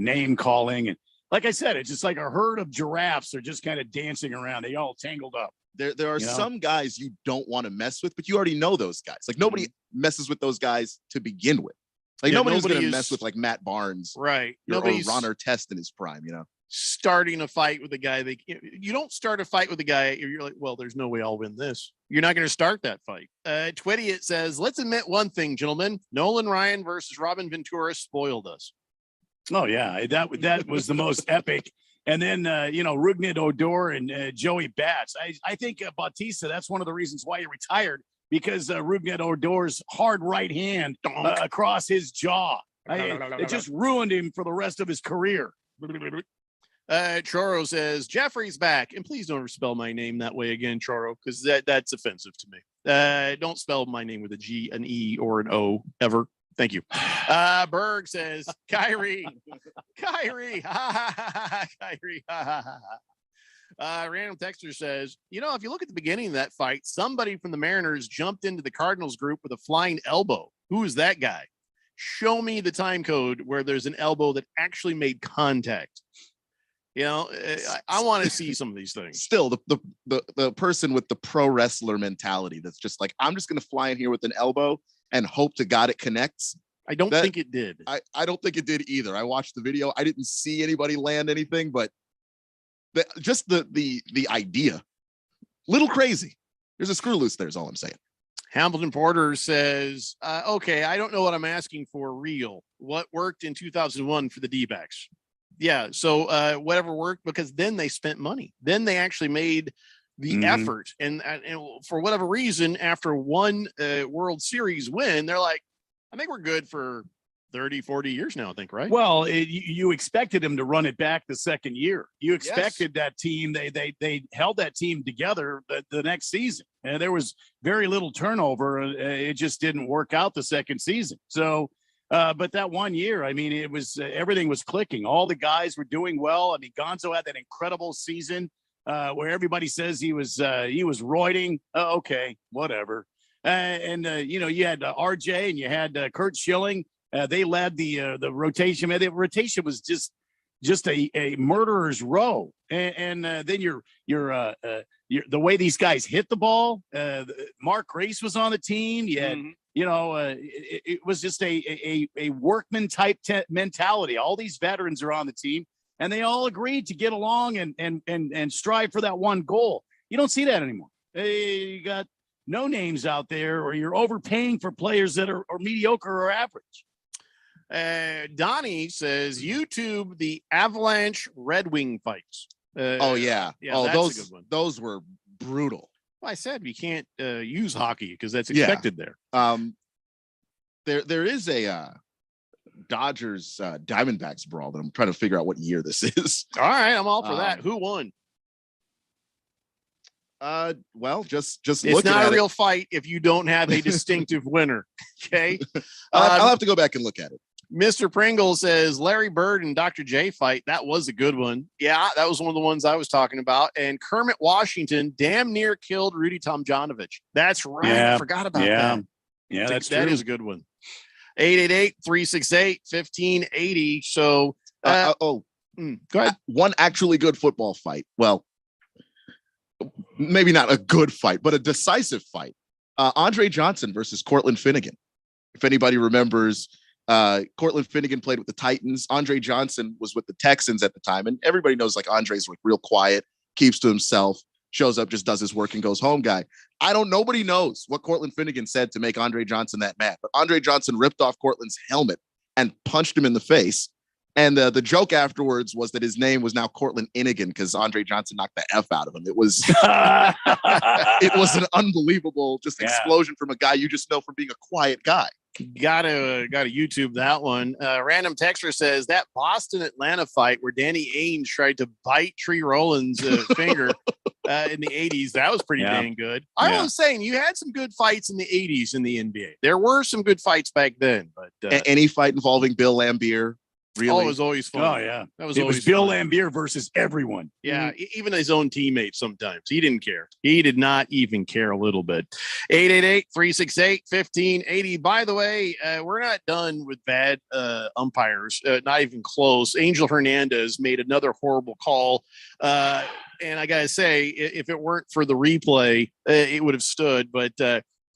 Speaker 12: name calling. And like I said, it's just like a herd of giraffes. They're just kind of dancing around. They all tangled up.
Speaker 10: There are some guys you don't want to mess with, but you already know those guys. Like nobody messes with those guys to begin with. Like nobody's going to mess with like Matt Barnes,
Speaker 11: right?
Speaker 10: Or Ron Artest in his prime.
Speaker 11: Starting a fight with a guy. You don't start a fight with a guy. You're like, well, there's no way I'll win this. You're not going to start that fight. Twitty, it says, let's admit one thing, gentlemen. Nolan Ryan versus Robin Ventura spoiled us.
Speaker 12: Oh yeah, that was the most epic. And then, Rugnet Odor and Joey Bats. I think Bautista, that's one of the reasons why he retired, because Rugnet Odor's hard right hand across his jaw. It just ruined him for the rest of his career.
Speaker 11: Choro says, Jeffrey's back. And please don't spell my name that way again, Choro, because that's offensive to me. Don't spell my name with a G, an E, or an O ever. Thank you. Berg says, Kyrie, Kyrie, random texter says, if you look at the beginning of that fight, somebody from the Mariners jumped into the Cardinals group with a flying elbow. Who is that guy? Show me the time code where there's an elbow that actually made contact. I want to see some of these things.
Speaker 10: Still, the person with the pro wrestler mentality that's just like, I'm just going to fly in here with an elbow and hope to God it connects.
Speaker 11: I don't think it did.
Speaker 10: I don't think it did either. I watched the video. I didn't see anybody land anything, but just the idea, little crazy. There's a screw loose there is all I'm saying.
Speaker 11: Hamilton Porter says, okay, I don't know what I'm asking for real. What worked in 2001 for the D-backs? Yeah, so whatever worked, because then they spent money. Then they actually made the effort. And for whatever reason, after one World Series win, they're like, I think we're good for 30, 40 years now, I think, right?
Speaker 12: Well, you expected him to run it back the second year. You expected that team. They held that team together the next season. And there was very little turnover. It just didn't work out the second season. So, but that 1 year, I mean, it was everything was clicking. All the guys were doing well. I mean, Gonzo had that incredible season where everybody says he was roiding. Okay, whatever. You had RJ and you had Kurt Schilling. They led the rotation. The rotation was just a murderer's row. And then the way these guys hit the ball. Mark Grace was on the team. You had, it was just a workman type mentality. All these veterans are on the team, and they all agreed to get along and strive for that one goal. You don't see that anymore. You got no names out there, or you're overpaying for players that are mediocre or average.
Speaker 11: Donnie says, YouTube the Avalanche Red Wing fights.
Speaker 10: Yeah, that's a good one. Those were brutal.
Speaker 11: Well, I said we can't use hockey because that's expected there.
Speaker 10: There is a Dodgers Diamondbacks brawl that I'm trying to figure out what year this is.
Speaker 11: All right, I'm all for that. Who won?
Speaker 10: Well, just
Speaker 11: it's not a real fight if you don't have a distinctive winner. Okay.
Speaker 10: I'll have to go back and look at it.
Speaker 11: Mr. Pringle says Larry Bird and Dr. J fight. That was a good one. Yeah, that was one of the ones I was talking about. And Kermit Washington damn near killed Rudy Tomjanovich. That's right.
Speaker 12: Yeah.
Speaker 11: I forgot about that.
Speaker 12: Yeah,
Speaker 11: that is a good one. 888-368-1580. So
Speaker 10: go ahead. One actually good football fight. Well, maybe not a good fight, but a decisive fight. Andre Johnson versus Cortland Finnegan. If anybody remembers, Cortland Finnegan played with the Titans. Andre Johnson was with the Texans at the time. And everybody knows like Andre's like real quiet, keeps to himself, shows up, just does his work and goes home guy. Nobody knows what Cortland Finnegan said to make Andre Johnson that mad. But Andre Johnson ripped off Cortland's helmet and punched him in the face. And the joke afterwards was that his name was now Cortland Innigan because Andre Johnson knocked the F out of him. It was it was an unbelievable explosion from a guy you just know from being a quiet guy.
Speaker 11: Gotta YouTube that one. Random texter says that Boston Atlanta fight where Danny Ainge tried to bite Tree Rollins' finger in the 80s. That was pretty
Speaker 12: Yeah.
Speaker 11: dang good. I was saying you had some good fights in the 80s in the NBA. There were some good fights back then, but
Speaker 10: any fight involving Bill Laimbeer. Really?
Speaker 11: it was always fun.
Speaker 12: Oh, yeah.
Speaker 11: That was
Speaker 12: it
Speaker 11: always
Speaker 12: was Bill
Speaker 11: fun.
Speaker 12: Laimbeer versus everyone.
Speaker 11: Yeah, even his own teammates sometimes. He didn't care. He did not even care a little bit. 888-368-1580. By the way, we're not done with bad umpires. Not even close. Angel Hernandez made another horrible call. And I got to say, if it weren't for the replay, it would have stood. But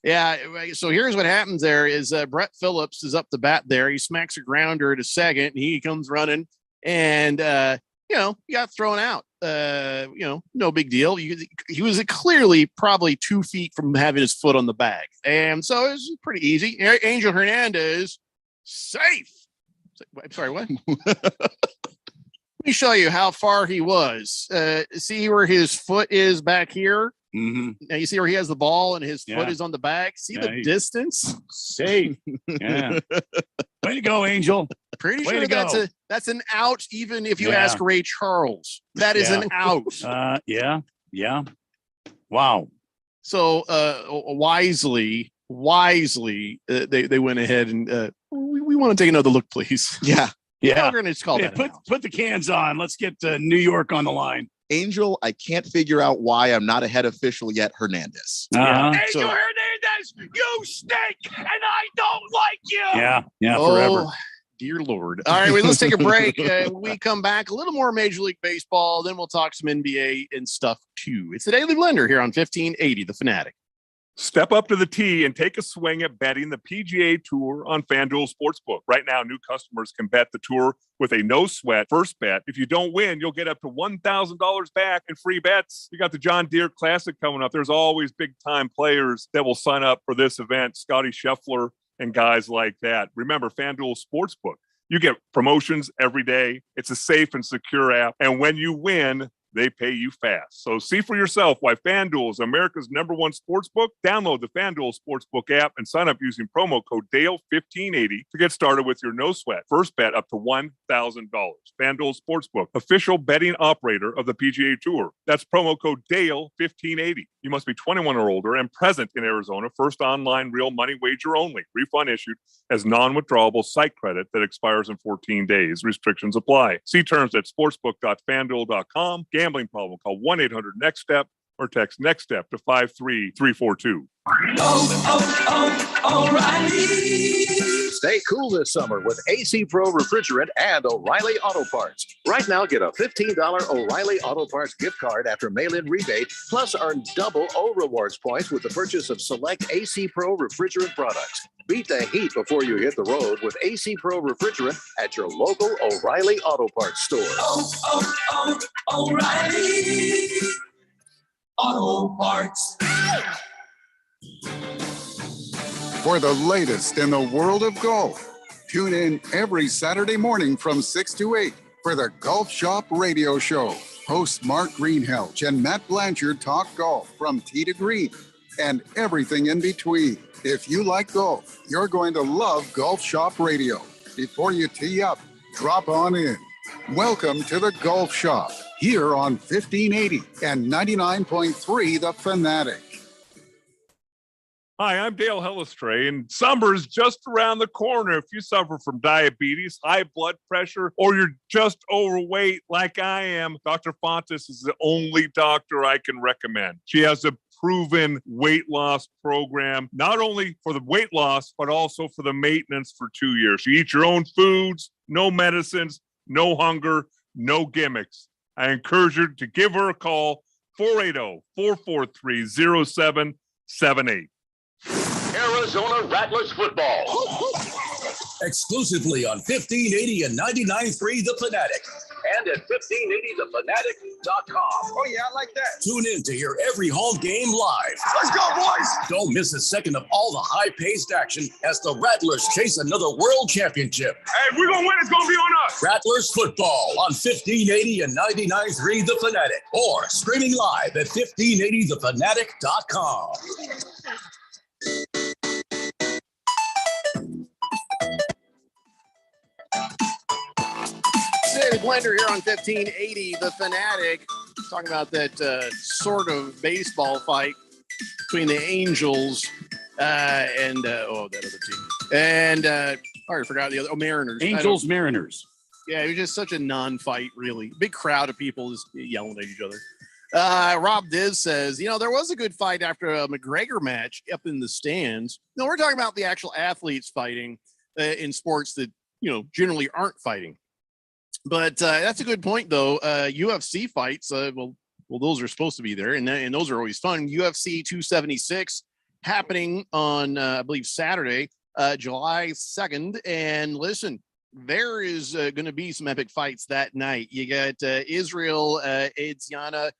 Speaker 11: yeah, so here's what happens there is Brett Phillips is up the bat there. He smacks a grounder at a second. And he comes running and, he got thrown out. No big deal. He was clearly probably 2 feet from having his foot on the bag. And so it was pretty easy. Angel Hernandez, safe. I'm sorry, what? Let me show you how far he was. See where his foot is back here?
Speaker 12: Mm-hmm.
Speaker 11: Now you see where he has the ball and his foot is on the bag. See the distance?
Speaker 12: Safe. Yeah. Way to go, Angel.
Speaker 11: Pretty
Speaker 12: Way
Speaker 11: sure
Speaker 12: to
Speaker 11: that's an out, even if you ask Ray Charles. That is an out.
Speaker 12: Yeah. Wow.
Speaker 11: So wisely, they went ahead and we want to take another look, please.
Speaker 10: Yeah.
Speaker 12: Yeah.
Speaker 11: We're going to just call that.
Speaker 12: Put the cans on. Let's get New York on the line.
Speaker 10: Angel, I can't figure out why I'm not a head official yet. Hernandez.
Speaker 12: Angel
Speaker 19: Hernandez, you stink, and I don't like you.
Speaker 12: Yeah, forever.
Speaker 11: Oh, dear Lord. All right, let's take a break. We come back, a little more Major League Baseball, then we'll talk some NBA and stuff too. It's the Daily Blender here on 1580, The Fanatic.
Speaker 2: Step up to the tee and take a swing at betting the PGA Tour on FanDuel Sportsbook. Right now, new customers can bet the tour with a no-sweat first bet. If you don't win, you'll get up to $1,000 back in free bets. You got the John Deere Classic coming up. There's always big-time players that will sign up for this event, Scotty Scheffler and guys like that. Remember, FanDuel Sportsbook. You get promotions every day. It's a safe and secure app. And when you win, they pay you fast. So see for yourself why FanDuel is America's #1 sportsbook. Download the FanDuel Sportsbook app and sign up using promo code DALE1580 to get started with your no-sweat first bet up to $1,000. FanDuel Sportsbook, official betting operator of the PGA Tour. That's promo code DALE1580. You must be 21 or older and present in Arizona. First online real money wager only. Refund issued as non-withdrawable site credit that expires in 14 days. Restrictions apply. See terms at sportsbook.fanduel.com. Gambling problem? Call 1-800-NEXT-STEP or text NEXT STEP to 53342.
Speaker 9: O'Reilly. Stay cool this summer with AC Pro Refrigerant and O'Reilly Auto Parts. Right now, get a $15 O'Reilly Auto Parts gift card after mail-in rebate, plus earn double O Rewards points with the purchase of select AC Pro Refrigerant products. Beat the heat before you hit the road with AC Pro Refrigerant at your local O'Reilly Auto Parts store.
Speaker 19: O'Reilly Auto Parts.
Speaker 4: For the latest in the world of golf, tune in every Saturday morning from 6 to 8 for the Golf Shop Radio Show. Hosts Mark Greenhelch and Matt Blanchard talk golf from tee to green and everything in between. If you like golf, you're going to love Golf Shop Radio. Before you tee up, drop on in. Welcome to the Golf Shop here on 1580 and 99.3 The Fanatic.
Speaker 2: Hi, I'm Dale Hellestray, and summer's just around the corner. If you suffer from diabetes, high blood pressure, or you're just overweight like I am, Dr. Fontes is the only doctor I can recommend. She has a proven weight loss program, not only for the weight loss, but also for the maintenance for 2 years. You eat your own foods, no medicines, no hunger, no gimmicks. I encourage you to give her a call, 480-443-0778.
Speaker 9: Arizona Rattlers football.
Speaker 8: Exclusively on 1580 and 99.3 The Fanatic.
Speaker 9: And at 1580thefanatic.com.
Speaker 23: Oh, yeah, I like that.
Speaker 8: Tune in to hear every home game live.
Speaker 23: Let's go, boys!
Speaker 8: Don't miss a second of all the high-paced action as the Rattlers chase another world championship.
Speaker 23: Hey, we're going to win. It's going to be on us.
Speaker 8: Rattlers football on 1580 and 99.3 The Fanatic. Or streaming live at 1580thefanatic.com.
Speaker 11: Daily Blender here on 1580 The Fanatic. talking about that sort of baseball fight between the Angels and that other team. And I already forgot the other. Mariners.
Speaker 12: Angels, Mariners.
Speaker 11: Yeah, it was just such a non-fight, really. Big crowd of people just yelling at each other. Rob Diz says, there was a good fight after a McGregor match up in the stands. No, we're talking about the actual athletes fighting in sports that, generally aren't fighting. But that's a good point, though. UFC fights, well, those are supposed to be there, and those are always fun. UFC 276 happening on, I believe, Saturday, July 2nd. And listen, there is going to be some epic fights that night. You got Israel Adesanya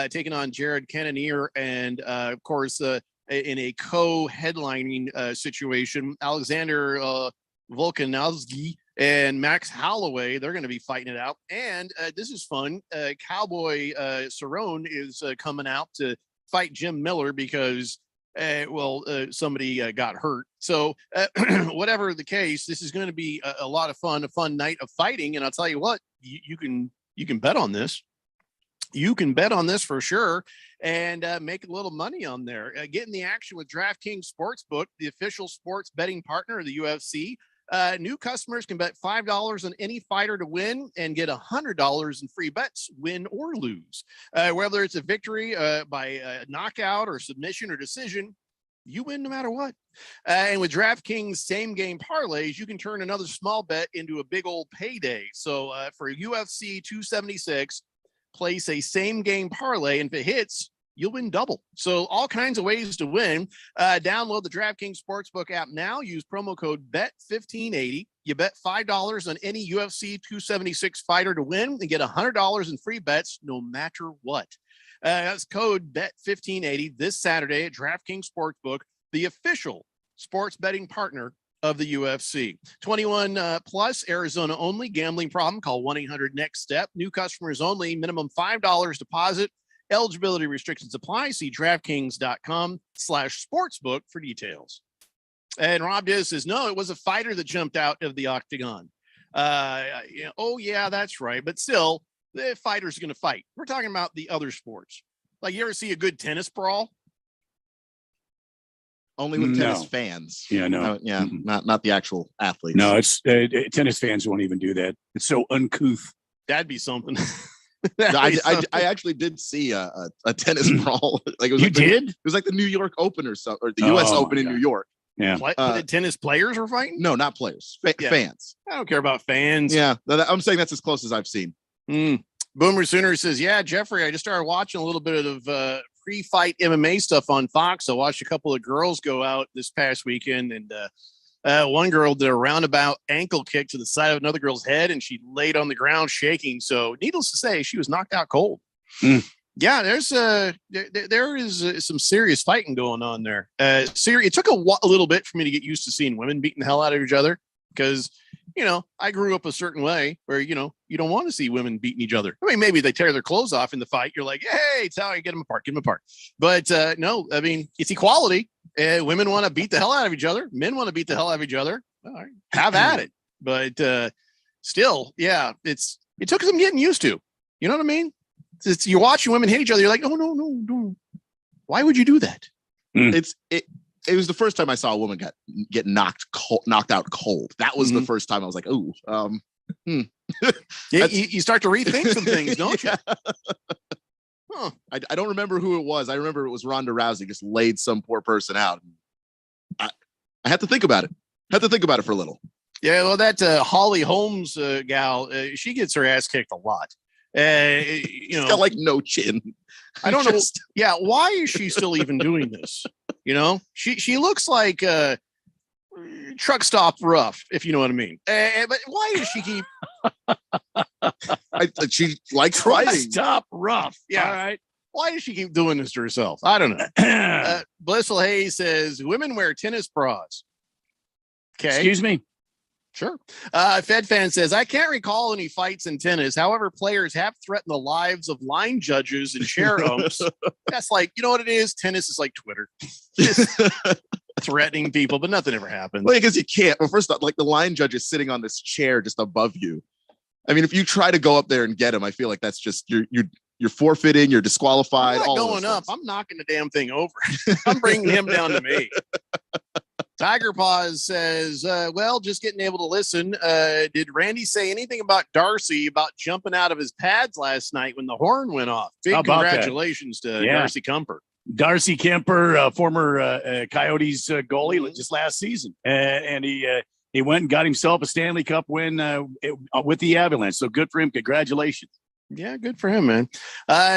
Speaker 11: taking on Jared Cannonier, and of course, in a co-headlining situation, Alexander Volkanovski and Max Holloway, they're going to be fighting it out. And this is fun. Cowboy Cerrone is coming out to fight Jim Miller because, somebody got hurt. So whatever the case, this is going to be a lot of fun, a fun night of fighting. And I'll tell you what, you can bet on this. You can bet on this for sure and make a little money on there. Get in the action with DraftKings Sportsbook, the official sports betting partner of the UFC. New customers can bet $5 on any fighter to win and get $100 in free bets, win or lose. Whether it's a victory by knockout or submission or decision, you win no matter what. And with DraftKings same game parlays, you can turn another small bet into a big old payday. So for UFC 276, place a same game parlay, and if it hits, you'll win double. So all kinds of ways to win. Download the DraftKings Sportsbook app now. Use promo code BET1580. You bet $5 on any UFC 276 fighter to win and get $100 in free bets no matter what. That's code BET1580 this Saturday at DraftKings Sportsbook, the official sports betting partner of the UFC. 21 plus, Arizona only. Gambling problem? Call 1-800-NEXT-STEP. New customers only. Minimum $5 deposit. Eligibility restrictions apply. See DraftKings.com/sportsbook for details. And Rob Diz says, no, it was a fighter that jumped out of the octagon. Yeah, that's right. But still, the fighter's going to fight. We're talking about the other sports. Like, you ever see a good tennis brawl?
Speaker 10: Only with tennis fans.
Speaker 12: Yeah, no.
Speaker 10: Not the actual athletes.
Speaker 12: No, it's tennis fans won't even do that. It's so uncouth.
Speaker 11: That'd be something.
Speaker 10: I actually did see a tennis brawl. Like, it was
Speaker 12: did?
Speaker 10: It was like the New York Open or so, or the U.S. Open in New York.
Speaker 12: Yeah.
Speaker 11: The tennis players were fighting?
Speaker 10: No, not players. Fans.
Speaker 11: I don't care about fans.
Speaker 10: Yeah, I'm saying that's as close as I've seen.
Speaker 11: Boomer Sooner says, yeah, Jeffrey, I just started watching a little bit of pre-fight MMA stuff on Fox. I watched a couple of girls go out this past weekend, and one girl did a roundabout ankle kick to the side of another girl's head, and she laid on the ground shaking. So needless to say, she was knocked out cold. Yeah, there is some serious fighting going on there. It took a little bit for me to get used to seeing women beating the hell out of each other because, I grew up a certain way where, you don't want to see women beating each other. I mean, maybe they tear their clothes off in the fight. You're like, hey, it's how you get them apart. But no, I mean, it's equality. Women want to beat the hell out of each other. Men want to beat the hell out of each other. All right, have at it. But still, yeah, it took some getting used to. You know what I mean? You're watching women hit each other. You're like, no. Why would you do that?
Speaker 10: It was the first time I saw a woman get knocked out cold. That was the first time I was like, oh,
Speaker 11: you start to rethink some things, don't you?
Speaker 10: Huh. I don't remember who it was. I remember it was Ronda Rousey just laid some poor person out. I had to think about it. For a little.
Speaker 11: Yeah, well, that Holly Holmes gal, she gets her ass kicked a lot.
Speaker 10: She's got like no chin.
Speaker 11: I don't know. Yeah, why is she still even doing this? She looks like truck stop rough, if you know what I mean. But why does she keep?
Speaker 10: She likes
Speaker 11: truck
Speaker 10: fighting.
Speaker 11: Stop rough. Yeah. All right. Why does she keep doing this to herself? I don't know. Blissful Hayes says women wear tennis bras. Okay.
Speaker 12: Excuse me.
Speaker 11: Sure. Fed Fan says, I can't recall any fights in tennis. However, players have threatened the lives of line judges and chair umps. That's like, you know what it is? Tennis is like Twitter. Threatening people, but nothing ever happens.
Speaker 10: Well, because you can't. Well, first off, like the line judge is sitting on this chair just above you. I mean, if you try to go up there and get him, I feel like that's just you're you're forfeiting, you're disqualified.
Speaker 11: I'm not
Speaker 10: all
Speaker 11: going up. I'm knocking the damn thing over. I'm bringing him down to me. Tiger Paws says, well, just getting able to listen. Did Randy say anything about Darcy about jumping out of his pads last night when the horn went off? Big congratulations to Darcy Kemper.
Speaker 12: Darcy Kemper, former Coyotes goalie, just last season. And he went and got himself a Stanley Cup win with the Avalanche. So good for him. Congratulations.
Speaker 11: Yeah, good for him, man.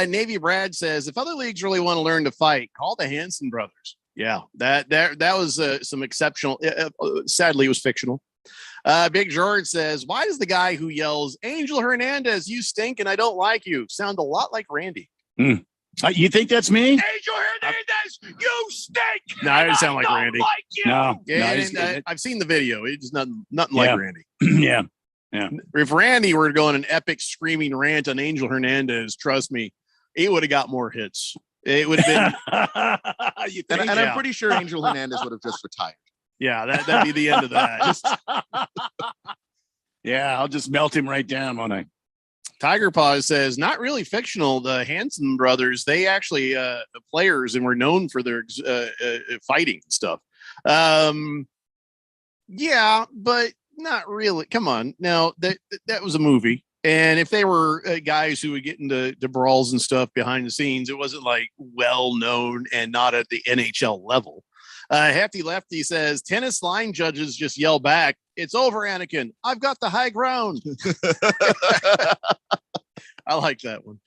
Speaker 11: Navy Brad says, if other leagues really want to learn to fight, call the Hanson brothers. Yeah, that was some exceptional. Sadly, it was fictional. Big George says, why does the guy who yells, Angel Hernandez, you stink and I don't like you, sound a lot like Randy?
Speaker 12: You think that's me?
Speaker 23: Angel Hernandez, you stink.
Speaker 11: No, I didn't sound like Randy.
Speaker 23: Like you.
Speaker 11: No, I've seen the video. It's nothing like Randy.
Speaker 12: Yeah.
Speaker 11: If Randy were to go on an epic screaming rant on Angel Hernandez, trust me, it would have got more hits. It would have been.
Speaker 10: and I'm pretty sure Angel Hernandez would have just retired.
Speaker 11: Yeah, that'd be the end of that.
Speaker 12: Yeah, I'll just melt him right down, won't I?
Speaker 11: Tiger Paws says, not really fictional. The Hanson brothers, they actually players and were known for their fighting and stuff. Yeah, but not really. Come on. Now, that was a movie. And if they were guys who would get into brawls and stuff behind the scenes, it wasn't like well known and not at the NHL level. Hefty Lefty says, tennis line judges just yell back, it's over, Anakin. I've got the high ground. I like that one.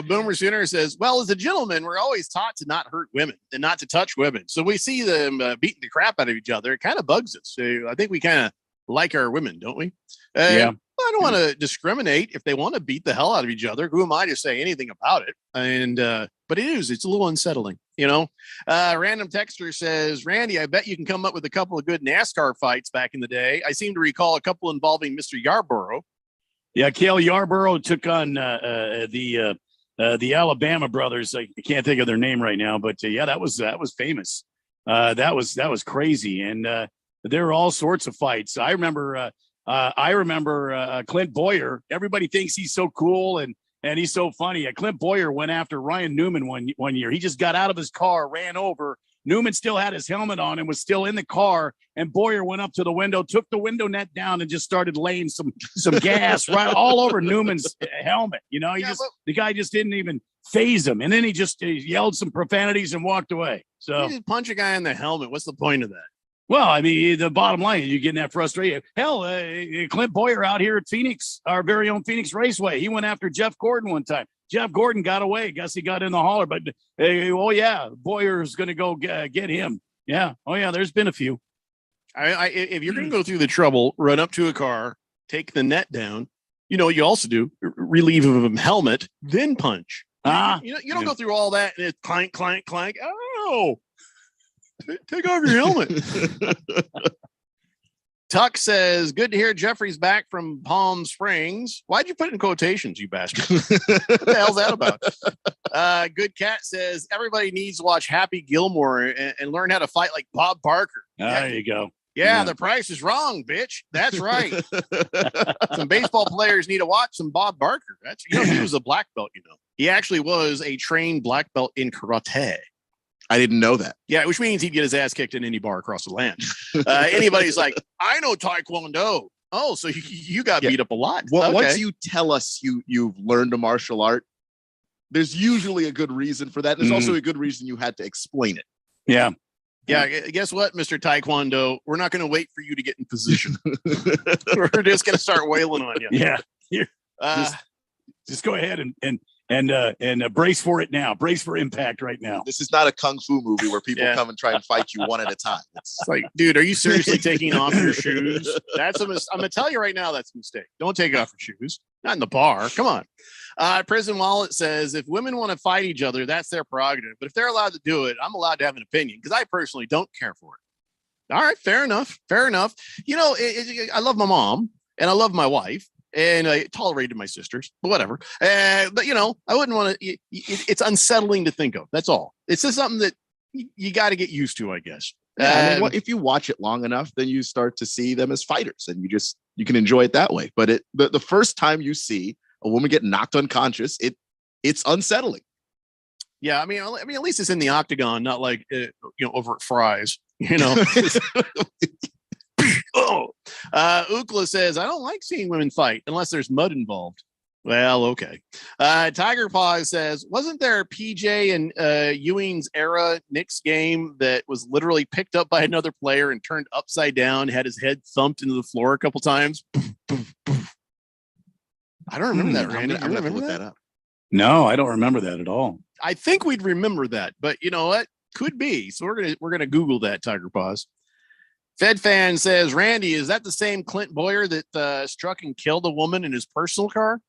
Speaker 11: Boomer Sooner says, well, as a gentleman, we're always taught to not hurt women and not to touch women. So we see them beating the crap out of each other. It kind of bugs us. So I think we kind of like our women, don't we?
Speaker 12: Yeah.
Speaker 11: I don't want to discriminate. If they want to beat the hell out of each other, who am I to say anything about it? And but it's a little unsettling, you know. Random texter says, Randy, I bet you can come up with a couple of good NASCAR fights back in the day. I seem to recall a couple involving Mr. Yarborough.
Speaker 12: Yeah, Cale Yarborough took on the Alabama brothers. I can't think of their name right now, but yeah, that was famous. That was crazy, and there were all sorts of fights. I remember Clint Boyer. Everybody thinks he's so cool and he's so funny. Clint Boyer went after Ryan Newman one year. He just got out of his car, ran over. Newman still had his helmet on and was still in the car. And Boyer went up to the window, took the window net down, and just started laying some gas right all over Newman's helmet. You know, the guy just didn't even phase him. And then he yelled some profanities and walked away. So
Speaker 11: you just punch a guy in the helmet. What's the point of that?
Speaker 12: Well, I mean, the bottom line is you're getting that frustration. Hell, Clint Boyer out here at Phoenix, our very own Phoenix Raceway, he went after Jeff Gordon one time. Jeff Gordon got away. Guess he got in the hauler. But, oh, yeah, Boyer's going to go get him. Yeah. Oh, yeah, there's been a few.
Speaker 11: If you're going to go through the trouble, run up to a car, take the net down, you know, you also do relieve of a helmet, then punch. You don't go through all that and it's clank, clank, clank. Oh, take off your helmet. Tuck says, good to hear Jeffrey's back from Palm Springs. Why'd you put it in quotations, you bastard? What the hell's that about? Good Cat says, everybody needs to watch Happy Gilmore and learn how to fight like Bob Barker.
Speaker 12: There you go.
Speaker 11: Yeah, the price is wrong, bitch. That's right. Some baseball players need to watch some Bob Barker. He was a black belt, you know. He actually was a trained black belt in karate.
Speaker 10: I didn't know that.
Speaker 11: Yeah, which means he'd get his ass kicked in any bar across the land. Anybody's like, I know Taekwondo. Oh, so you got beat up a lot.
Speaker 10: Well, once you tell us you've learned a martial art, there's usually a good reason for that. There's also a good reason you had to explain it.
Speaker 12: Yeah.
Speaker 11: Yeah, guess what, Mr. Taekwondo? We're not going to wait for you to get in position. We're just going to start wailing on you.
Speaker 12: Yeah. Just go ahead and brace for it now. Brace for impact right now.
Speaker 10: This is not a kung fu movie where people come and try and fight you one at a time.
Speaker 11: It's like, dude, are you seriously taking off your shoes? That's I'm going to tell you right now, that's a mistake. Don't take off your shoes. Not in the bar. Come on. Prison Wallet says, if women want to fight each other, that's their prerogative. But if they're allowed to do it, I'm allowed to have an opinion because I personally don't care for it. All right. Fair enough. Fair enough. You know, I love my mom and I love my wife. And I tolerated my sisters, but whatever. But, you know, I wouldn't want to. It's unsettling to think of. That's all. It's just something that you got to get used to, I guess.
Speaker 10: Yeah, if you watch it long enough, then you start to see them as fighters and you can enjoy it that way. But the first time you see a woman get knocked unconscious, it's unsettling.
Speaker 11: Yeah, I mean, at least it's in the octagon, not like over at Fry's. Oh, Ukla says, I don't like seeing women fight unless there's mud involved. Well, okay. Tiger Paw says, wasn't there PJ and Ewing's era Knicks game that was literally picked up by another player and turned upside down, had his head thumped into the floor a couple times? I don't remember that, Randy.
Speaker 10: I'm gonna have to look that up.
Speaker 12: No, I don't remember that at all.
Speaker 11: I think we'd remember that, but you know what? Could be. So we're gonna Google that, Tiger Paws. Fed Fan says, Randy, is that the same Clint Boyer that struck and killed a woman in his personal car?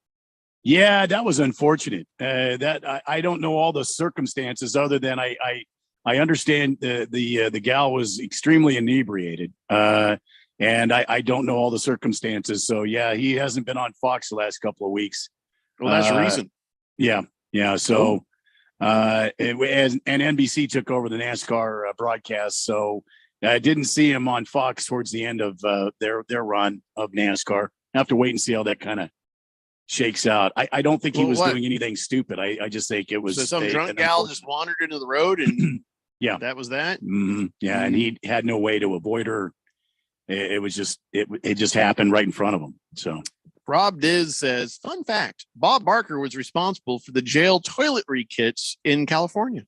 Speaker 12: Yeah, that was unfortunate. That I don't know all the circumstances other than I understand the gal was extremely inebriated. And I don't know all the circumstances. So yeah, he hasn't been on Fox the last couple of weeks.
Speaker 11: Well, that's the reason.
Speaker 12: Yeah. So and NBC took over the NASCAR broadcast. So I didn't see him on Fox towards the end of their run of NASCAR. I have to wait and see how that kind of shakes out. I don't think he was doing anything stupid. I just think it was
Speaker 11: so some drunk gal just wandered into the road and
Speaker 12: yeah,
Speaker 11: that was that.
Speaker 12: Mm-hmm. Yeah, and he had no way to avoid her. It was just it just happened right in front of him. So
Speaker 11: Rob Diz says, fun fact, Bob Barker was responsible for the jail toiletry kits in California.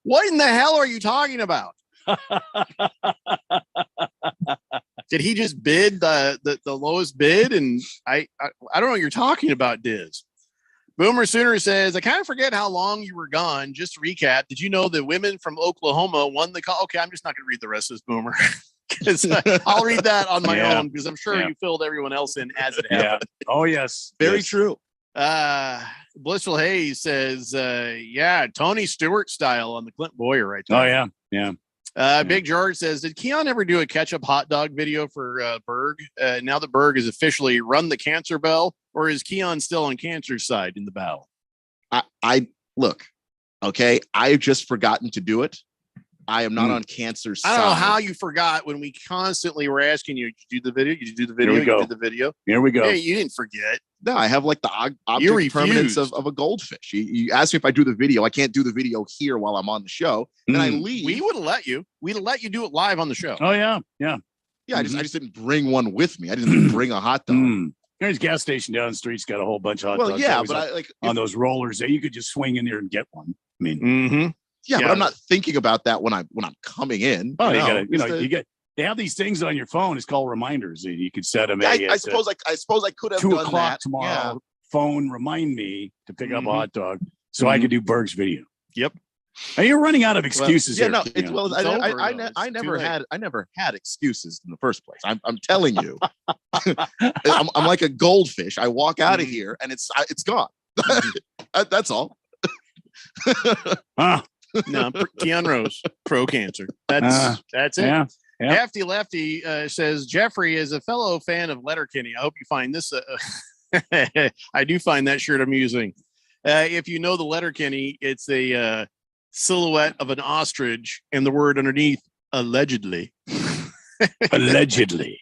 Speaker 11: What in the hell are you talking about? Did he just bid the lowest bid? And I don't know what you're talking about, Diz. Boomer Sooner says, I kind of forget how long you were gone. Just to recap, did you know the women from Oklahoma won the call? Okay, I'm just not going to read the rest of this, Boomer. Because I'll read that on my own because I'm sure you filled everyone else in as it happened.
Speaker 12: Yeah. Oh, yes.
Speaker 10: Very true.
Speaker 11: Blissful Hayes says, Tony Stewart style on the Clint Boyer right there.
Speaker 12: Oh, yeah.
Speaker 11: Big George says, did Keon ever do a ketchup hot dog video for Berg? Now that Berg has officially run the cancer bell, or is Keon still on cancer's side in the battle?
Speaker 10: I look, okay. I've just forgotten to do it. I am not on cancer's side.
Speaker 11: I don't know how you forgot when we constantly were asking you, did you do the video? Did you do the video?
Speaker 12: Here we go.
Speaker 11: You did the video.
Speaker 12: Here we go.
Speaker 11: Hey, you didn't forget.
Speaker 10: No, I have like the object permanence of a goldfish. You asked me if I do the video. I can't do the video here while I'm on the show. Then I leave.
Speaker 11: We would have let you. We'd have let you do it live on the show.
Speaker 12: Oh, yeah.
Speaker 10: Yeah, I just didn't bring one with me. I didn't bring a hot dog.
Speaker 12: There's a gas station down the street's got a whole bunch of hot dogs.
Speaker 10: Well, yeah, but I like
Speaker 12: on those rollers that you could just swing in there and get one. I mean,
Speaker 10: yeah, but I'm not thinking about that when I'm coming in.
Speaker 12: Oh, they have these things on your phone. It's called reminders. You could set them.
Speaker 10: I suppose I could have
Speaker 12: 2
Speaker 10: done
Speaker 12: o'clock
Speaker 10: that
Speaker 12: tomorrow.
Speaker 10: Yeah.
Speaker 12: Phone remind me to pick up a hot dog so I could do Berg's video.
Speaker 11: Yep.
Speaker 12: And you're running out of excuses here.
Speaker 10: I never had excuses in the first place. I'm telling you, I'm like a goldfish. I walk out of here and it's gone. That's all.
Speaker 11: No, Keon Rose, pro cancer. That's it.
Speaker 12: Yeah.
Speaker 11: Hefty Lefty says, Jeffrey is a fellow fan of Letterkenny. I hope you find this. I do find that shirt amusing. If you know the Letterkenny, it's a silhouette of an ostrich and the word underneath, allegedly.
Speaker 12: Allegedly.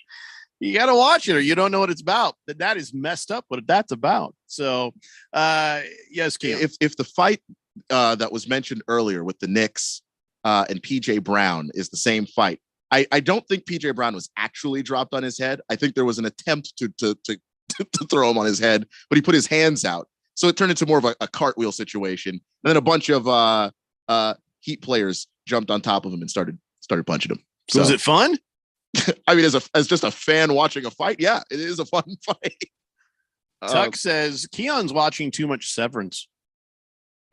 Speaker 11: You got to watch it or you don't know what it's about. That is messed up what that's about. So, yes, Keon.
Speaker 10: If the fight that was mentioned earlier with the Knicks and PJ Brown is the same fight, I don't think PJ Brown was actually dropped on his head. I think there was an attempt to throw him on his head, but he put his hands out. So it turned into more of a cartwheel situation. And then a bunch of Heat players jumped on top of him and started punching him. So,
Speaker 11: was it fun?
Speaker 10: I mean, as just a fan watching a fight, yeah, it is a fun fight.
Speaker 11: Tuck says Keon's watching too much Severance.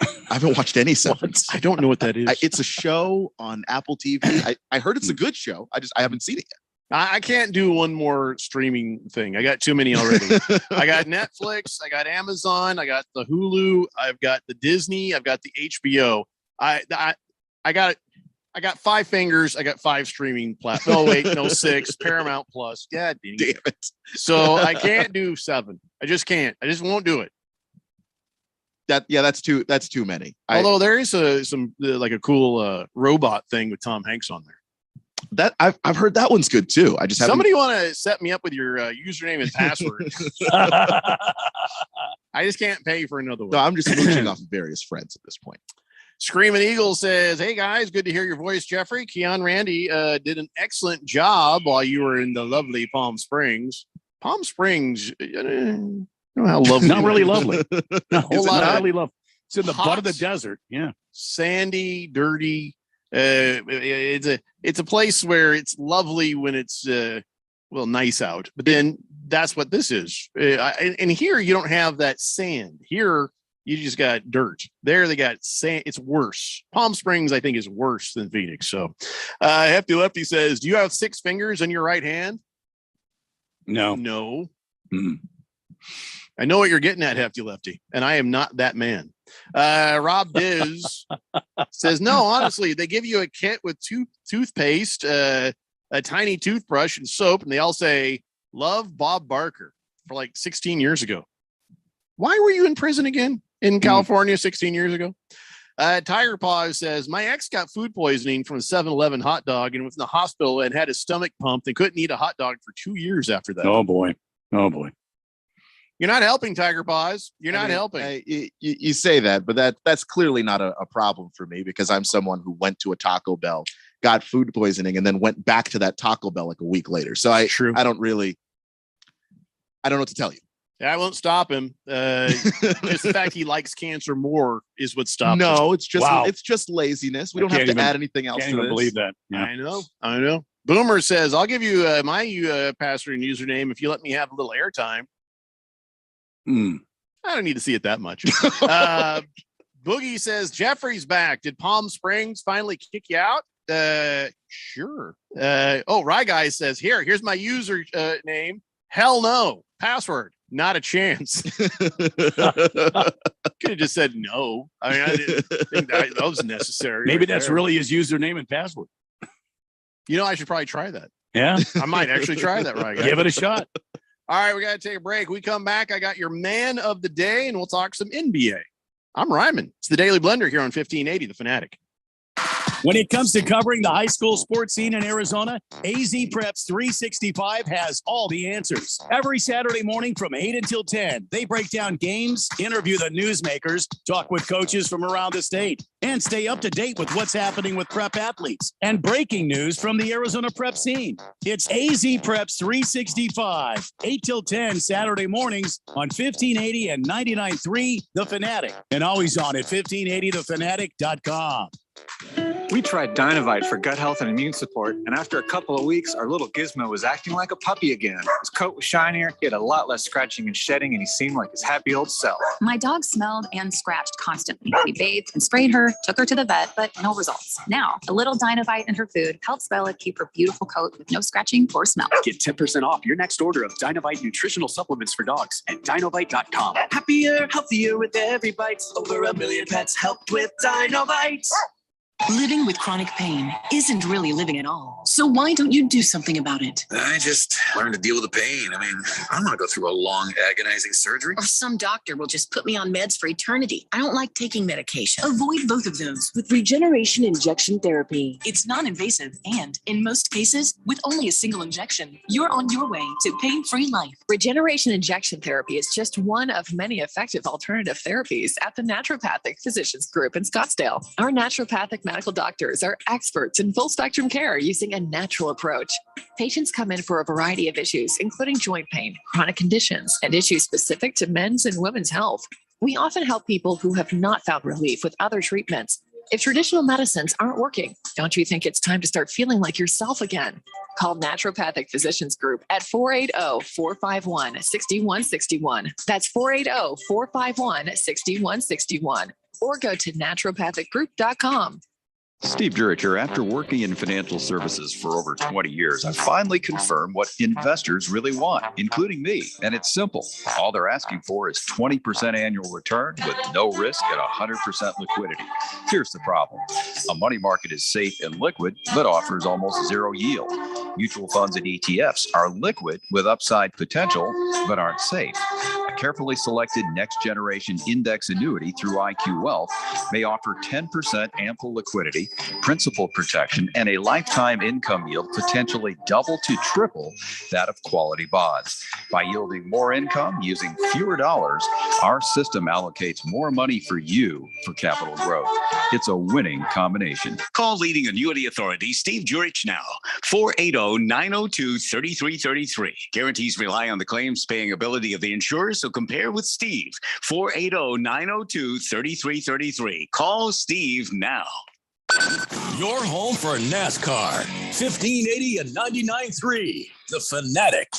Speaker 10: I haven't watched any Severance.
Speaker 11: I don't know what that is.
Speaker 10: It's a show on Apple TV. I heard it's a good show. I haven't seen it yet.
Speaker 11: I can't do one more streaming thing. I got too many already. I got Netflix. I got Amazon. I got the Hulu. I've got the Disney. I've got the HBO. I got 5 fingers. I got 5 streaming platforms. Oh, wait, no, 6. Paramount Plus. God damn
Speaker 10: it.
Speaker 11: So I can't do 7. I just can't. I just won't do it.
Speaker 10: That's too many.
Speaker 11: Although there is a cool robot thing with Tom Hanks on there.
Speaker 10: That I've heard that one's good too. I just
Speaker 11: somebody want to set me up with your username and password. I just can't pay for another one.
Speaker 10: No, I'm just mooching off of various friends at this point.
Speaker 11: Screaming Eagle says, "Hey guys, good to hear your voice, Jeffrey. Keon Randy did an excellent job while you were in the lovely Palm Springs. Palm Springs, you know how lovely?
Speaker 12: Not really lovely. No,
Speaker 11: Whole lot
Speaker 12: not
Speaker 11: of
Speaker 12: really lovely. It's in the
Speaker 11: hot,
Speaker 12: butt of the desert. Yeah,
Speaker 11: sandy, dirty. It's a place where it's lovely when it's nice out, but then that's what this is. And here you don't have that sand. Here you just got dirt. There they got sand. It's worse. Palm Springs, I think, is worse than Phoenix. So, Hefty Lefty says, "Do you have 6 fingers in your right hand?"
Speaker 12: No.
Speaker 11: Mm-hmm. I know what you're getting at, Hefty Lefty, and I am not that man. Rob Diz says, "No, honestly, they give you a kit with toothpaste, a tiny toothbrush, and soap, and they all say, 'Love Bob Barker,' for like 16 years ago. Why were you in prison again in California 16 years ago?" Tiger Paw says, "My ex got food poisoning from a 7-Eleven hot dog and was in the hospital and had his stomach pumped and couldn't eat a hot dog for 2 years after that."
Speaker 12: Oh boy.
Speaker 11: You're not helping, Tiger Paws. You're not helping.
Speaker 10: You say that, but that's clearly not a problem for me because I'm someone who went to a Taco Bell, got food poisoning, and then went back to that Taco Bell like a week later. So I don't know what to tell you.
Speaker 11: I won't stop him. Just the fact he likes cancer more is what stops him.
Speaker 10: No, it's just laziness. We don't have to add anything else to this.
Speaker 12: Believe that. Yeah.
Speaker 11: I know. Boomer says, "I'll give you my password and username if you let me have a little airtime." I don't need to see it that much. Boogie says, "Jeffrey's back. Did Palm Springs finally kick you out?" Sure. Rye Guy says, here's my user name. Hell no. Password. Not a chance. Could have just said no. I mean, I didn't think that was necessary.
Speaker 12: Maybe that's really his username and password.
Speaker 11: You know, I should probably try that.
Speaker 12: Yeah.
Speaker 11: I might actually try that, right?
Speaker 12: Give it a shot.
Speaker 11: All right, we got to take a break. We come back. I got your man of the day, and we'll talk some NBA. I'm Ryman. It's the Daily Blender here on 1580, The Fanatic.
Speaker 20: When it comes to covering the high school sports scene in Arizona, AZ Preps 365 has all the answers. Every Saturday morning from 8 until 10, they break down games, interview the newsmakers, talk with coaches from around the state, and stay up to date with what's happening with prep athletes and breaking news from the Arizona prep scene. It's AZ Preps 365, 8 till 10 Saturday mornings on 1580 and 99.3 The Fanatic, and always on at 1580thefanatic.com.
Speaker 7: We tried Dynovite for gut health and immune support, and after a couple of weeks, our little Gizmo was acting like a puppy again. His coat was shinier, he had a lot less scratching and shedding, and he seemed like his happy old self.
Speaker 13: My dog smelled and scratched constantly. We bathed and sprayed her, took her to the vet, but no results. Now, a little Dynovite in her food helps Bella keep her beautiful coat with no scratching or smell.
Speaker 14: Get 10% off your next order of Dynovite nutritional supplements for dogs at Dynovite.com. Happier, healthier with every bite. Over 1 million pets helped with Dynovite.
Speaker 5: Living with chronic pain isn't really living at all. So why don't you do something about it?
Speaker 6: I just learned to deal with the pain. I mean, I don't want to go through a long, agonizing surgery.
Speaker 5: Or some doctor will just put me on meds for eternity. I don't like taking medication. Avoid both of those with Regeneration injection therapy. It's non-invasive and, in most cases, with only a single injection, you're on your way to pain-free life.
Speaker 24: Regeneration injection therapy is just one of many effective alternative therapies at the Naturopathic Physicians Group in Scottsdale. Our naturopathic medical doctors are experts in full spectrum care using a natural approach. Patients come in for a variety of issues, including joint pain, chronic conditions, and issues specific to men's and women's health. We often help people who have not found relief with other treatments. If traditional medicines aren't working, don't you think it's time to start feeling like yourself again? Call Naturopathic Physicians Group at 480-451-6161. That's 480-451-6161. Or go to naturopathicgroup.com.
Speaker 25: Steve Jurich here. After working in financial services for over 20 years, I finally confirmed what investors really want, including me. And it's simple. All they're asking for is 20% annual return with no risk and 100% liquidity. Here's the problem. A money market is safe and liquid, but offers almost zero yield. Mutual funds and ETFs are liquid with upside potential, but aren't safe. A carefully selected next generation index annuity through IQ Wealth may offer 10% ample liquidity, principal protection, and a lifetime income yield potentially double to triple that of quality bonds. By yielding more income using fewer dollars, our system allocates more money for you for capital growth. It's a winning combination.
Speaker 1: Call leading annuity authority Steve Jurich now, 480-902-3333. Guarantees rely on the claims paying ability of the insurer, so compare with Steve, 480-902-3333. Call Steve now.
Speaker 8: Your home for NASCAR, 1580 and 99.3, The Fanatic.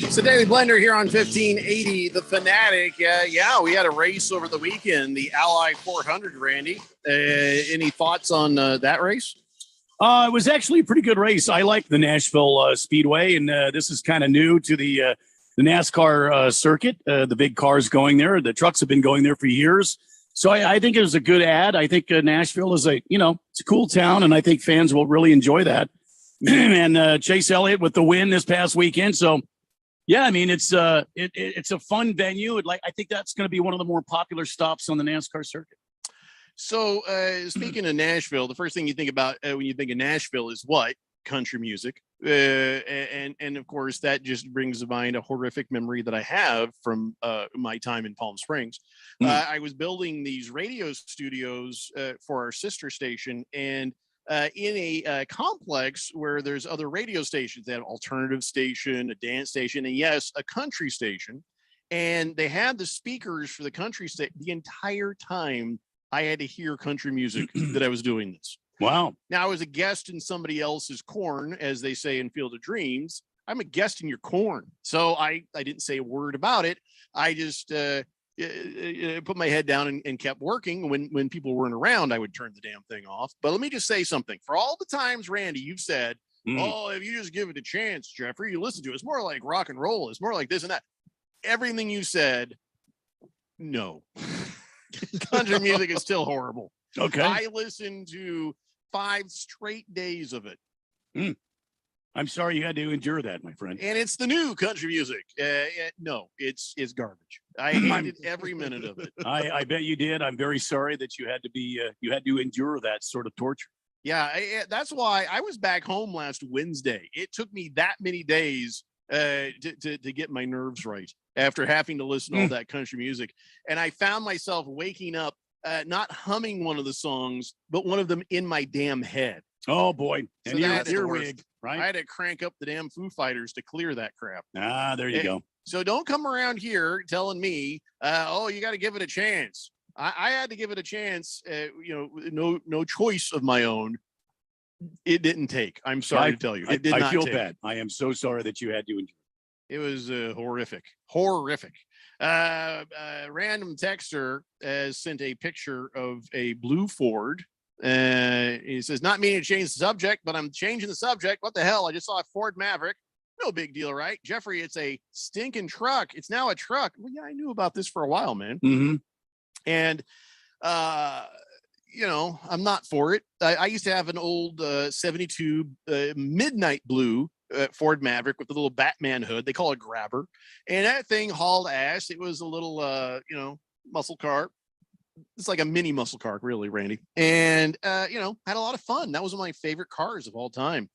Speaker 11: It's the Daily Blender here on 1580, The Fanatic. We had a race over the weekend, the Ally 400, Randy. Any thoughts on that race?
Speaker 12: It was actually a pretty good race. I like the Nashville Speedway, and this is kind of new to the NASCAR circuit. The big cars going there. The trucks have been going there for years. So I think it was a good ad. I think Nashville is it's a cool town, and I think fans will really enjoy that. And Chase Elliott with the win this past weekend. So, yeah, I mean, it's a fun venue. I think that's going to be one of the more popular stops on the NASCAR circuit.
Speaker 11: So, speaking of Nashville, the first thing you think about when you think of Nashville is what? Country music. And of course, that just brings to mind a horrific memory that I have from my time in Palm Springs. I was building these radio studios for our sister station, and in a complex where there's other radio stations. They have an alternative station, a dance station, and yes, a country station. And they had the speakers for the country station. The entire time I had to hear country music that I was doing this.
Speaker 12: Wow.
Speaker 11: Now I was a guest in somebody else's corn, as they say in Field of Dreams. I'm a guest in your corn. So I didn't say a word about it. I just put my head down and kept working. When people weren't around, I would turn the damn thing off. But let me just say something. For all the times, Randy, you've said, oh, if you just give it a chance, Jeffrey, you listen to it. It's more like rock and roll. It's more like this and that. Everything you said, no. Country music is still horrible.
Speaker 12: Okay.
Speaker 11: I listened to 5 straight days of it.
Speaker 12: I'm sorry you had to endure that, my friend.
Speaker 11: And it's the new country music. No, it's garbage. I hated every minute of it.
Speaker 12: I bet you did. I'm very sorry that you had to endure that sort of torture.
Speaker 11: Yeah, that's why I was back home last Wednesday. It took me that many days to get my nerves right after having to listen to all that country music. And I found myself waking up, not humming one of the songs, but one of them in my damn head.
Speaker 12: Oh boy.
Speaker 11: And
Speaker 12: you're
Speaker 11: that's
Speaker 12: earwig, right?
Speaker 11: I had to crank up the damn Foo Fighters to clear that crap.
Speaker 12: There you go.
Speaker 11: So don't come around here telling me, oh, you got to give it a chance. I had to give it a chance. No choice of my own. It didn't take. I'm sorry to tell you. It did not
Speaker 12: I feel
Speaker 11: take.
Speaker 12: bad. I am so sorry that you had to endure.
Speaker 11: It was horrific. Random texter sent a picture of a blue Ford. He says, not meaning to change the subject, but I'm changing the subject. What the hell? I just saw a Ford Maverick. No big deal, right? Jeffrey, it's a stinking truck. It's now a truck. Well, yeah, I knew about this for a while, man.
Speaker 12: Mm-hmm.
Speaker 11: And, I'm not for it. I used to have an old 72 midnight blue Ford Maverick with the little Batman hood. They call it grabber. And that thing hauled ass. It was a little, muscle car. It's like a mini muscle car, really, Randy. And, had a lot of fun. That was one of my favorite cars of all time.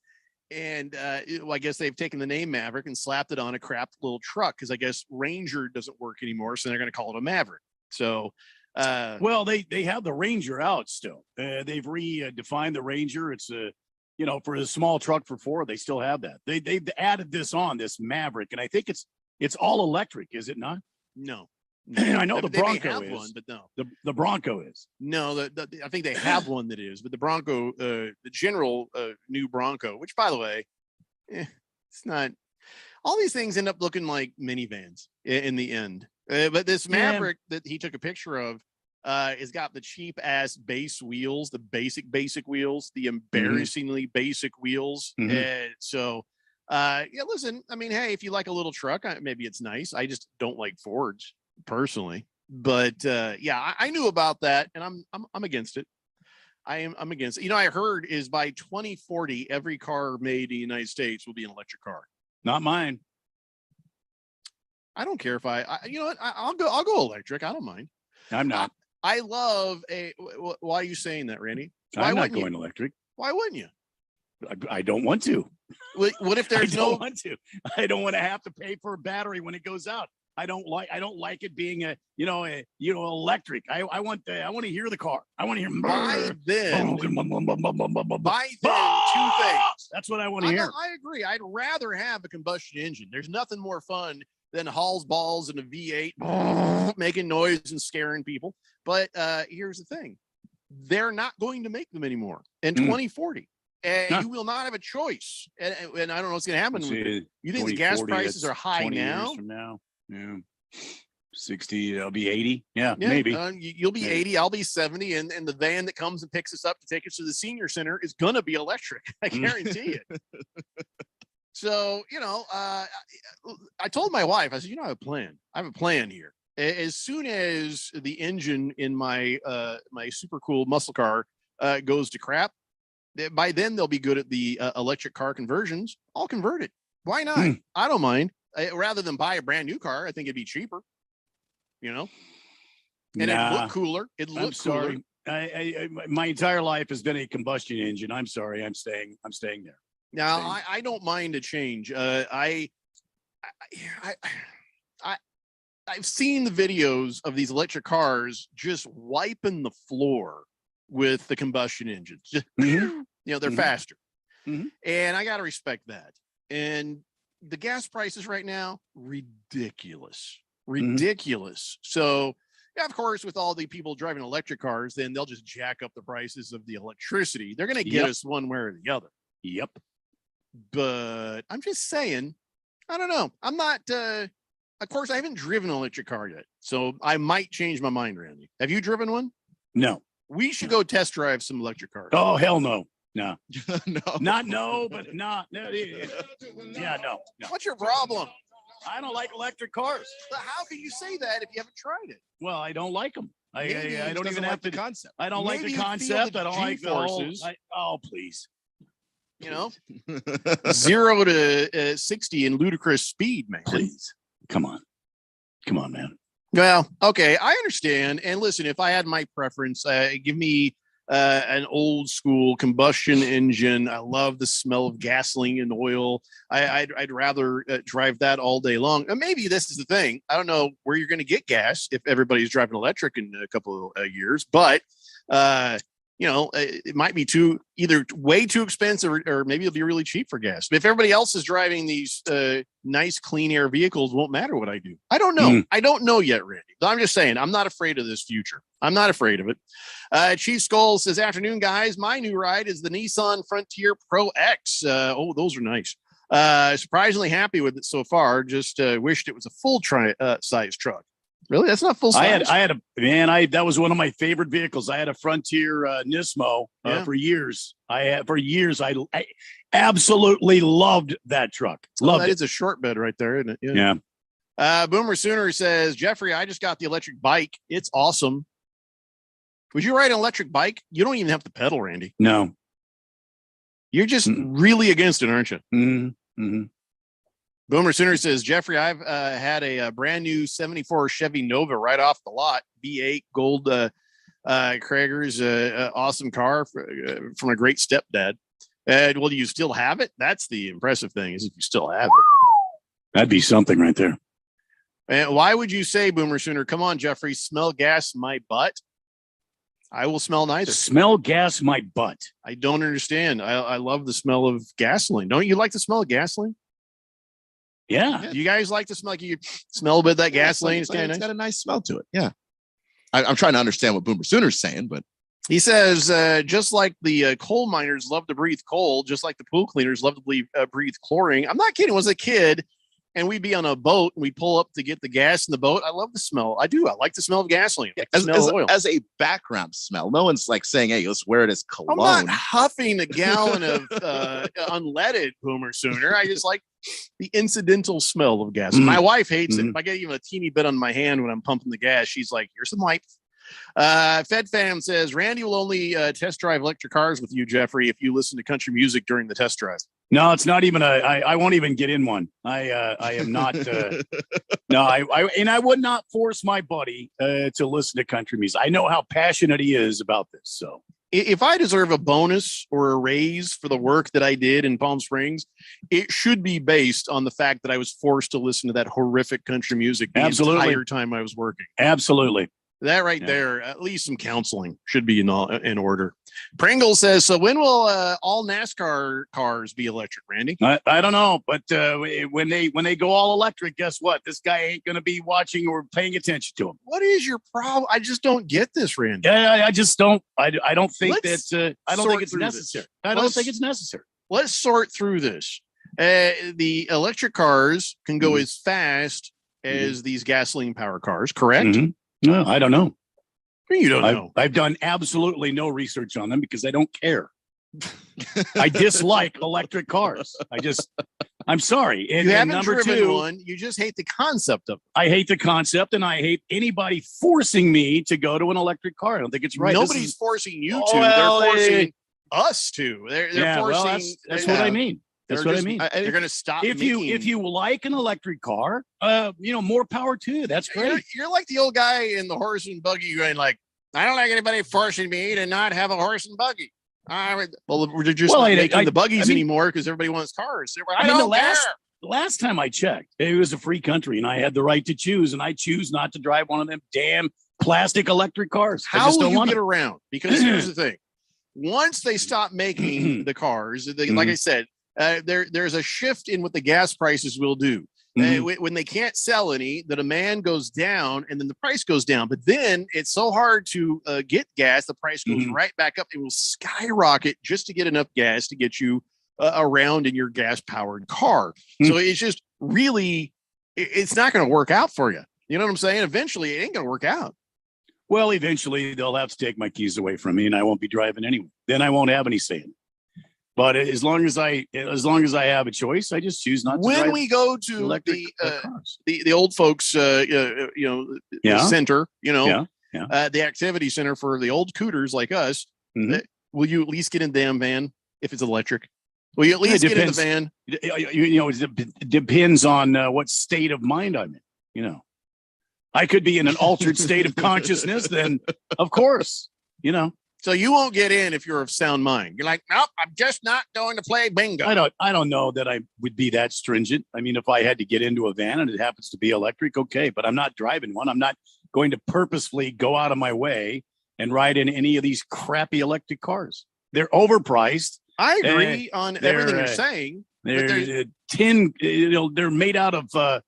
Speaker 11: And I guess they've taken the name Maverick and slapped it on a crap little truck because I guess Ranger doesn't work anymore. So they're going to call it a Maverick. So,
Speaker 12: well, they have the Ranger out still. They've redefined the Ranger. It's for a small truck for Ford, they still have that. They've added this Maverick, and I think it's all electric, is it not?
Speaker 11: No.
Speaker 12: I know the Bronco is
Speaker 11: one, but no.
Speaker 12: The Bronco is.
Speaker 11: No, I think they have one that is, but the Bronco, the general new Bronco, which by the way, it's not. All these things end up looking like minivans in the end. But this Maverick that he took a picture of has got the cheap ass base wheels, the basic wheels, the embarrassingly basic wheels. So, listen, I mean, hey, if you like a little truck, maybe it's nice. I just don't like Fords. personally. But yeah, I knew about that, and I'm against it. I'm against it. You know, I heard is by 2040, every car made in the United States will be an electric car.
Speaker 12: Not mine.
Speaker 11: I don't care if you know what, I'll go electric. I don't mind.
Speaker 12: I'm not.
Speaker 11: I love why are you saying that, Randy? Why
Speaker 12: I'm not going electric.
Speaker 11: Why wouldn't you?
Speaker 12: I don't want to.
Speaker 11: What if there's
Speaker 12: I don't want to. I don't want to have to pay for a battery when it goes out. I don't like it being electric. I want to hear the car. I want to hear
Speaker 11: by then 2 things.
Speaker 12: That's what I want to hear.
Speaker 11: I agree. I'd rather have a combustion engine. There's nothing more fun than Hall's balls and a V8 making noise and scaring people. But here's the thing. They're not going to make them anymore in 2040. And you will not have a choice. And I don't know what's going to happen. You think the gas prices are high now?
Speaker 12: From now? Yeah. 60, I'll be 80. Yeah, maybe.
Speaker 11: You'll be 80, I'll be 70. And the van that comes and picks us up to take us to the senior center is going to be electric. I guarantee it. So, you know, I told my wife, I said, you know, I have a plan. I have a plan here. As soon as the engine in my my super cool muscle car goes to crap, by then they'll be good at the electric car conversions. I'll convert it. Why not? I don't mind. Rather than buy a brand new car, I think it'd be cheaper. You know, and it'd look cooler. It'd look cooler.
Speaker 12: My entire life has been a combustion engine. I'm sorry. I'm staying there.
Speaker 11: Now I don't mind a change. I've seen the videos of these electric cars just wiping the floor with the combustion engines. Just, you know, they're faster. And I got to respect that. And the gas prices right now, ridiculous. So, yeah, of course, with all the people driving electric cars, then they'll just jack up the prices of the electricity. They're going to get us one way or the other.
Speaker 12: Yep.
Speaker 11: But I'm just saying, I don't know. I'm not, of course, I haven't driven an electric car yet. So I might change my mind, Randy. Have you driven one?
Speaker 12: No.
Speaker 11: We should go test drive some electric cars.
Speaker 12: Oh, hell no. No.
Speaker 10: No.
Speaker 12: Not no, but not. No. Yeah, no.
Speaker 11: What's your problem?
Speaker 12: I don't like electric cars.
Speaker 11: But how can you say that if you haven't tried it?
Speaker 12: Well, I don't like them. I don't even have
Speaker 10: the concept.
Speaker 12: I don't like the concept. I don't like the forces. Oh, please.
Speaker 11: You know, 0 to 60 in ludicrous speed, man.
Speaker 12: Please. Come on, man.
Speaker 11: Well, okay, I understand. And listen, if I had my preference, give me an old school combustion engine. I love the smell of gasoline and oil. I'd rather drive that all day long. And maybe this is the thing. I don't know where you're going to get gas if everybody's driving electric in a couple of years, but you know, it might be either way too expensive or maybe it'll be really cheap for gas. But if everybody else is driving these nice clean air vehicles, it won't matter what I do. I don't know. I don't know yet, Randy. I'm just saying, I'm not afraid of this future. I'm not afraid of it. Chief Skull says, afternoon, guys. My new ride is the Nissan Frontier Pro X. Oh, those are nice. Surprisingly happy with it so far. Just wished it was a full size truck. Really? That's not full size.
Speaker 12: That was one of my favorite vehicles. I had a Frontier Nismo for years. I absolutely loved that truck. Loved it.
Speaker 11: It's a short bed right there, isn't it? Yeah. Boomer Sooner says, Jeffrey, I just got the electric bike. It's awesome. Would you ride an electric bike? You don't even have to pedal, Randy.
Speaker 12: No.
Speaker 11: You're just really against it, aren't you?
Speaker 12: Mm-hmm.
Speaker 11: Boomer Sooner says, Jeffrey, I've had a brand new 74 Chevy Nova right off the lot. V8 gold Krager's awesome car from a great stepdad. Well, do you still have it? That's the impressive thing, is if you still have it.
Speaker 12: That'd be something right there.
Speaker 11: And why would you say, Boomer Sooner, come on, Jeffrey, smell gas my butt? I will smell neither.
Speaker 12: Smell gas my butt.
Speaker 11: I don't understand. I love the smell of gasoline. Don't you like the smell of gasoline?
Speaker 12: Yeah.
Speaker 11: You guys like to smell, like you smell a bit of that gasoline?
Speaker 10: It's got a nice smell to it. Yeah. I'm trying to understand what Boomer Sooner's saying, but
Speaker 11: he says, just like the coal miners love to breathe coal, just like the pool cleaners love to breathe chlorine. I'm not kidding. When I was a kid and we'd be on a boat and we'd pull up to get the gas in the boat. I love the smell. I do. I like the smell of gasoline. I like the smell of oil.
Speaker 10: As a background smell. No one's like saying, hey, let's wear it as cologne.
Speaker 11: I'm not huffing a gallon of unleaded, Boomer Sooner. I just like the incidental smell of gas. My wife hates it. If I get even a teeny bit on my hand when I'm pumping the gas, she's like, here's some wipes. Fed Fam says, Randy will only test drive electric cars with you, Jeffrey, if you listen to country music during the test drive.
Speaker 12: No, it's not even I won't even get in one. I am not. No, I would not force my buddy to listen to country music. I know how passionate he is about this. So
Speaker 11: if I deserve a bonus or a raise for the work that I did in Palm Springs, it should be based on the fact that I was forced to listen to that horrific country music the entire time I was working.
Speaker 12: Absolutely.
Speaker 11: That right there, at least some counseling should be in order. Pringle says, so when will all NASCAR cars be electric, Randy?
Speaker 12: I don't know, but when they go all electric, guess what? This guy ain't going to be watching or paying attention to him.
Speaker 11: What is your problem? I just don't get this, Randy.
Speaker 12: I just don't. I don't think I don't think it's necessary. I don't think it's necessary.
Speaker 11: Let's sort through this. The electric cars can go as fast as these gasoline powered cars, correct?
Speaker 12: No, I don't know.
Speaker 11: You don't know.
Speaker 12: I've done absolutely no research on them because I don't care. I dislike electric cars. I'm sorry. And
Speaker 11: you haven't
Speaker 12: number
Speaker 11: driven
Speaker 12: two,
Speaker 11: one. You just hate the concept of it.
Speaker 12: I hate the concept, and I hate anybody forcing me to go to an electric car. I don't think it's right.
Speaker 11: Nobody's forcing you to. They're forcing us to. They're forcing.
Speaker 12: Well, that's what I mean. That's what I mean.
Speaker 11: They're going to stop.
Speaker 12: If you like an electric car, more power to you. That's great.
Speaker 11: You're like the old guy in the horse and buggy going like, I don't like anybody forcing me to not have a horse and buggy. Well, we're just not making the buggies anymore because everybody wants cars.
Speaker 12: The last time I checked, it was a free country and I had the right to choose, and I choose not to drive one of them damn plastic electric cars.
Speaker 11: How will you get around? Because here's the thing. Once they stop making the cars, like I said, there's a shift in what the gas prices will do. When they can't sell any, the demand goes down and then the price goes down. But then it's so hard to get gas. The price goes right back up. It will skyrocket just to get enough gas to get you around in your gas powered car. So it's just really, it's not going to work out for you. You know what I'm saying? Eventually it ain't going to work out.
Speaker 12: Well, eventually they'll have to take my keys away from me and I won't be driving anyway. Then I won't have any say in it. But as long as I have a choice, I just choose not to.
Speaker 11: When we go to the old folks, center, the activity center for the old cooters like us, will you at least get in the damn van if it's electric? Will you at least get in the van?
Speaker 12: It depends on what state of mind I'm in. I could be in an altered state of consciousness. Then, of course,
Speaker 11: So you won't get in if you're of sound mind. You're like, nope, I'm just not going to play bingo.
Speaker 12: I don't know that I would be that stringent. I mean, if I had to get into a van and it happens to be electric, okay, but I'm not driving one. I'm not going to purposefully go out of my way and ride in any of these crappy electric cars. They're overpriced.
Speaker 11: I agree on everything you're saying.
Speaker 12: They're tin. They're made out of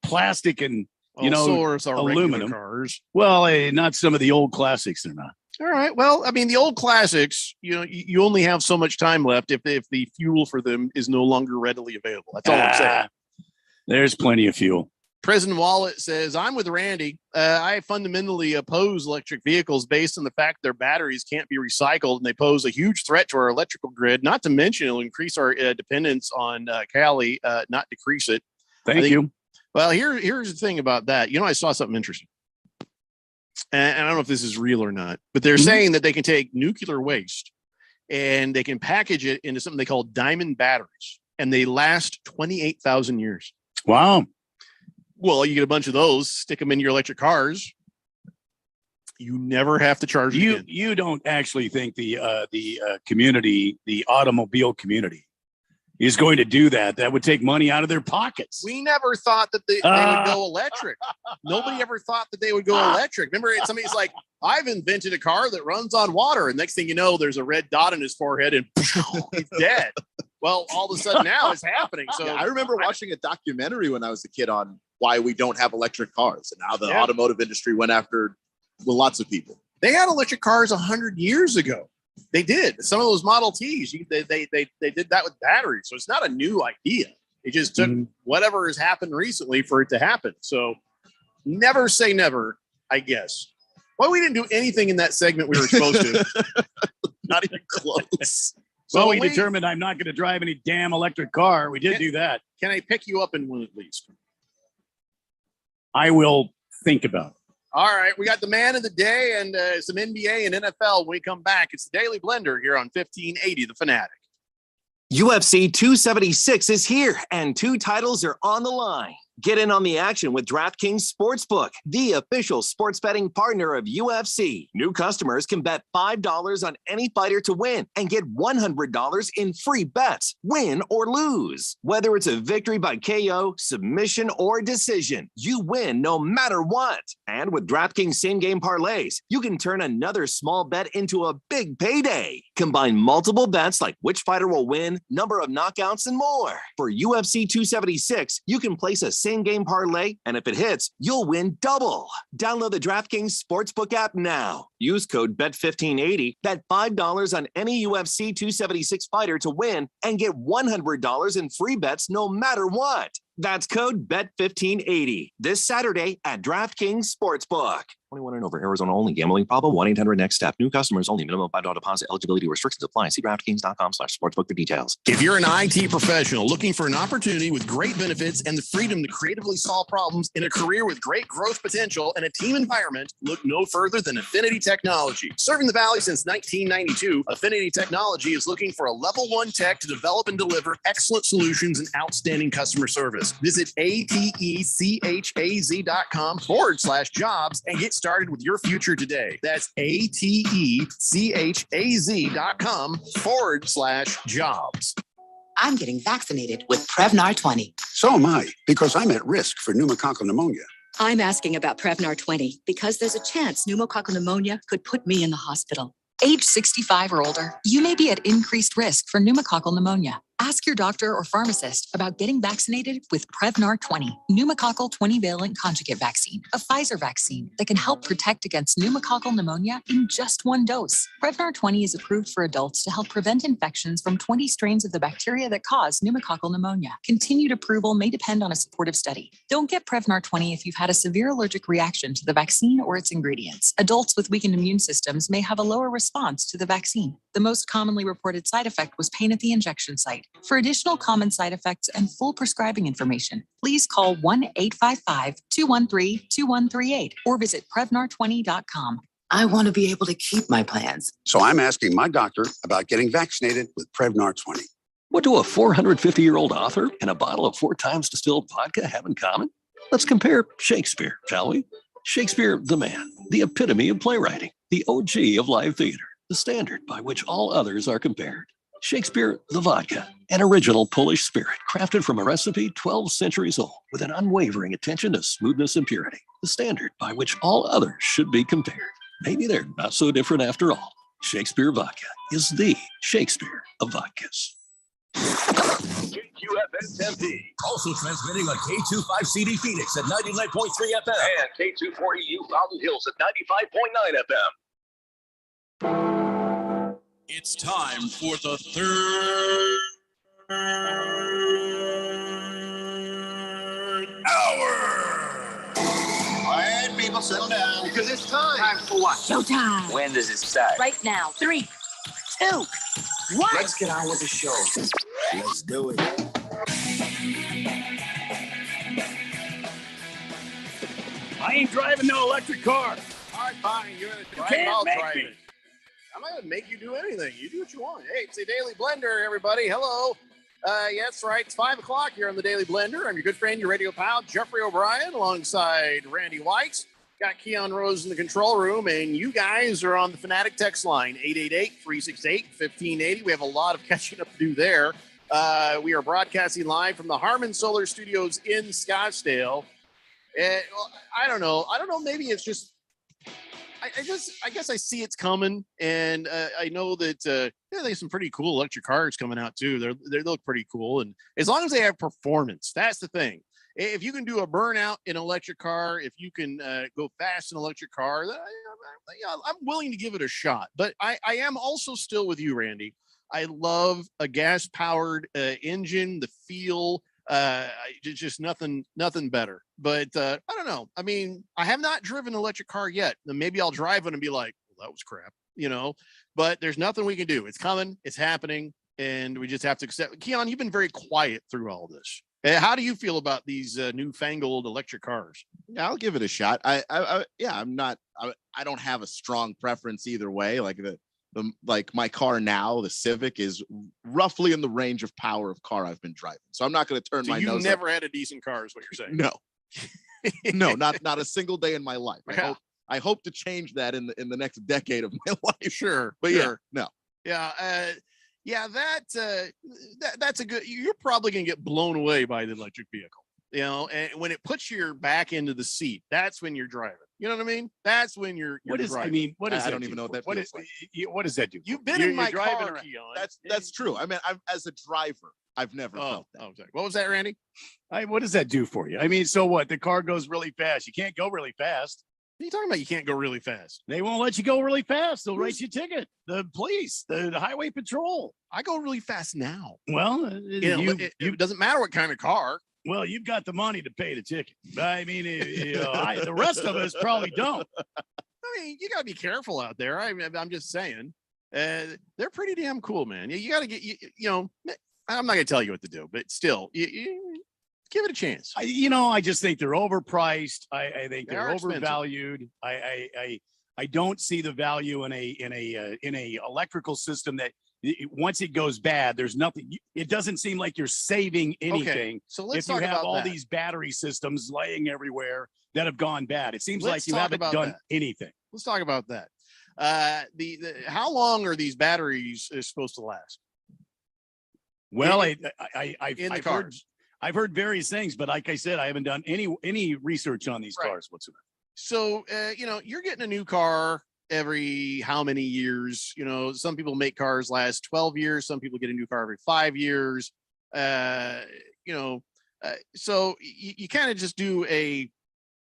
Speaker 12: plastic and aluminum
Speaker 11: cars.
Speaker 12: Well, not some of the old classics. They're not.
Speaker 11: All right. Well, I mean, the old classics, you only have so much time left if the fuel for them is no longer readily available. That's all I'm saying.
Speaker 12: There's plenty of fuel.
Speaker 11: President Wallet says, I'm with Randy. I fundamentally oppose electric vehicles based on the fact their batteries can't be recycled and they pose a huge threat to our electrical grid. Not to mention it'll increase our dependence on Cali, not decrease it.
Speaker 12: Thank you.
Speaker 11: Well, here's the thing about that. I saw something interesting. And I don't know if this is real or not, but they're saying that they can take nuclear waste and they can package it into something they call diamond batteries, and they last 28,000 years.
Speaker 12: Wow.
Speaker 11: Well, you get a bunch of those, stick them in your electric cars. You never have to charge it again.
Speaker 12: You don't actually think the community, the automobile community, is going to do that? That would take money out of their pockets.
Speaker 11: We never thought that they would go electric. Nobody ever thought that they would go electric. Remember, somebody's like, I've invented a car that runs on water. And next thing you know, there's a red dot in his forehead and he's dead. Well, all of a sudden now it's happening. So
Speaker 10: I remember watching a documentary when I was a kid on why we don't have electric cars and how the automotive industry went after lots of people.
Speaker 11: They had electric cars 100 years ago. They did. Some of those Model Ts, they did that with batteries. So it's not a new idea. It just took whatever has happened recently for it to happen. So never say never, I guess. Well, we didn't do anything in that segment we were supposed to.
Speaker 10: Not even close.
Speaker 11: So
Speaker 12: we determined I'm not going to drive any damn electric car. We did do that.
Speaker 11: Can I pick you up in one at least?
Speaker 12: I will think about it.
Speaker 11: All right, we got the man of the day and some NBA and NFL. When we come back, it's the Daily Blender here on 1580 The Fanatic.
Speaker 15: UFC 276 is here, and 2 titles are on the line. Get in on the action with DraftKings Sportsbook, the official sports betting partner of UFC. New customers can bet $5 on any fighter to win and get $100 in free bets, win or lose. Whether it's a victory by KO, submission, or decision, you win no matter what. And with DraftKings same-game parlays, you can turn another small bet into a big payday. Combine multiple bets like which fighter will win, number of knockouts, and more. For UFC 276, you can place a same-game parlay, and if it hits, you'll win double. Download the DraftKings Sportsbook app now. Use code BET1580. Bet $5 on any UFC 276 fighter to win and get $100 in free bets no matter what. That's code BET1580 this Saturday at DraftKings Sportsbook. 21 and over, Arizona only. Gambling problem? 1-800-NEXT-STEP. New customers only. Minimum $5 deposit. Eligibility restrictions apply. See DraftKings.com/sportsbook for details.
Speaker 11: If you're an IT professional looking for an opportunity with great benefits and the freedom to creatively solve problems in a career with great growth potential and a team environment, look no further than Affinity Technology. Serving the Valley since 1992, Affinity Technology is looking for a level 1 tech to develop and deliver excellent solutions and outstanding customer service. Visit atechaz.com/jobs and get started with your future today. That's atechaz.com/jobs.
Speaker 3: I'm getting vaccinated with Prevnar 20.
Speaker 16: So am I, because I'm at risk for pneumococcal pneumonia.
Speaker 5: I'm asking about Prevnar 20 because there's a chance pneumococcal pneumonia could put me in the hospital. Age 65 or older, you may be at increased risk for pneumococcal pneumonia. Ask your doctor or pharmacist about getting vaccinated with Prevnar 20, pneumococcal 20-valent conjugate vaccine, a Pfizer vaccine that can help protect against pneumococcal pneumonia in just 1 dose. Prevnar 20 is approved for adults to help prevent infections from 20 strains of the bacteria that cause pneumococcal pneumonia. Continued approval may depend on a supportive study. Don't get Prevnar 20 if you've had a severe allergic reaction to the vaccine or its ingredients. Adults with weakened immune systems may have a lower response to the vaccine. The most commonly reported side effect was pain at the injection site. For additional common side effects and full prescribing information, please call 1-855-213-2138 or visit Prevnar20.com.
Speaker 3: I want to be able to keep my plans.
Speaker 16: So I'm asking my doctor about getting vaccinated with Prevnar 20.
Speaker 8: What do a 450-year-old author and a bottle of 4 times distilled vodka have in common? Let's compare Shakespeare, shall we? Shakespeare, the man, the epitome of playwriting, the OG of live theater, the standard by which all others are compared. Shakespeare, the vodka, an original Polish spirit crafted from a recipe 12 centuries old with an unwavering attention to smoothness and purity, the standard by which all others should be compared. Maybe they're not so different after all. Shakespeare vodka is the Shakespeare of vodkas. KQFN Tempe. Also transmitting on K25CD Phoenix at 99.3 FM. And K240U Fountain Hills at 95.9 FM.
Speaker 18: It's time for the third hour.
Speaker 21: All right, people, settle down because it's time.
Speaker 14: Time for what?
Speaker 3: Showtime.
Speaker 21: When does it start?
Speaker 3: Right now. 3, 2, 1.
Speaker 21: Let's get on with the show. Let's do it.
Speaker 12: I ain't driving no electric car.
Speaker 11: All right, fine. You're going to drive it. I'll drive it. I'm not going to make you do anything. You do what you want. Hey, it's the Daily Blender, everybody. Hello. Yeah, that's right. It's 5 o'clock here on the Daily Blender. I'm your good friend, your radio pal, Jeffrey O'Brien, alongside Randy White. Got Keon Rose in the control room, and you guys are on the Fanatic text line, 888-368-1580. We have a lot of catching up to do there. We are broadcasting live from the Harman Solar Studios in Scottsdale. And, I don't know. Maybe it's just I guess I see it's coming, and I know that there's some pretty cool electric cars coming out too. They look pretty cool, and as long as they have performance, that's the thing. If you can do a burnout in an electric car, if you can go fast in an electric car, I'm willing to give it a shot. But I am also still with you, Randy. I love a gas-powered engine, the feel. Just nothing better. But I don't know. I mean, I have not driven an electric car yet. Maybe I'll drive it and be like, well, that was crap, But there's nothing we can do. It's coming. It's happening. and we just have to accept. Keon, you've been very quiet through all this. How do you feel about these newfangled electric cars?
Speaker 10: Yeah, I'll give it a shot. I'm not. I don't have a strong preference either way. Like like my car now, the Civic, is roughly in the range of power of car I've been driving. So I'm not going to turn my nose.
Speaker 11: You never had a decent car, is what you're saying?
Speaker 10: No, no, not a single day in my life. I hope to change that in the next decade of my life.
Speaker 11: Sure,
Speaker 10: but
Speaker 11: sure.
Speaker 10: Yeah, no.
Speaker 11: Yeah, that's a good. You're probably gonna get blown away by the electric vehicle, and when it puts your back into the seat, that's when you're driving. You know what I mean? That's when you're driving.
Speaker 10: I don't even know what that feels like.
Speaker 12: What does that do?
Speaker 11: You've been in my car, Keon.
Speaker 10: That's true. I mean, as a driver, I've never felt that.
Speaker 11: Okay. What was that, Randy?
Speaker 12: What does that do for you? I mean, so what? The car goes really fast. You can't go really fast.
Speaker 11: What are you talking about? You can't go really fast.
Speaker 12: They won't let you go really fast. They'll write you a ticket. The police, the highway patrol.
Speaker 11: I go really fast now.
Speaker 12: Well,
Speaker 11: it doesn't matter what kind of car.
Speaker 12: Well, you've got the money to pay the ticket. I mean, the rest of us probably don't.
Speaker 11: I mean, you got to be careful out there. I'm just saying, they're pretty damn cool, man. You got to get, I'm not going to tell you what to do, but still, give it a chance.
Speaker 12: I just think they're overpriced. I think they're overvalued. I don't see the value in a electrical system that once it goes bad, there's nothing. It doesn't seem like you're saving anything.
Speaker 11: Okay, so let's
Speaker 12: if you
Speaker 11: talk
Speaker 12: have
Speaker 11: about
Speaker 12: all
Speaker 11: that.
Speaker 12: These battery systems laying everywhere that have gone bad. It seems like you haven't done anything.
Speaker 11: Let's talk about that. How long are these batteries supposed to last?
Speaker 12: Well,
Speaker 11: I've
Speaker 12: heard various things, but like I said, I haven't done any research on these cars whatsoever.
Speaker 11: So, you're getting a new car every how many years? Some people make cars last 12 years. Some people get a new car every 5 years. So you kind of just do a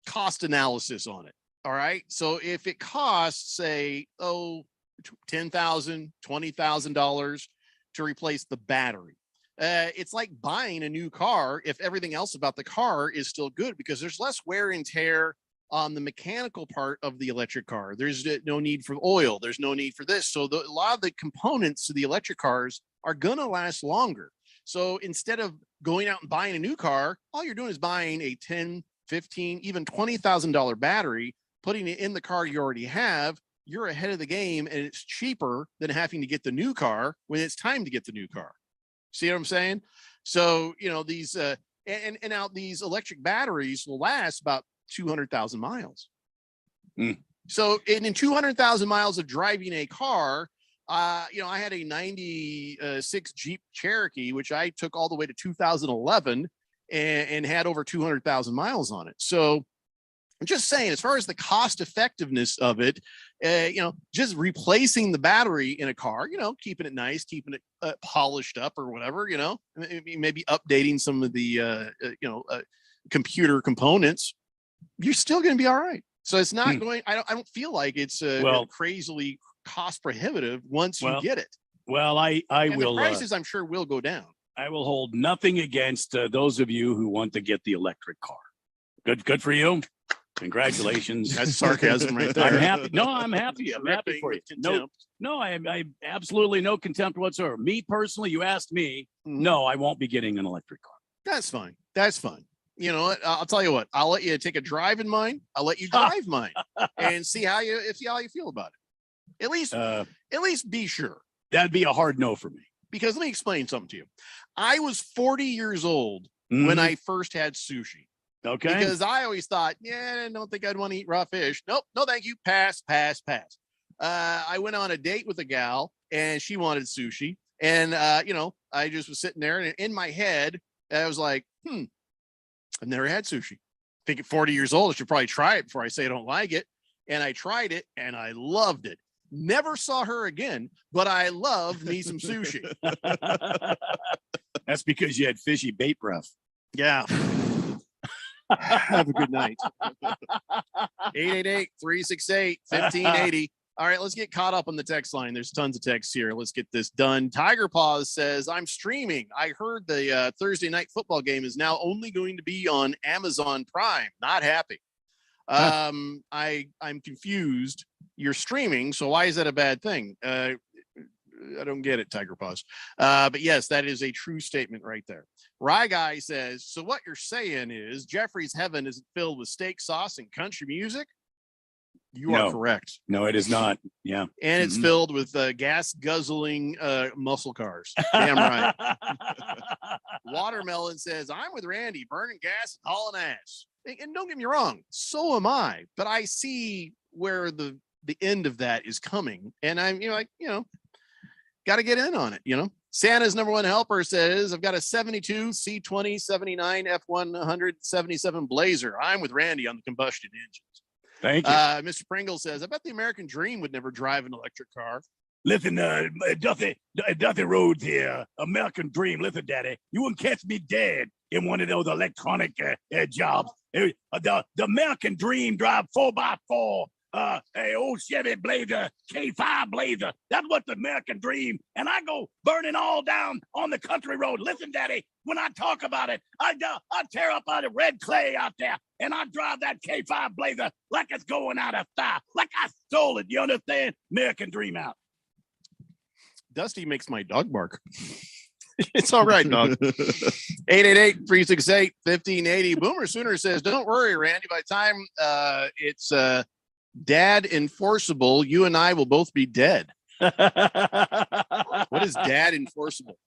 Speaker 11: cost analysis on it. All right. So if it costs, say, $10,000, $20,000 to replace the battery, it's like buying a new car if everything else about the car is still good, because there's less wear and tear on the mechanical part of the electric car. There's no need for oil. There's no need for this. So a lot of the components to the electric cars are going to last longer. So instead of going out and buying a new car, all you're doing is buying a $10,000, $15,000, even $20,000 battery, putting it in the car you already have. You're ahead of the game, and it's cheaper than having to get the new car when it's time to get the new car. See what I'm saying? So, these, and now these electric batteries will last about 200,000 miles. So in 200,000 miles of driving a car, I had a 96 Jeep Cherokee, which I took all the way to 2011 and had over 200,000 miles on it. So I'm just saying, as far as the cost effectiveness of it, just replacing the battery in a car, keeping it nice, keeping it polished up or whatever, maybe updating some of the, computer components, you're still going to be all right. So it's not going, I don't feel like it's crazily cost prohibitive once you get it.
Speaker 12: Well, I will.
Speaker 11: The prices, I'm sure, will go down.
Speaker 12: I will hold nothing against those of you who want to get the electric car. Good for you. Congratulations.
Speaker 11: That's sarcasm right there.
Speaker 12: I'm happy. No, I'm happy. I'm happy for you. No, I absolutely no contempt whatsoever. Me personally, you asked me. No, I won't be getting an electric car.
Speaker 11: That's fine. That's fine. You know what? I'll tell you what. I'll let you take a drive in mine. I'll let you drive mine and see how you feel about it. At least be sure.
Speaker 12: That'd be a hard no for me.
Speaker 11: Because let me explain something to you. I was 40 years old when I first had sushi.
Speaker 12: Okay.
Speaker 11: Because I always thought, I don't think I'd want to eat raw fish. Nope. No, thank you. Pass. I went on a date with a gal and she wanted sushi. And, I just was sitting there and in my head, I was like, I've never had sushi. I think at 40 years old, I should probably try it before I say I don't like it. And I tried it and I loved it. Never saw her again, but I loved me some sushi.
Speaker 12: That's because you had fishy bait breath.
Speaker 11: Yeah. Have a good night. 888-368-1580. All right, let's get caught up on the text line. There's tons of texts here. Let's get this done. Tiger Paws says, I'm streaming. I heard the Thursday night football game is now only going to be on Amazon Prime. Not happy. I'm confused. You're streaming, so why is that a bad thing? I don't get it, Tiger Paws. But yes, that is a true statement right there. Rye Guy says, so what you're saying is Jeffrey's heaven isn't filled with steak sauce and country music? You are correct.
Speaker 12: No, it is not. Yeah.
Speaker 11: And it's filled with gas guzzling muscle cars. Damn right. Watermelon says, I'm with Randy, burning gas and hauling ass. And don't get me wrong, so am I. But I see where the end of that is coming. And I'm, got to get in on it, Santa's number one helper says, I've got a 72 C20 79 F177 Blazer. I'm with Randy on the combustion engines.
Speaker 12: Thank you.
Speaker 11: Mr. Pringle says, I bet the American dream would never drive an electric car.
Speaker 12: Listen, Dorothy Rhodes here, American dream. Listen, Daddy, you wouldn't catch me dead in one of those electronic jobs. The American dream drive 4x4, a old Chevy Blazer, K5 Blazer. That's what the American dream. And I go burning all down on the country road. Listen, Daddy, when I talk about it, I tear up all the red clay out there, and I drive that K5 Blazer like it's going out of style, like I stole it. You understand? American dream out.
Speaker 11: Dusty makes my dog bark. It's all right, dog. 888-368-1580. Boomer Sooner says, don't worry, Randy. By the time it's dad enforceable, you and I will both be dead. What is dad enforceable?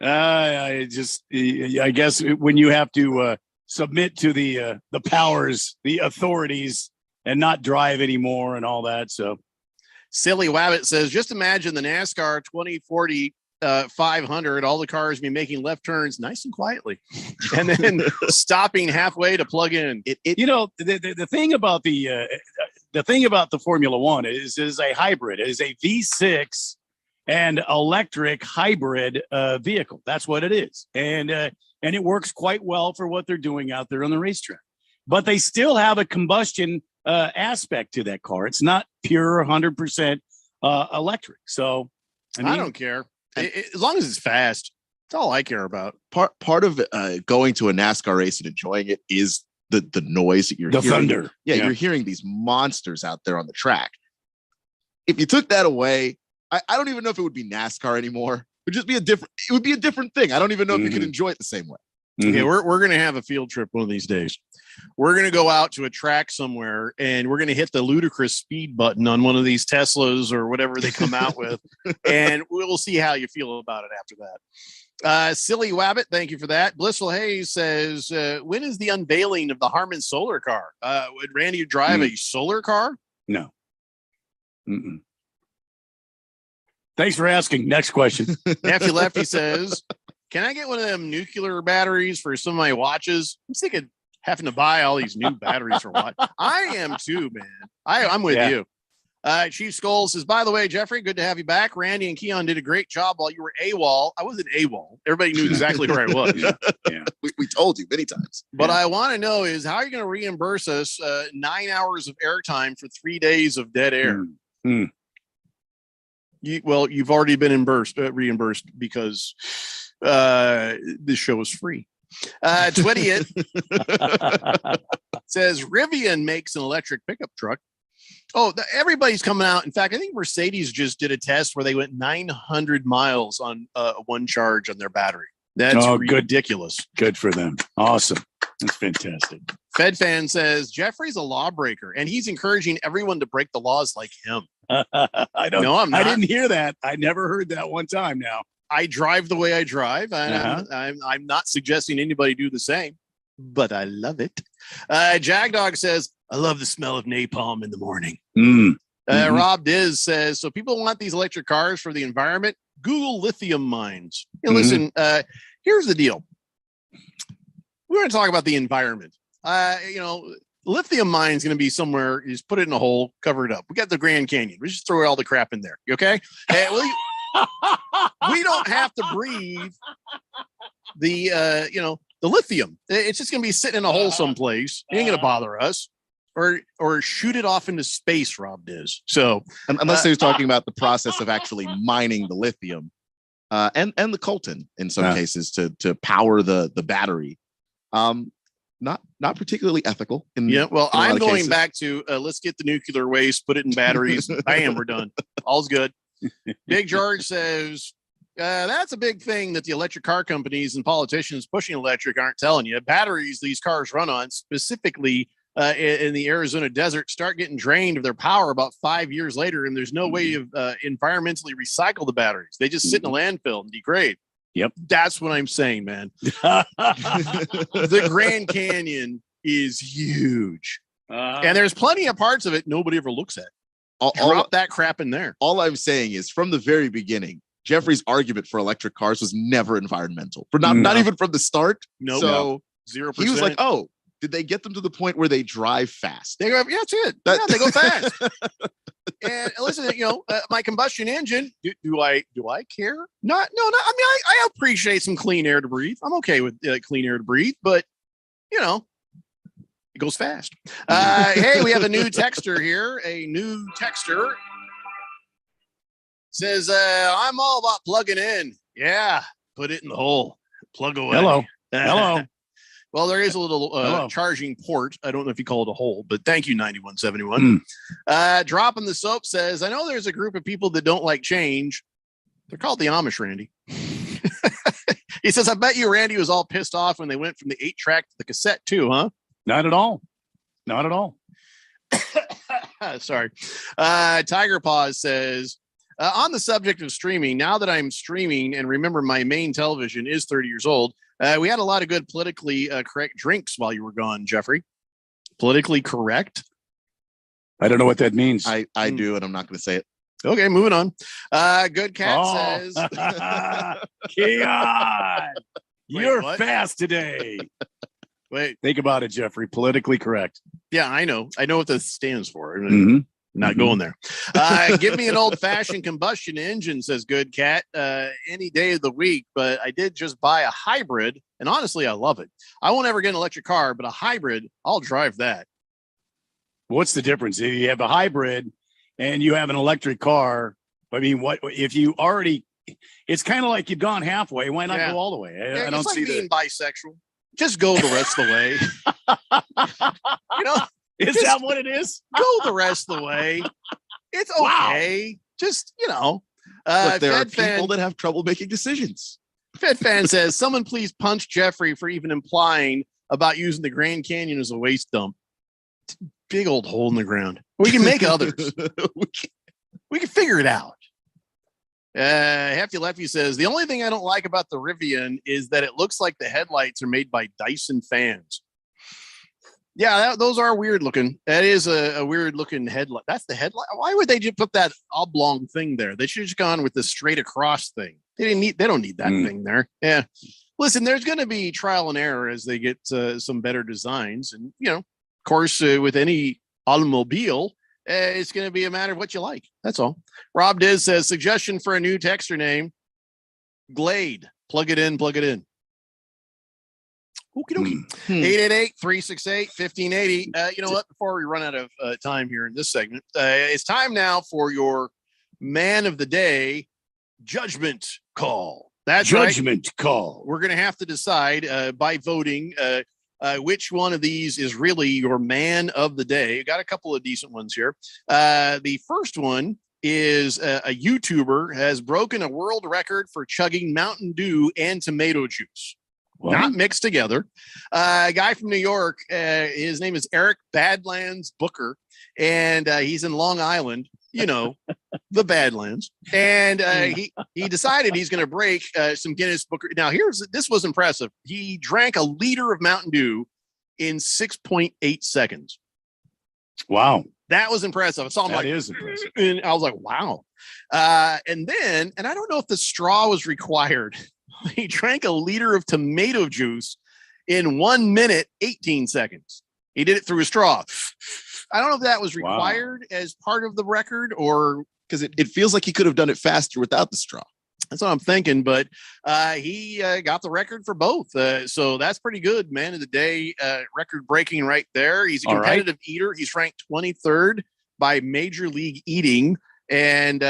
Speaker 12: I guess when you have to submit to the powers, the authorities, and not drive anymore and all that. So
Speaker 11: Silly Wabbit says, just imagine the NASCAR 2040 500, all the cars be making left turns nice and quietly and then stopping halfway to plug in.
Speaker 12: The thing about the Formula One is a hybrid. It is a V6 and electric hybrid vehicle. That's what it is. And it works quite well for what they're doing out there on the racetrack. But they still have a combustion aspect to that car. It's not pure 100% electric. So
Speaker 11: I don't care. As long as it's fast, that's all I care about.
Speaker 10: Part of going to a NASCAR race and enjoying it is the noise that you're hearing.
Speaker 12: Thunder.
Speaker 10: Yeah, you're hearing these monsters out there on the track. If you took that away, I don't even know if it would be NASCAR anymore. It would just be it would be a different thing. I don't even know if you could enjoy it the same way.
Speaker 11: Okay, we're going to have a field trip one of these days. We're going to go out to a track somewhere and we're going to hit the ludicrous speed button on one of these Teslas or whatever they come out with. And we'll see how you feel about it after that. Silly Wabbit, thank you for that. Blissful Hayes says, when is the unveiling of the Harman solar car? Would Randy drive a solar car?
Speaker 12: No. Mm-mm. Thanks for asking. Next question.
Speaker 11: Nephew Lefty says, can I get one of them nuclear batteries for some of my watches? I'm sick of having to buy all these new batteries for watch. I am too, man. I'm with you. Chief Skull says, by the way, Jeffrey, good to have you back. Randy and Keon did a great job while you were AWOL. I wasn't AWOL. Everybody knew exactly where I was.
Speaker 10: Yeah. We told you many times.
Speaker 11: But I want to know is how are you going to reimburse us 9 hours of airtime for 3 days of dead air? You've already been reimbursed because this show is free. 20th says Rivian makes an electric pickup truck. Oh, everybody's coming out. In fact, I think Mercedes just did a test where they went 900 miles on one charge on their battery. That's ridiculous.
Speaker 12: Good for them. Awesome. That's fantastic.
Speaker 11: FedFan says Jeffrey's a lawbreaker and he's encouraging everyone to break the laws like him.
Speaker 12: I don't know. I didn't hear that. I never heard that one time now.
Speaker 11: I drive the way I drive. I'm not suggesting anybody do the same, but I love it. Jagdog says, I love the smell of napalm in the morning. Rob Diz says, so people want these electric cars for the environment. Google lithium mines. Listen, here's the deal. We're going to talk about the environment. Lithium mine is going to be somewhere. You just put it in a hole, cover it up. We got the Grand Canyon. We just throw all the crap in there. You okay? We don't have to breathe the lithium. It's just going to be sitting in a hole someplace. It ain't going to bother us. Or shoot it off into space, Rob Diz. So
Speaker 10: unless he was talking about the process of actually mining the lithium and the coltan in some cases to power the battery. Not particularly ethical.
Speaker 11: I'm going back to let's get the nuclear waste, put it in batteries. Bam, we're done. All's good. Big George says, that's a big thing that the electric car companies and politicians pushing electric aren't telling you. Batteries these cars run on, specifically in the Arizona desert, start getting drained of their power about 5 years later, and there's no way of environmentally recycle the batteries. They just sit in a landfill and degrade.
Speaker 12: Yep.
Speaker 11: That's what I'm saying, man. The Grand Canyon is huge. And there's plenty of parts of it nobody ever looks at. Drop that crap in there.
Speaker 10: All I'm saying is, from the very beginning, Jeffrey's argument for electric cars was never environmental. For not even from the start.
Speaker 11: No.
Speaker 10: So
Speaker 11: 0%.
Speaker 10: he was like, oh, did they get them to the point where they drive fast?
Speaker 11: They go, yeah, that's it. They go fast. And listen, my combustion engine. Do I care? No. I mean, I appreciate some clean air to breathe. I'm okay with clean air to breathe, but it goes fast. Hey, we have a new texter here. A new texter says, "I'm all about plugging in. Yeah, put it in the hole. Plug away.
Speaker 12: Hello.
Speaker 11: Well, there is a little charging port. I don't know if you call it a hole, but thank you, 9171. Dropping the soap says, I know there's a group of people that don't like change. They're called the Amish, Randy. He says, I bet you Randy was all pissed off when they went from the 8-track to the cassette too, huh?
Speaker 12: Not at all. Not at all.
Speaker 11: Sorry. Tiger Paws says, on the subject of streaming, now that I'm streaming and remember my main television is 30 years old, we had a lot of good politically correct drinks while you were gone, Jeffrey. Politically correct?
Speaker 12: I don't know what that means.
Speaker 10: I do, and I'm not going to say it.
Speaker 11: Okay, moving on. Good Cat says,
Speaker 12: Keon, you're fast today.
Speaker 11: Wait.
Speaker 12: Think about it, Jeffrey. Politically correct.
Speaker 11: Yeah, I know. I know what this stands for.
Speaker 12: Mm-hmm.
Speaker 11: Not going there. Give me an old-fashioned combustion engine, says Good Cat, any day of the week. But I did just buy a hybrid, and honestly, I love it. I won't ever get an electric car, but a hybrid, I'll drive that.
Speaker 12: What's the difference? If you have a hybrid and you have an electric car, I mean, what if you already? It's kind of like you've gone halfway. Why not go all the way? I don't
Speaker 11: it's
Speaker 12: see
Speaker 11: like being
Speaker 12: that.
Speaker 11: bisexual. Just go the rest of the way.
Speaker 12: Is that what it is?
Speaker 11: Go the rest of the way. It's okay. Wow. Just,
Speaker 10: Look, there are people that have trouble making decisions.
Speaker 11: Fed Fan says, someone please punch Jeffrey for even implying about using the Grand Canyon as a waste dump. Big old hole in the ground. We can make others. We can figure it out. Hefty Lefty says, the only thing I don't like about the Rivian is that it looks like the headlights are made by Dyson fans. Yeah, those are weird looking. That is a weird looking headlight. That's the headlight. Why would they just put that oblong thing there? They should have just gone with the straight across thing. They don't need that thing there. Yeah. Listen, there's going to be trial and error as they get some better designs. And, of course, with any automobile, it's going to be a matter of what you like. That's all. Rob Diz says, suggestion for a new texter name, Glade. Plug it in. Okie dokie. 888-368-1580. You know what? Before we run out of time here in this segment, it's time now for your man of the day judgment call. That's
Speaker 12: judgment call.
Speaker 11: We're going to have to decide by voting which one of these is really your man of the day. You got a couple of decent ones here. The first one is a YouTuber has broken a world record for chugging Mountain Dew and tomato juice. What? Not mixed together. A guy from New York, his name is Eric Badlands Booker, and he's in Long Island, the Badlands. And he decided he's going to break some Guinness Book. Now, this was impressive. He drank a liter of Mountain Dew in 6.8 seconds.
Speaker 12: Wow.
Speaker 11: That was impressive. I saw him
Speaker 12: that is impressive.
Speaker 11: And I was like, wow. And I don't know if the straw was required. He drank a liter of tomato juice in 1 minute, 18 seconds. He did it through a straw. I don't know if that was required as part of the record or
Speaker 10: because it feels like he could have done it faster without the straw.
Speaker 11: That's what I'm thinking. But he got the record for both. So that's pretty good. Man of the day, record breaking right there. He's a competitive eater. He's ranked 23rd by Major League Eating. And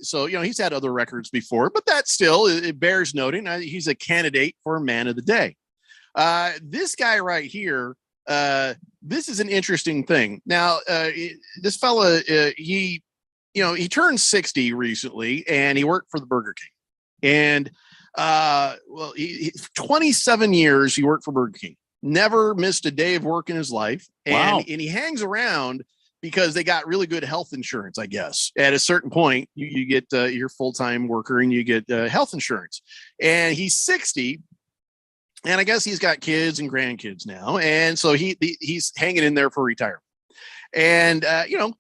Speaker 11: so, he's had other records before, but that still, it bears noting. He's a candidate for man of the day. This guy right here, this is an interesting thing. Now, this fella, he he turned 60 recently, and he worked for the Burger King. And 27 years he worked for Burger King. Never missed a day of work in his life. And he hangs around because they got really good health insurance, I guess. At a certain point, you get your full-time worker and you get health insurance. And he's 60. And I guess he's got kids and grandkids now. And so he's hanging in there for retirement. And,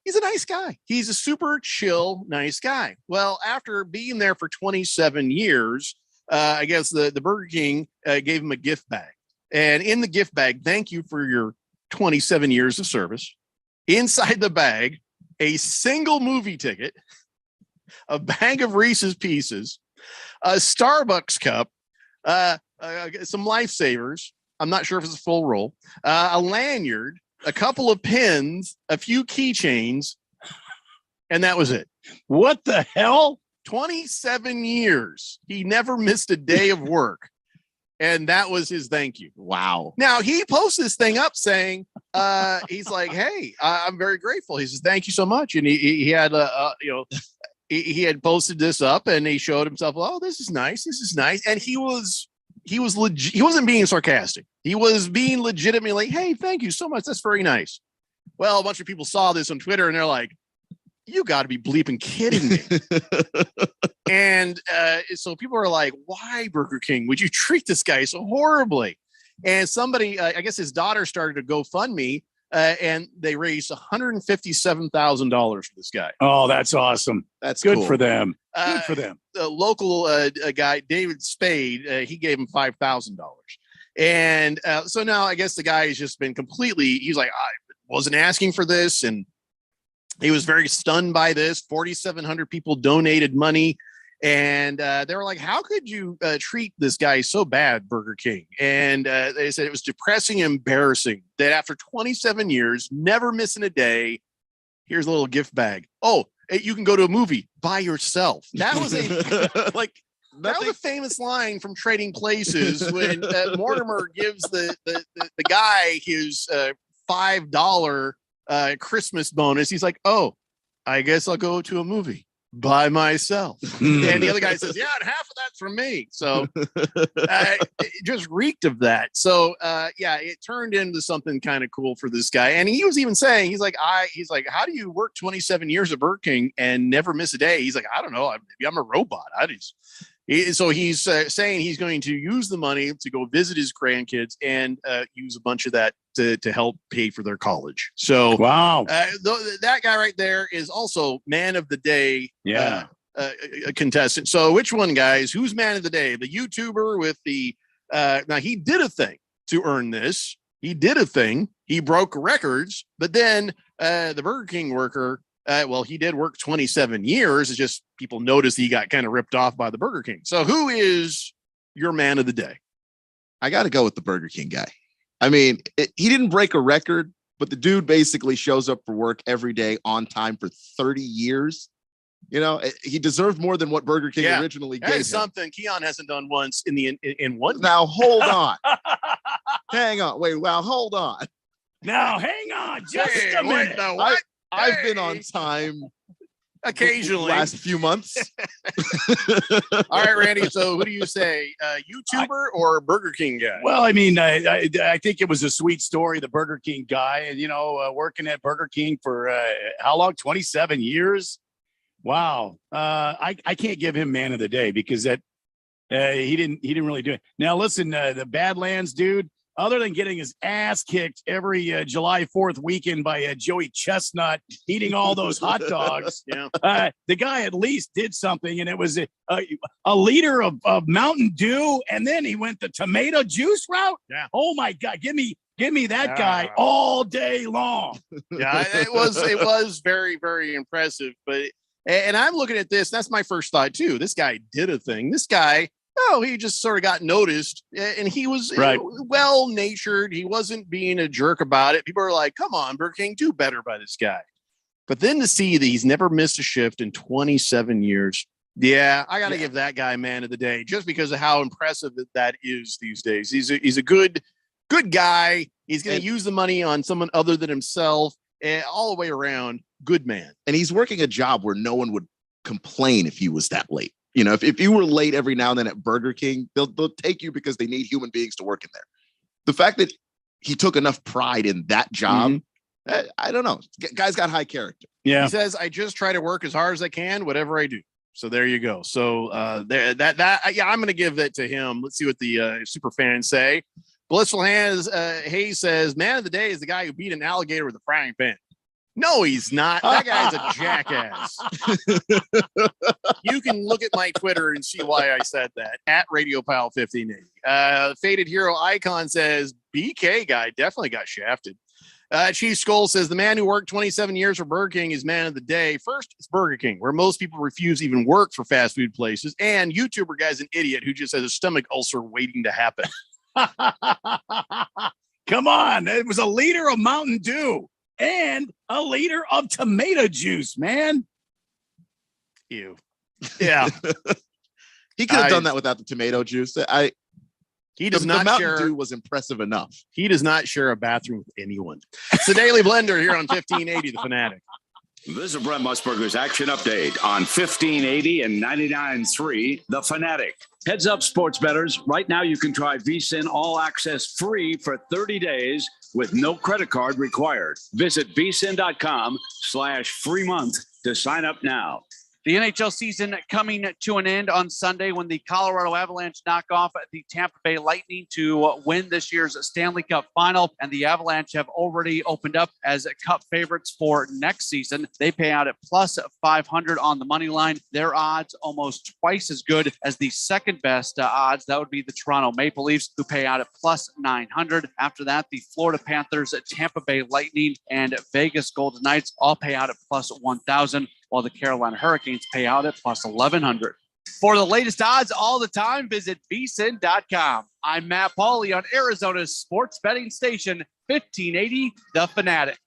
Speaker 11: he's a nice guy. He's a super chill, nice guy. Well, after being there for 27 years, I guess the Burger King gave him a gift bag. And in the gift bag, thank you for your 27 years of service. Inside the bag, a single movie ticket, a bag of Reese's Pieces, a Starbucks cup, some Lifesavers. I'm not sure if it's a full roll, a lanyard, a couple of pins, a few keychains, and that was it.
Speaker 12: What the hell?
Speaker 11: 27 years. He never missed a day of work. And that was his thank you.
Speaker 10: Wow.
Speaker 11: Now he posts this thing up saying, he's like, hey, I'm very grateful. He says, thank you so much. And he had, he had posted this up and he showed himself, oh, this is nice. This is nice. And he was legit. He wasn't being sarcastic. He was being legitimately like, hey, thank you so much. That's very nice. Well, a bunch of people saw this on Twitter and they're like, you got to be bleeping kidding me. And so people are like, why, Burger King? Would you treat this guy so horribly? And somebody, I guess his daughter started a GoFundMe and they raised $157,000 for this guy.
Speaker 12: Oh, that's awesome.
Speaker 10: That's
Speaker 12: good
Speaker 10: cool.
Speaker 12: for them. Good for them.
Speaker 11: The local guy, David Spade, he gave him $5,000. And so now I guess the guy has just been he's like, I wasn't asking for this. And he was very stunned by this. 4,700 people donated money. And they were like, how could you treat this guy so bad, Burger King? And they said it was depressing and embarrassing that after 27 years, never missing a day, here's a little gift bag. Oh, you can go to a movie by yourself. That was that was a famous line from Trading Places when Mortimer gives the guy his $5 Christmas bonus. He's like, oh, I guess I'll go to a movie by myself. And the other guy says, yeah, and half of that's from me. So it just reeked of that. So it turned into something kind of cool for this guy. And he was even saying, he's like, how do you work 27 years at Burger King and never miss a day? He's like, I don't know. Maybe I'm a robot. So he's saying he's going to use the money to go visit his grandkids and use a bunch of that to help pay for their college. So
Speaker 12: wow,
Speaker 11: that guy right there is also man of the day.
Speaker 12: Yeah,
Speaker 11: a contestant. So which one, guys? Who's man of the day? The YouTuber with the now he did a thing to earn this. He did a thing. He broke records, but then the Burger King worker. He did work 27 years. It's just people noticed he got kind of ripped off by the Burger King. So who is your man of the day?
Speaker 10: I got to go with the Burger King guy. I mean, he didn't break a record, but the dude basically shows up for work every day on time for 30 years. He deserved more than what Burger King originally gave him.
Speaker 11: Something Keon hasn't done once in one.
Speaker 10: Now, hold on. Hang on. Wait, well, hold on.
Speaker 12: Now, hang on just a minute.
Speaker 10: I've been on time
Speaker 11: occasionally
Speaker 10: last few months.
Speaker 11: All right, Randy. So who do you say, YouTuber or Burger King guy?
Speaker 12: Well, I mean, I think it was a sweet story, the Burger King guy, and working at Burger King for how long? 27 years. Wow. I can't give him man of the day because that he didn't really do it. Now listen, the Badlands dude. Other than getting his ass kicked every July 4th weekend by Joey Chestnut eating all those hot dogs, the guy at least did something, and it was a liter of Mountain Dew, and then he went the tomato juice route.
Speaker 11: Yeah.
Speaker 12: Oh my God, give me that guy all day long.
Speaker 11: Yeah, it was very, very impressive. And I'm looking at this. That's my first thought too. This guy did a thing. This guy. No, he just sort of got noticed, and he was well-natured. He wasn't being a jerk about it. People are like, come on, Burger King, do better by this guy. But then to see that he's never missed a shift in 27 years, I got to give that guy man of the day just because of how impressive that is these days. He's a good guy. He's going to use the money on someone other than himself. all the way around, good man.
Speaker 10: And he's working a job where no one would complain if he was that late. You know, if you were late every now and then at Burger King, they'll take you because they need human beings to work in there. The fact that he took enough pride in that job, I don't know. Guy's got high character.
Speaker 12: Yeah.
Speaker 11: He says, I just try to work as hard as I can, whatever I do. So there you go. So I'm going to give that to him. Let's see what the super fans say. Blissful Hayes says, man of the day is the guy who beat an alligator with a frying pan. No, he's not. That guy's a jackass. You can look at my Twitter and see why I said that. At RadioPal1580. Faded Hero Icon says, BK guy definitely got shafted. Chief Skull says, the man who worked 27 years for Burger King is man of the day. First, it's Burger King, where most people refuse to even work for fast food places. And YouTuber guy's an idiot who just has a stomach ulcer waiting to happen.
Speaker 12: Come on. It was a liter of Mountain Dew and a liter of tomato juice, man.
Speaker 11: Ew. Yeah.
Speaker 10: He could have done that without the tomato juice.
Speaker 11: He does
Speaker 10: the
Speaker 11: not
Speaker 10: Mountain
Speaker 11: share.
Speaker 10: Dew was impressive enough.
Speaker 11: He does not share a bathroom with anyone. It's the Daily Blender here on 1580 The Fanatic.
Speaker 2: This is Brent Musburger's action update on 1580 and 99.3 The Fanatic.
Speaker 20: Heads up, sports bettors. Right now, you can try VSiN All Access free for 30 days with no credit card required. Visit vsin.com/free month to sign up now.
Speaker 4: The NHL season coming to an end on Sunday when the Colorado Avalanche knock off the Tampa Bay Lightning to win this year's Stanley Cup final. And the Avalanche have already opened up as cup favorites for next season. They pay out at plus 500 on the money line. Their odds almost twice as good as the second best odds. That would be the Toronto Maple Leafs, who pay out at plus 900. After that, the Florida Panthers, Tampa Bay Lightning, and Vegas Golden Knights all pay out at plus 1,000. While the Carolina Hurricanes pay out at plus 1,100. For the latest odds all the time, visit vsin.com. I'm Matt Pauley on Arizona's sports betting station, 1580 The Fanatic.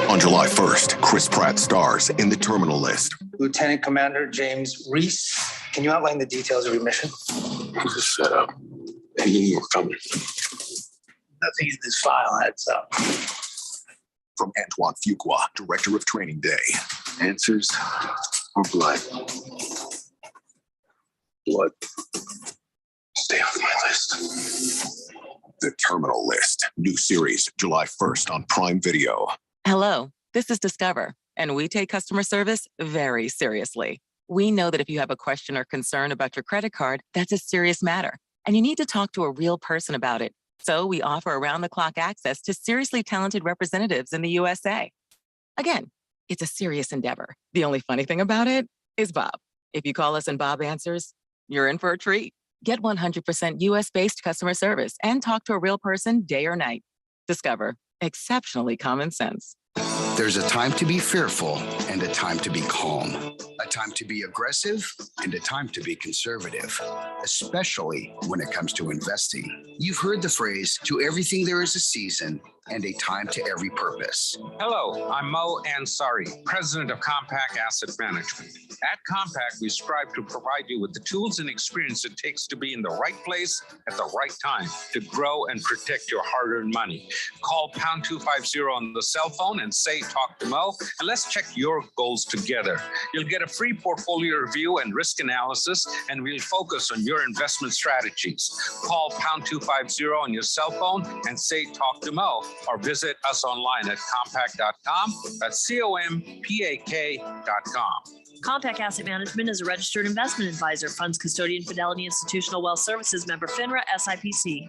Speaker 17: On July 1st, Chris Pratt stars in The Terminal List.
Speaker 19: Lieutenant Commander James Reese, can you outline the details of your mission?
Speaker 17: It was a setup. They knew you were coming.
Speaker 19: Nothing in this file adds up.
Speaker 17: From Antoine Fuqua, director of Training Day. Answers or blood? Blood. Stay off my list. The Terminal List. New series, July 1st on Prime Video.
Speaker 22: Hello, this is Discover, and we take customer service very seriously. We know that if you have a question or concern about your credit card, that's a serious matter, and you need to talk to a real person about it. So we offer around-the-clock access to seriously talented representatives in the USA. Again, it's a serious endeavor. The only funny thing about it is Bob. If you call us and Bob answers, you're in for a treat. Get 100% US-based customer service and talk to a real person day or night. Discover, exceptionally common sense.
Speaker 16: There's a time to be fearful and a time to be calm. A time to be aggressive and a time to be conservative, especially when it comes to investing. You've heard the phrase, to everything there is a season and a time to every purpose.
Speaker 26: Hello, I'm Mo Ansari, president of Compact Asset Management. At Compact, we strive to provide you with the tools and experience it takes to be in the right place at the right time to grow and protect your hard-earned money. Call pound 250 on the cell phone and say, talk to Mo, and let's check your goals together. You'll get a free portfolio review and risk analysis, and we'll focus on your investment strategies. Call pound 250 on your cell phone and say, talk to Mo, or visit us online at compact.com. That's COMPAK.com.
Speaker 27: Compact Asset Management is a registered investment advisor, funds custodian, Fidelity Institutional Wealth Services, member FINRA, SIPC.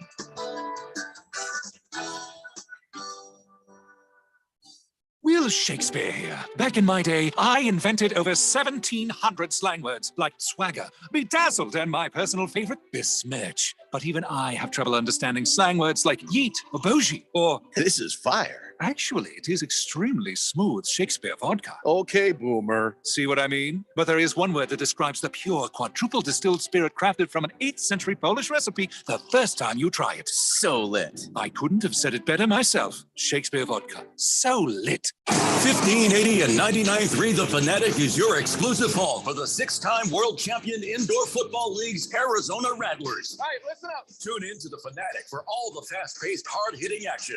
Speaker 28: Will Shakespeare here. Back in my day, I invented over 1,700 slang words like swagger, bedazzled, and my personal favorite, besmirch. But even I have trouble understanding slang words like yeet or bougie or...
Speaker 29: This is fire.
Speaker 28: Actually, it is extremely smooth Shakespeare vodka.
Speaker 11: Okay, boomer.
Speaker 28: See what I mean? But there is one word that describes the pure quadruple distilled spirit crafted from an 8th century Polish recipe the first time you try it.
Speaker 1: So lit.
Speaker 28: I couldn't have said it better myself. Shakespeare vodka. So lit.
Speaker 18: 1580 and 99.3 The Fanatic is your exclusive home for the 6-time world champion Indoor Football League's Arizona Rattlers.
Speaker 11: All right, listen up.
Speaker 18: Tune in to The Fanatic for all the fast-paced, hard-hitting action.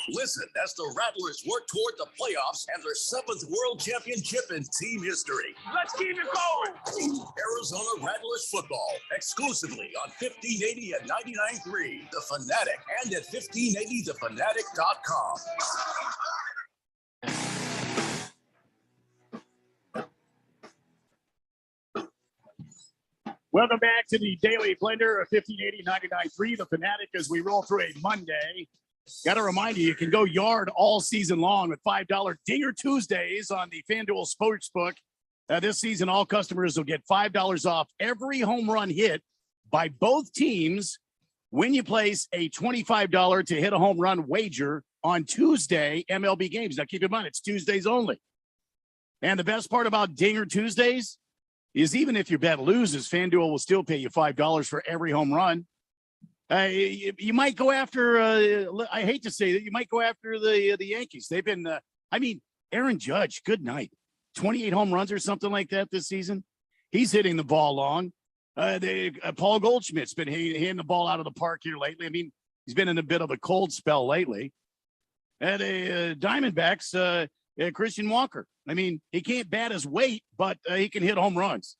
Speaker 18: Listen as the Rattlers work toward the playoffs and their 7th world championship in team history.
Speaker 11: Let's keep it going.
Speaker 18: Arizona Rattlers football, exclusively on 1580 and 99.3 The Fanatic and at 1580thefanatic.com.
Speaker 12: Welcome back to the Daily Blender of 1580-99.3 The Fanatic as we roll through a Monday. Got to remind you, you can go yard all season long with $5 Dinger Tuesdays on the FanDuel Sportsbook. This season, all customers will get $5 off every home run hit by both teams when you place a $25 to hit a home run wager on Tuesday MLB games. Now, keep in mind, it's Tuesdays only. And the best part about Dinger Tuesdays is even if your bet loses, FanDuel will still pay you $5 for every home run. You might go after, I hate to say that, you might go after the Yankees. They've been, Aaron Judge, good night. 28 home runs or something like that this season. He's hitting the ball long. Paul Goldschmidt's been hitting the ball out of the park here lately. I mean, he's been in a bit of a cold spell lately. And Diamondbacks, Christian Walker. I mean, he can't bat his weight, but he can hit home runs.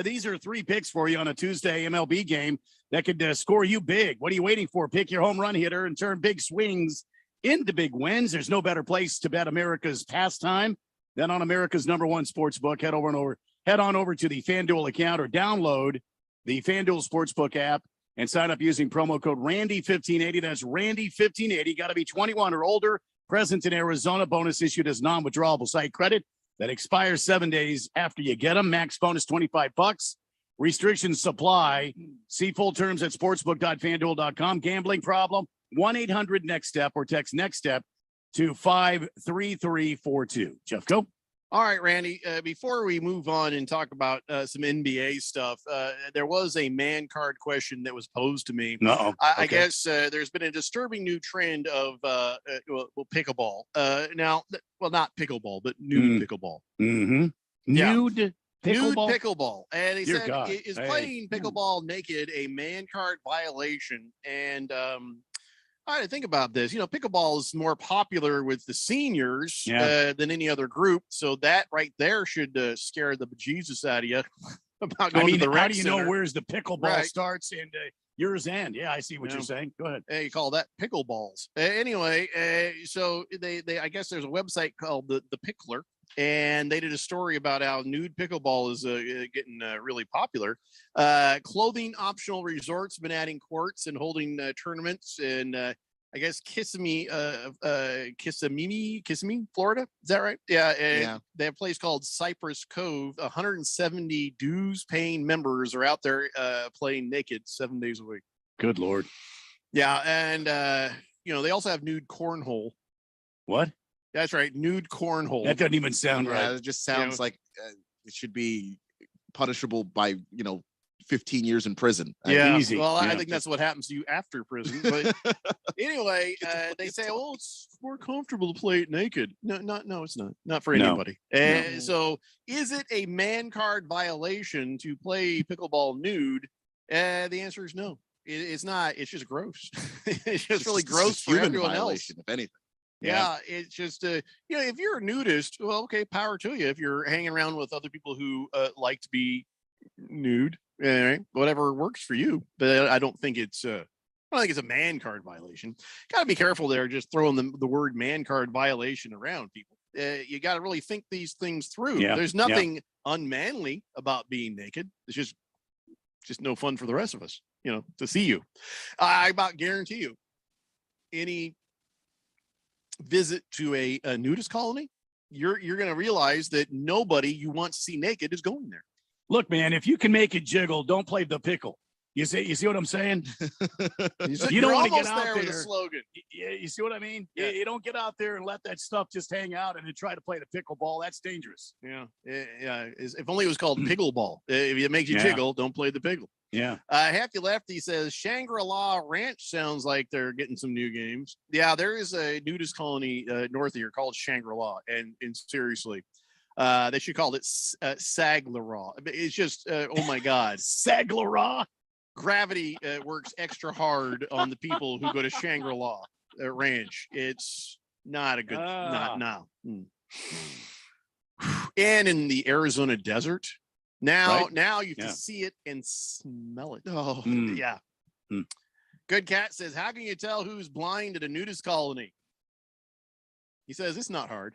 Speaker 12: These are 3 picks for you on a Tuesday MLB game that could score you big. What are you waiting for? Pick your home run hitter and turn big swings into big wins. There's no better place to bet America's pastime than on America's #1 sportsbook. Head on over to the FanDuel account or download the FanDuel Sportsbook app and sign up using promo code Randy1580. That's Randy1580. Got to be 21 or older. Present in Arizona. Bonus issued as non-withdrawable site credit that expires 7 days after you get them. Max bonus $25. Restrictions apply. See full terms at sportsbook.fanduel.com. Gambling problem? 1-800-NEXT-STEP or text NEXT STEP to 53342. Jeff, go.
Speaker 11: All right, Randy, before we move on and talk about some NBA stuff, there was a man card question that was posed to me. I guess there's been a disturbing new trend of pickleball. Not pickleball, but nude pickleball.
Speaker 12: Mm-hmm.
Speaker 11: Yeah.
Speaker 12: Nude pickleball?
Speaker 11: Nude pickleball. And he
Speaker 12: Dear
Speaker 11: said,
Speaker 12: God.
Speaker 11: is playing pickleball naked a man card violation? And I had to think about this. Pickleball is more popular with the seniors than any other group. So that right there should scare the bejesus out of you about going to the rec
Speaker 12: how do you
Speaker 11: center.
Speaker 12: know where's the pickleball starts and yours end? Yeah, I see what you're saying. Go ahead.
Speaker 11: You call that pickleballs. Anyway, so they I guess there's a website called the Pickler, and they did a story about how nude pickleball is getting really popular. Clothing optional resorts have been adding courts and holding tournaments in I guess Kissimmee, Florida. Is that right? Yeah. They have a place called Cypress Cove. 170 dues-paying members are out there playing naked 7 days a week.
Speaker 12: Good Lord.
Speaker 11: Yeah, and they also have nude cornhole.
Speaker 12: What?
Speaker 11: That's right, nude cornhole.
Speaker 12: That doesn't even sound right.
Speaker 10: It just sounds like it should be punishable by 15 years in prison.
Speaker 12: Easy.
Speaker 11: Well, I think that's what happens to you after prison. But anyway, they say, "Oh, it's more comfortable to play it naked." No, it's not. Not for anybody. And so, is it a man card violation to play pickleball nude? The answer is no. It's not. It's just gross. It's just really gross for everyone else.
Speaker 10: If anything.
Speaker 11: Yeah, it's just if you're a nudist, well, okay, power to you. If you're hanging around with other people who like to be nude, whatever works for you. But I don't think it's a man card violation. Got to be careful there, just throwing the word man card violation around people. You got to really think these things through. There's nothing unmanly about being naked. It's just no fun for the rest of us, to see you. I about guarantee you, any visit to a nudist colony, you're going to realize that nobody you want to see naked is going there.
Speaker 12: Look, man, if you can make it jiggle, don't play the pickle. You see what I'm saying?
Speaker 11: You
Speaker 12: don't want to
Speaker 11: almost
Speaker 12: get out
Speaker 11: there
Speaker 12: there.
Speaker 11: with a slogan.
Speaker 12: You see what I mean?
Speaker 11: Yeah.
Speaker 12: You don't get out there and let that stuff just hang out and then try to play the pickleball. That's dangerous.
Speaker 11: Yeah. If only it was called pickleball. If it makes you jiggle, don't play the pickle.
Speaker 12: Yeah.
Speaker 11: Happy Lefty says Shangri-La Ranch sounds like they're getting some new games. Yeah, there is a nudist colony north of here called Shangri-La, and seriously, they should call it Saglara. It's just oh my god,
Speaker 12: Saglara.
Speaker 11: Gravity works extra hard on the people who go to Shangri-La Ranch. It's not a good, not now. And in the Arizona desert. Now you can see it and smell it. Oh, yeah. Good Cat says, how can you tell who's blind at a nudist colony? He says, it's not hard.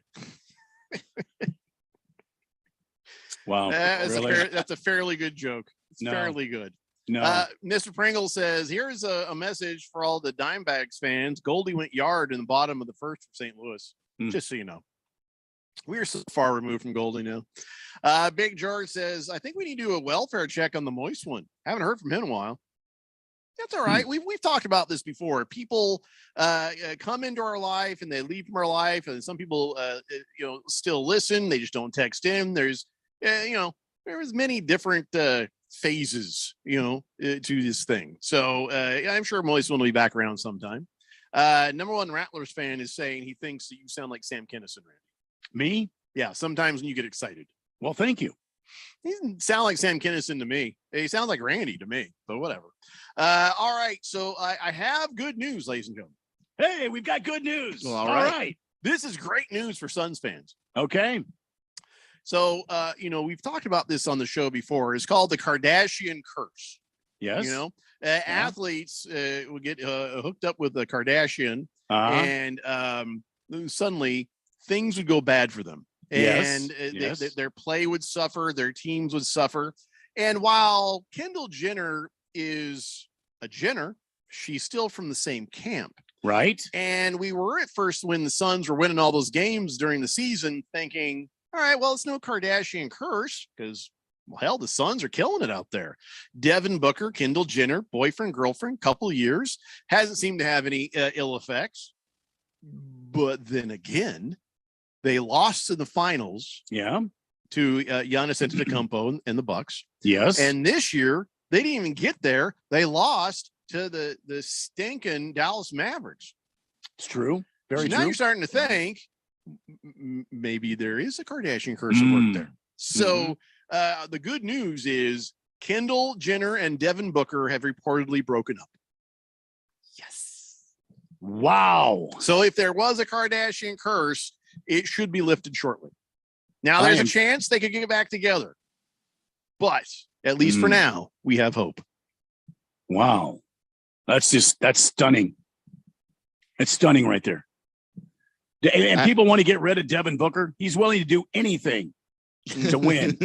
Speaker 12: Wow.
Speaker 11: That's a fairly good joke. It's fairly good.
Speaker 12: No.
Speaker 11: Mr. Pringle says, here's a message for all the Diamondbacks fans. Goldie went yard in the bottom of the first for St. Louis. Just so you know. We are so far removed from Goldie now. Big George says, I think we need to do a welfare check on the moist one. Haven't heard from him in a while. That's all right. We've talked about this before. People come into our life and they leave from our life. And some people, still listen. They just don't text in. There's, there's many different phases, to this thing. So I'm sure Moist one will be back around sometime. Number one Rattlers fan is saying he thinks that you sound like Sam Kinison, Randy.
Speaker 12: Me?
Speaker 11: Yeah, sometimes when you get excited.
Speaker 12: Well, thank you.
Speaker 11: He doesn't sound like Sam Kinison to me. He sounds like Randy to me, but whatever. All right, so I have good news, ladies and gentlemen.
Speaker 12: Hey, we've got good news.
Speaker 11: Well, all right. This is great news for Suns fans.
Speaker 12: Okay.
Speaker 11: So, we've talked about this on the show before. It's called the Kardashian curse.
Speaker 12: Yes.
Speaker 11: Athletes will get hooked up with the Kardashian, and suddenly things would go bad for them. And their play would suffer, their teams would suffer. And while Kendall Jenner is a Jenner, she's still from the same camp.
Speaker 12: Right.
Speaker 11: And we were at first, when the Suns were winning all those games during the season, thinking, all right, well, it's no Kardashian curse because, well, hell, the Suns are killing it out there. Devin Booker, Kendall Jenner, boyfriend, girlfriend, couple years, hasn't seemed to have any ill effects. But then again, they lost in the finals.
Speaker 12: Yeah.
Speaker 11: To Giannis Antetokounmpo and the Bucks.
Speaker 12: Yes.
Speaker 11: And this year, they didn't even get there. They lost to the stinking Dallas Mavericks.
Speaker 12: It's true. Very true.
Speaker 11: Now you're starting to think maybe there is a Kardashian curse at work there. So the good news is Kendall Jenner and Devin Booker have reportedly broken up.
Speaker 12: Yes. Wow.
Speaker 11: So if there was a Kardashian curse, it should be lifted shortly. Now there's a chance they could get back together, but at least for now, we have hope.
Speaker 12: Wow. That's stunning. It's stunning right there. And people want to get rid of Devin Booker. He's willing to do anything to win.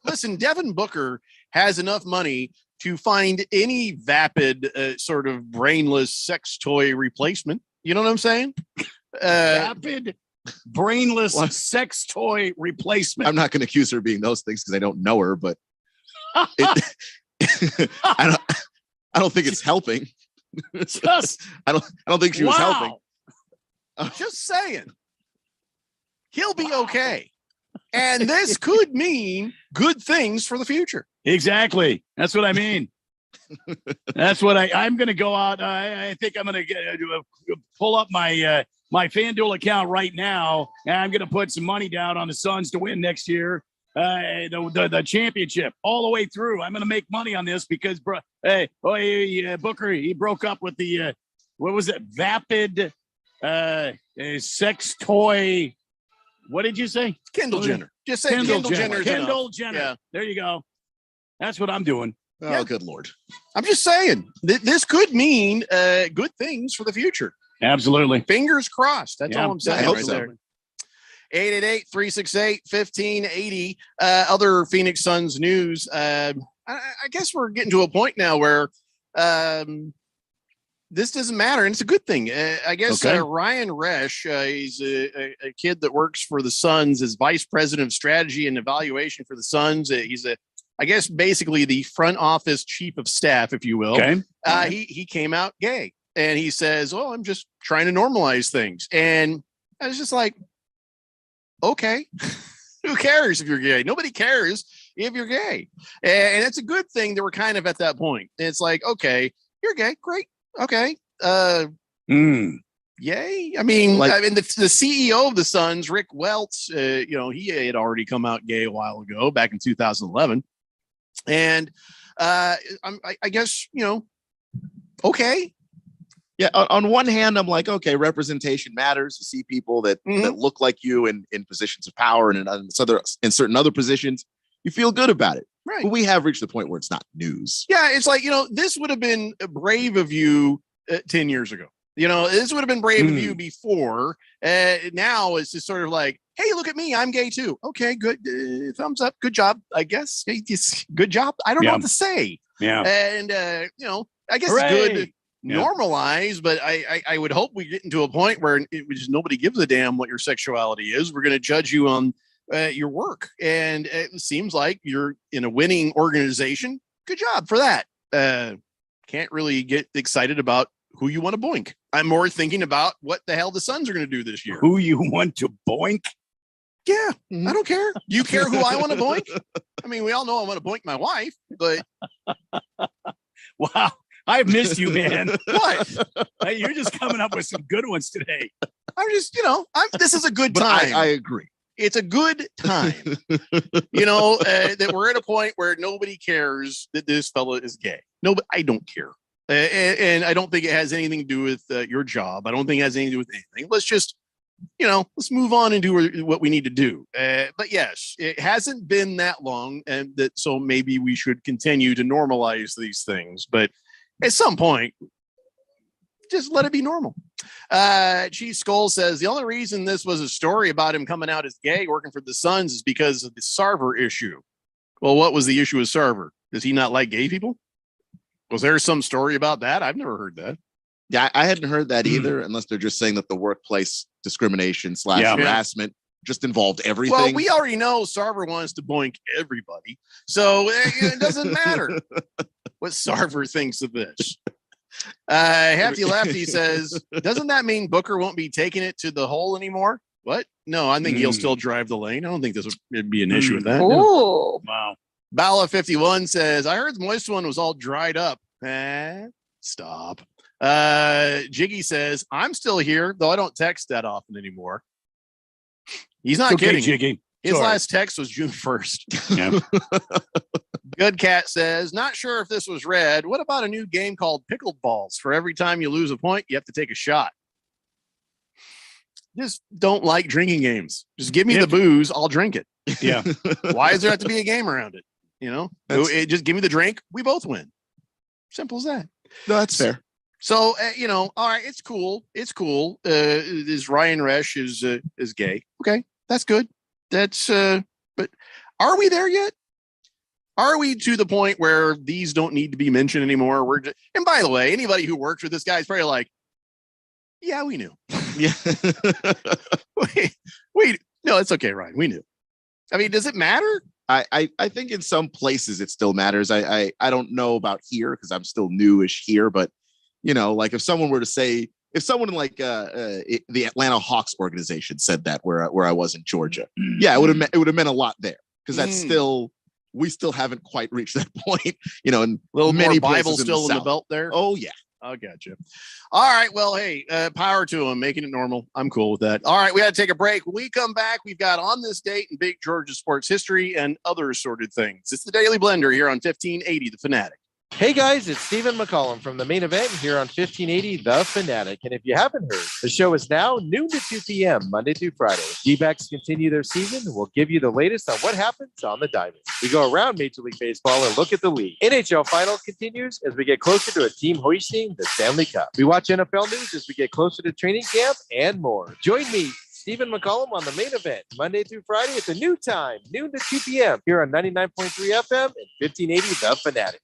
Speaker 11: Listen, Devin Booker has enough money to find any vapid sort of brainless sex toy replacement. You know what I'm saying?
Speaker 12: Vapid brainless sex toy replacement.
Speaker 10: I'm not going to accuse her of being those things because I don't know her, but I don't think it's helping. I don't think she was helping.
Speaker 11: Just saying, he'll be okay, and this could mean good things for the future.
Speaker 12: Exactly. That's what I mean. That's what I'm going to go out. I think I'm going to pull up my my FanDuel account right now, and I'm going to put some money down on the Suns to win next year, the championship all the way through. I'm going to make money on this because, Booker, he broke up with the what was it? Vapid sex toy. What did you say?
Speaker 11: Kendall Jenner. Just say Kendall Jenner.
Speaker 12: Kendall Jenner. Yeah. There you go. That's what I'm doing.
Speaker 10: Oh, good Lord.
Speaker 11: I'm just saying this could mean good things for the future.
Speaker 12: Absolutely.
Speaker 11: Fingers crossed. That's all I'm saying.
Speaker 10: I hope
Speaker 11: right
Speaker 10: so.
Speaker 11: there. 888-368-1580. Other Phoenix Suns news. I guess we're getting to a point now where this doesn't matter, and it's a good thing. I guess Ryan Resch, he's a kid that works for the Suns as vice president of strategy and evaluation for the Suns. He's a I guess basically the front office chief of staff, if you will.
Speaker 12: Okay.
Speaker 11: He came out gay, and he says, "Oh, I'm just trying to normalize things." And I was just like, okay, who cares if you're gay? Nobody cares if you're gay. And it's a good thing that we're kind of at that point. It's like, okay, you're gay. Great. Okay. Yay. I mean, the CEO of the Suns, Rick Welts, he had already come out gay a while ago, back in 2011. And I guess, okay.
Speaker 10: Yeah. On one hand, I'm like, okay, representation matters. You see people that look like you in positions of power and in certain other positions. You feel good about it.
Speaker 11: Right.
Speaker 10: But we have reached the point where it's not news.
Speaker 11: Yeah. It's like, this would have been brave of you 10 years ago. This would have been brave of you before. Now it's just sort of like, hey, look at me. I'm gay too. Okay, good. Thumbs up. Good job, I guess. Hey, good job. I don't know what to say.
Speaker 12: Yeah.
Speaker 11: And, I guess
Speaker 12: Hooray!
Speaker 11: It's good normalize, but I would hope we get into a point where nobody gives a damn what your sexuality is. We're going to judge you on your work. And it seems like you're in a winning organization. Good job for that. Can't really get excited about who you want to boink. I'm more thinking about what the hell the Suns are going to do this year.
Speaker 12: Who you want to boink?
Speaker 11: Yeah, I don't care. Do you care who I want to boink? I mean, we all know I want to boink my wife, but
Speaker 12: wow, I've missed you, man.
Speaker 11: What?
Speaker 12: Hey, you're just coming up with some good ones today.
Speaker 11: I'm just, this is a good
Speaker 10: But
Speaker 11: time.
Speaker 10: I agree.
Speaker 11: It's a good time, that we're at a point where nobody cares that this fella is gay. No, but I don't care. And I don't think it has anything to do with your job. I don't think it has anything to do with anything. Let's just, let's move on and do what we need to do. But yes, it hasn't been that long, and so maybe we should continue to normalize these things. But at some point, just let it be normal. Chief Skull says the only reason this was a story about him coming out as gay working for the Suns is because of the Sarver issue. Well, what was the issue with Sarver? Does he not like gay people? Was there some story about that? I've never heard that.
Speaker 10: Yeah, I hadn't heard that either, unless they're just saying that the workplace discrimination / harassment just involved everything.
Speaker 11: Well, we already know Sarver wants to boink everybody, so it doesn't matter what Sarver thinks of this. Hefty Lefty says, doesn't that mean Booker won't be taking it to the hole anymore? What? No, I think he'll still drive the lane. I don't think this would be an issue with that.
Speaker 1: Oh,
Speaker 12: wow.
Speaker 11: Bala 51 says, I heard the moist one was all dried up. Stop. Jiggy says, I'm still here, though I don't text that often anymore. He's not kidding.
Speaker 12: Jiggy.
Speaker 11: His last text was June 1st.
Speaker 12: Yeah.
Speaker 11: Good Cat says, not sure if this was read. What about a new game called Pickled Balls? For every time you lose a point, you have to take a shot. Just don't like drinking games. Just give me the booze. I'll drink it.
Speaker 12: Yeah.
Speaker 11: Why does there have to be a game around it? Just give me the drink. We both win. Simple as that.
Speaker 10: No, that's fair.
Speaker 11: So, all right. It's cool. It's cool. This Ryan Resch is gay. Okay. That's good. That's, but are we there yet? Are we to the point where these don't need to be mentioned anymore? And by the way, anybody who works with this guy is probably like, yeah, we knew.
Speaker 10: Yeah.
Speaker 11: No, it's okay, Ryan. We knew. I mean, does it matter?
Speaker 10: I think in some places it still matters. I don't know about here because I'm still newish here, but like if someone were to say, if someone like the Atlanta Hawks organization said that where I was in Georgia, yeah, it would have meant a lot there because that's still, we still haven't quite reached that point, and
Speaker 11: little
Speaker 10: many
Speaker 11: more Bible
Speaker 10: places
Speaker 11: still in the
Speaker 10: South.
Speaker 11: belt there.
Speaker 10: Oh yeah.
Speaker 11: I got you. All right. Well, hey, power to him, making it normal. I'm cool with that. All right. We got to take a break. When we come back, we've got on this date in big Georgia sports history and other assorted things. It's the Daily Blender here on 1580 The Fanatic.
Speaker 6: Hey guys, it's Stephen McCollum from the main event here on 1580 The Fanatic. And if you haven't heard, the show is now noon to 2 p.m. Monday through Friday. D-backs continue their season. We'll give you the latest on what happens on the diamond. We go around Major League Baseball and look at the league. NHL Final continues as we get closer to a team hoisting the Stanley Cup. We watch NFL news as we get closer to training camp and more. Join me, Stephen McCollum, on the main event Monday through Friday at the new time, noon to 2 p.m. here on 99.3 FM and 1580 The Fanatic.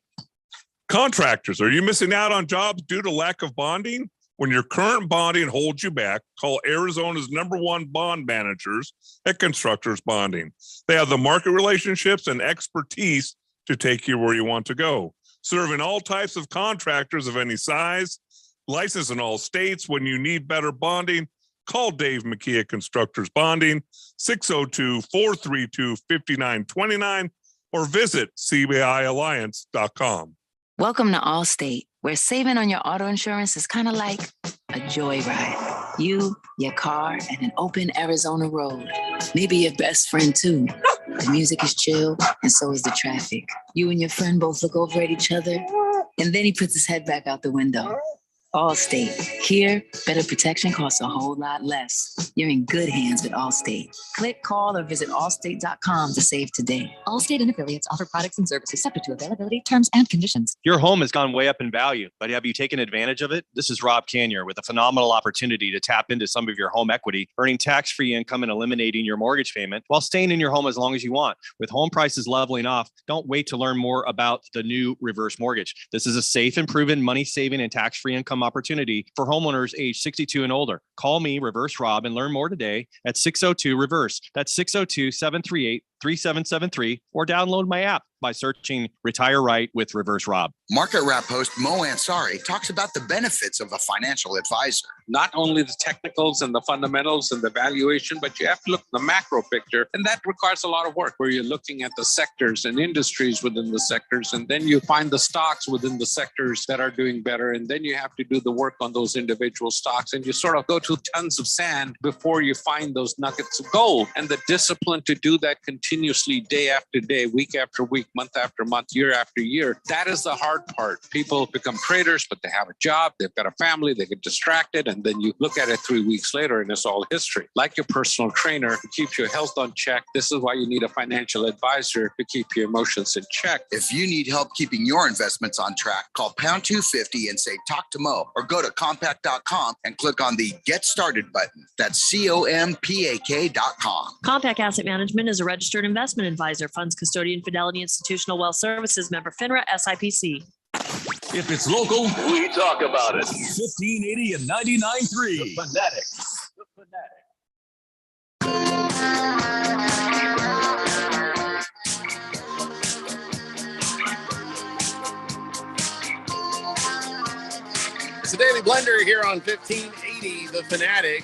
Speaker 7: Contractors, are you missing out on jobs due to lack of bonding? When your current bonding holds you back, call Arizona's #1 bond managers at Constructors Bonding. They have the market relationships and expertise to take you where you want to go. Serving all types of contractors of any size, licensed in all states. When you need better bonding, call Dave McKee Constructors Bonding, 602-432-5929, or visit cbialliance.com.
Speaker 22: Welcome to Allstate, where saving on your auto insurance is kind of like a joyride. You, your car, and an open Arizona road. Maybe your best friend, too. The music is chill, and so is the traffic. You and your friend both look over at each other, and then he puts his head back out the window. Allstate. Here, better protection costs a whole lot less. You're in good hands with Allstate. Click, call, or visit allstate.com to save today.
Speaker 1: Allstate and affiliates offer products and services subject to availability, terms, and conditions.
Speaker 5: Your home has gone way up in value, but have you taken advantage of it? This is Rob Canyer with a phenomenal opportunity to tap into some of your home equity, earning tax-free income and eliminating your mortgage payment while staying in your home as long as you want. With home prices leveling off, don't wait to learn more about the new reverse mortgage. This is a safe and proven money-saving and tax-free income opportunity for homeowners age 62 and older. Call me, Reverse Rob, and learn more today at 602-REVERSE. That's 602-738-3773, or download my app by searching Retire Right with Reverse Rob.
Speaker 16: Market Wrap host Mo Ansari talks about the benefits of a financial advisor.
Speaker 9: Not only the technicals and the fundamentals and the valuation, but you have to look at the macro picture. And that requires a lot of work where you're looking at the sectors and industries within the sectors. And then you find the stocks within the sectors that are doing better. And then you have to do the work on those individual stocks. And you sort of go to tons of sand before you find those nuggets of gold. And the discipline to do that continuously, day after day, week after week, month after month, year after year, that is the hard part. People become traders, but they have a job, they've got a family, they get distracted, and then you look at it 3 weeks later and it's all history. Like your personal trainer who keeps your health on check, this is why you need a financial advisor to keep your emotions in check.
Speaker 16: If you need help keeping your investments on track, call pound 250 and say talk to Mo, or go to compact.com and click on the Get Started button. That's COMPAK.com.
Speaker 27: Compact Asset Management is a registered investment advisor, funds custodian, Fidelity Institutional Wealth Services, member FINRA, SIPC.
Speaker 18: If it's local, we talk about it. 1580 and 99.3. The Fanatic.
Speaker 11: It's the Daily Blender here on 1580, The Fanatic.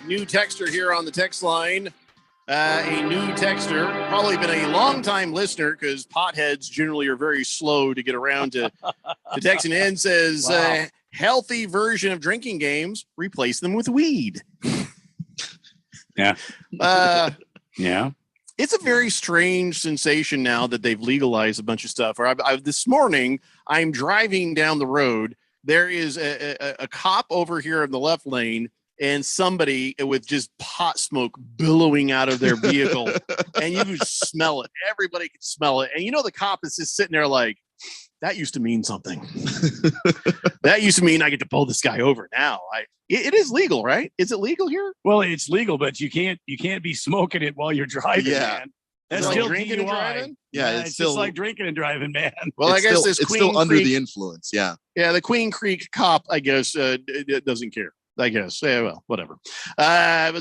Speaker 11: New texter here on the text line. A new texter, probably been a long-time listener because potheads generally are very slow to get around to texting in, says, wow. Healthy version of drinking games, replace them with weed.
Speaker 12: Yeah. Yeah.
Speaker 11: It's a very strange sensation now that they've legalized a bunch of stuff. This morning, I'm driving down the road. There is a cop over here in the left lane, and somebody with just pot smoke billowing out of their vehicle. And you can smell it. Everybody can smell it. And you know, the cop is just sitting there like, that used to mean something. That used to mean I get to pull this guy over. Now it is legal, right? Is it legal here?
Speaker 12: Well, it's legal, but you can't be smoking it while you're driving, man. That's
Speaker 11: like
Speaker 12: still
Speaker 11: drinking
Speaker 12: DUI.
Speaker 11: and driving?
Speaker 12: Yeah, it's still, just like drinking and driving, man.
Speaker 11: Well, I guess
Speaker 10: it's still under the influence. Yeah.
Speaker 11: Yeah, the Queen Creek cop, I guess, doesn't care. I guess. Yeah, well, whatever.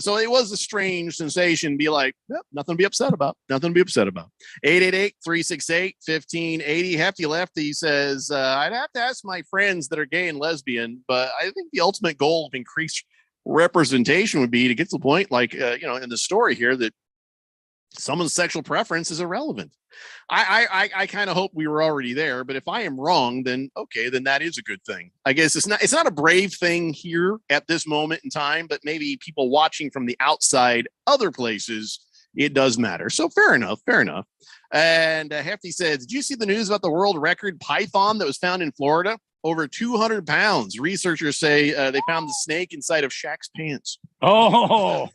Speaker 11: So it was a strange sensation. Be like, yep, nothing to be upset about. 888-368-1580. Hefty Lefty says, I'd have to ask my friends that are gay and lesbian, but I think the ultimate goal of increased representation would be to get to the point, like, in the story here, that someone's sexual preference is irrelevant. I kind of hope we were already there, but if I am wrong, then okay, then that is a good thing. I guess it's not a brave thing here at this moment in time, but maybe people watching from the outside, other places, it does matter. So fair enough. And Hefty says, did you see the news about the world record python that was found in Florida? Over 200 pounds. Researchers say they found the snake inside of Shaq's pants.
Speaker 12: Oh,